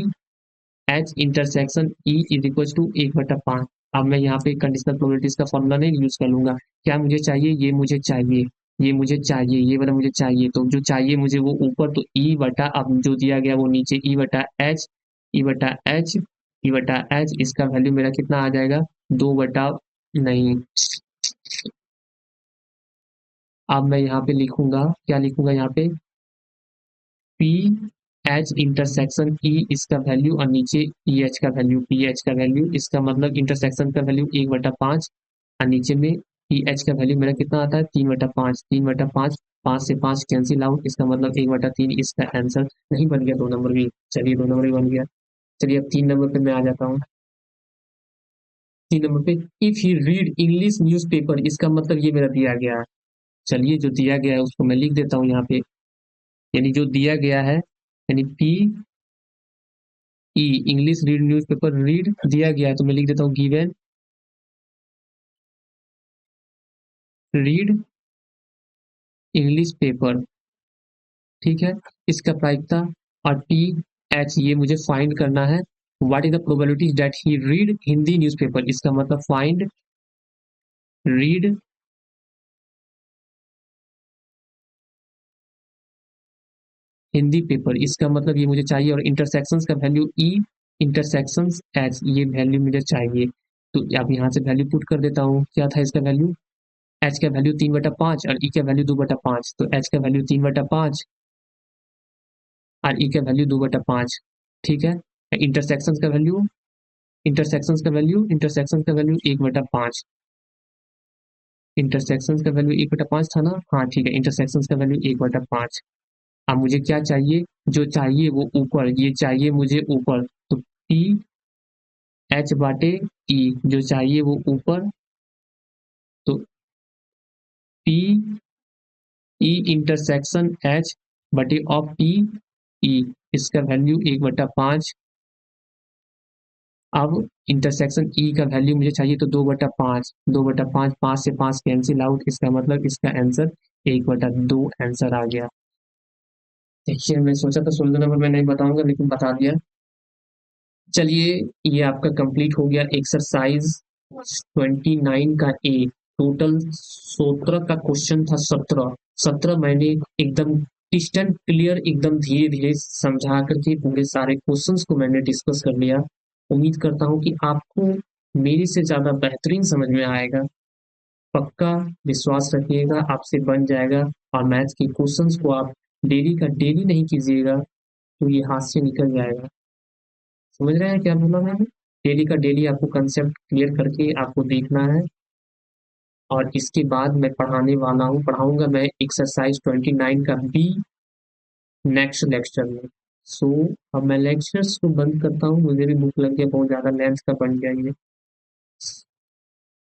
H intersection E is equal to 1/5। अब मैं यहाँ पे कंडीशनल प्रोबेबिलिटीज का फॉर्मूला नहीं यूज कर लूंगा, क्या मुझे चाहिए, ये मुझे चाहिए, ये मुझे चाहिए, ये वाला मुझे चाहिए, तो जो चाहिए मुझे वो ऊपर, तो ई बटा, अब जो दिया गया वो नीचे, ई बटा एच, ई बटा एच, ई बटा एच, इसका वैल्यू मेरा कितना आ जाएगा, 2 नहीं, अब मैं यहाँ पे लिखूंगा, क्या लिखूंगा यहाँ पे, पी एच इंटरसेक्शन ई, इसका वैल्यू, और नीचे ई एच का वैल्यू, पी एच का वैल्यू, इसका मतलब इंटरसेक्शन का वैल्यू 1/5, और नीचे में पी एच का वैल्यू मेरा कितना आता है, 3/5, 3/5, 5 से 5 कैंसिल आउट, इसका मतलब 1/3, इसका आंसर नहीं बन गया 2 नंबर भी, चलिए 2 नंबर भी बन गया। चलिए अब 3 नंबर पे मैं आ जाता हूँ, 3 नंबर पे, if he read English newspaper, इसका मतलब ये मेरा दिया गया है, चलिए जो दिया गया है उसको मैं लिख देता हूँ यहाँ पे, यानी जो दिया गया है, यानी P E, English read newspaper, read दिया गया है तो मैं लिख देता हूँ गिवन रीड इंग्लिश पेपर, ठीक है, इसका प्रायिकता, और टी एच ये मुझे फाइंड करना है, what is the probability that he read Hindi newspaper, इसका मतलब फाइंड रीड हिंदी पेपर, इसका मतलब ये मुझे चाहिए, और इंटरसेक्शंस का वैल्यू ई, इंटरसेक्शंस एच, ये वैल्यू मुझे चाहिए, तो अब यहाँ से वैल्यू पुट कर देता हूँ, क्या था इसका वैल्यू, एच का वैल्यू 3/5 और ई का वैल्यू 2/5, तो एच का वैल्यू 3/5 और ई का वैल्यू 2/5, ठीक है, इंटरसेक्शन का वैल्यू, इंटरसेक्शन का वैल्यू 1/5, इंटरसेक्शन का वैल्यू 1/5 था ना, हाँ ठीक है, इंटरसेक्शन का वैल्यू 1/5। अब मुझे क्या चाहिए, जो चाहिए वो ऊपर, ये चाहिए मुझे ऊपर, तो पी एच बाटे ई, जो चाहिए वो ऊपर, तो पी ई इंटरसेक्शन एच बटे ऑफ पी ई, इसका वैल्यू 1/5। अब इंटरसेक्शन ई का वैल्यू मुझे चाहिए, तो 2/5, 2/5, 5 से 5 कैंसिल आउट, इसका मतलब इसका आंसर 1/2 आंसर आ गया। देखिए मैं सोचा था 16 नंबर में नहीं बताऊंगा, लेकिन बता दिया। चलिए ये आपका कंप्लीट हो गया एक्सरसाइज 29 का ए, टोटल 17 का क्वेश्चन था, 17 मैंने एकदम डिस्टेंट क्लियर, एकदम धीरे धीरे समझा करके पूरे सारे क्वेश्चंस को मैंने डिस्कस कर लिया। उम्मीद करता हूँ कि आपको मेरे से ज़्यादा बेहतरीन समझ में आएगा, पक्का विश्वास रखिएगा, आपसे बन जाएगा। और मैथ्स के क्वेश्चंस को आप डेली का डेली नहीं कीजिएगा तो ये हाथ से निकल जाएगा। समझ रहे हैं क्या बोला मैंने, डेली का डेली आपको कंसेप्ट क्लियर करके आपको देखना है, और इसके बाद मैं पढ़ाने वाला हूँ, पढ़ाऊंगा मैं एक्सरसाइज 29 का बी नेक्स्ट लेक्चर में। सो अब मैं लेक्चर्स को बंद करता हूँ, मुझे भी भूख लग गया, बहुत ज़्यादा लेंथ का बन गया ये।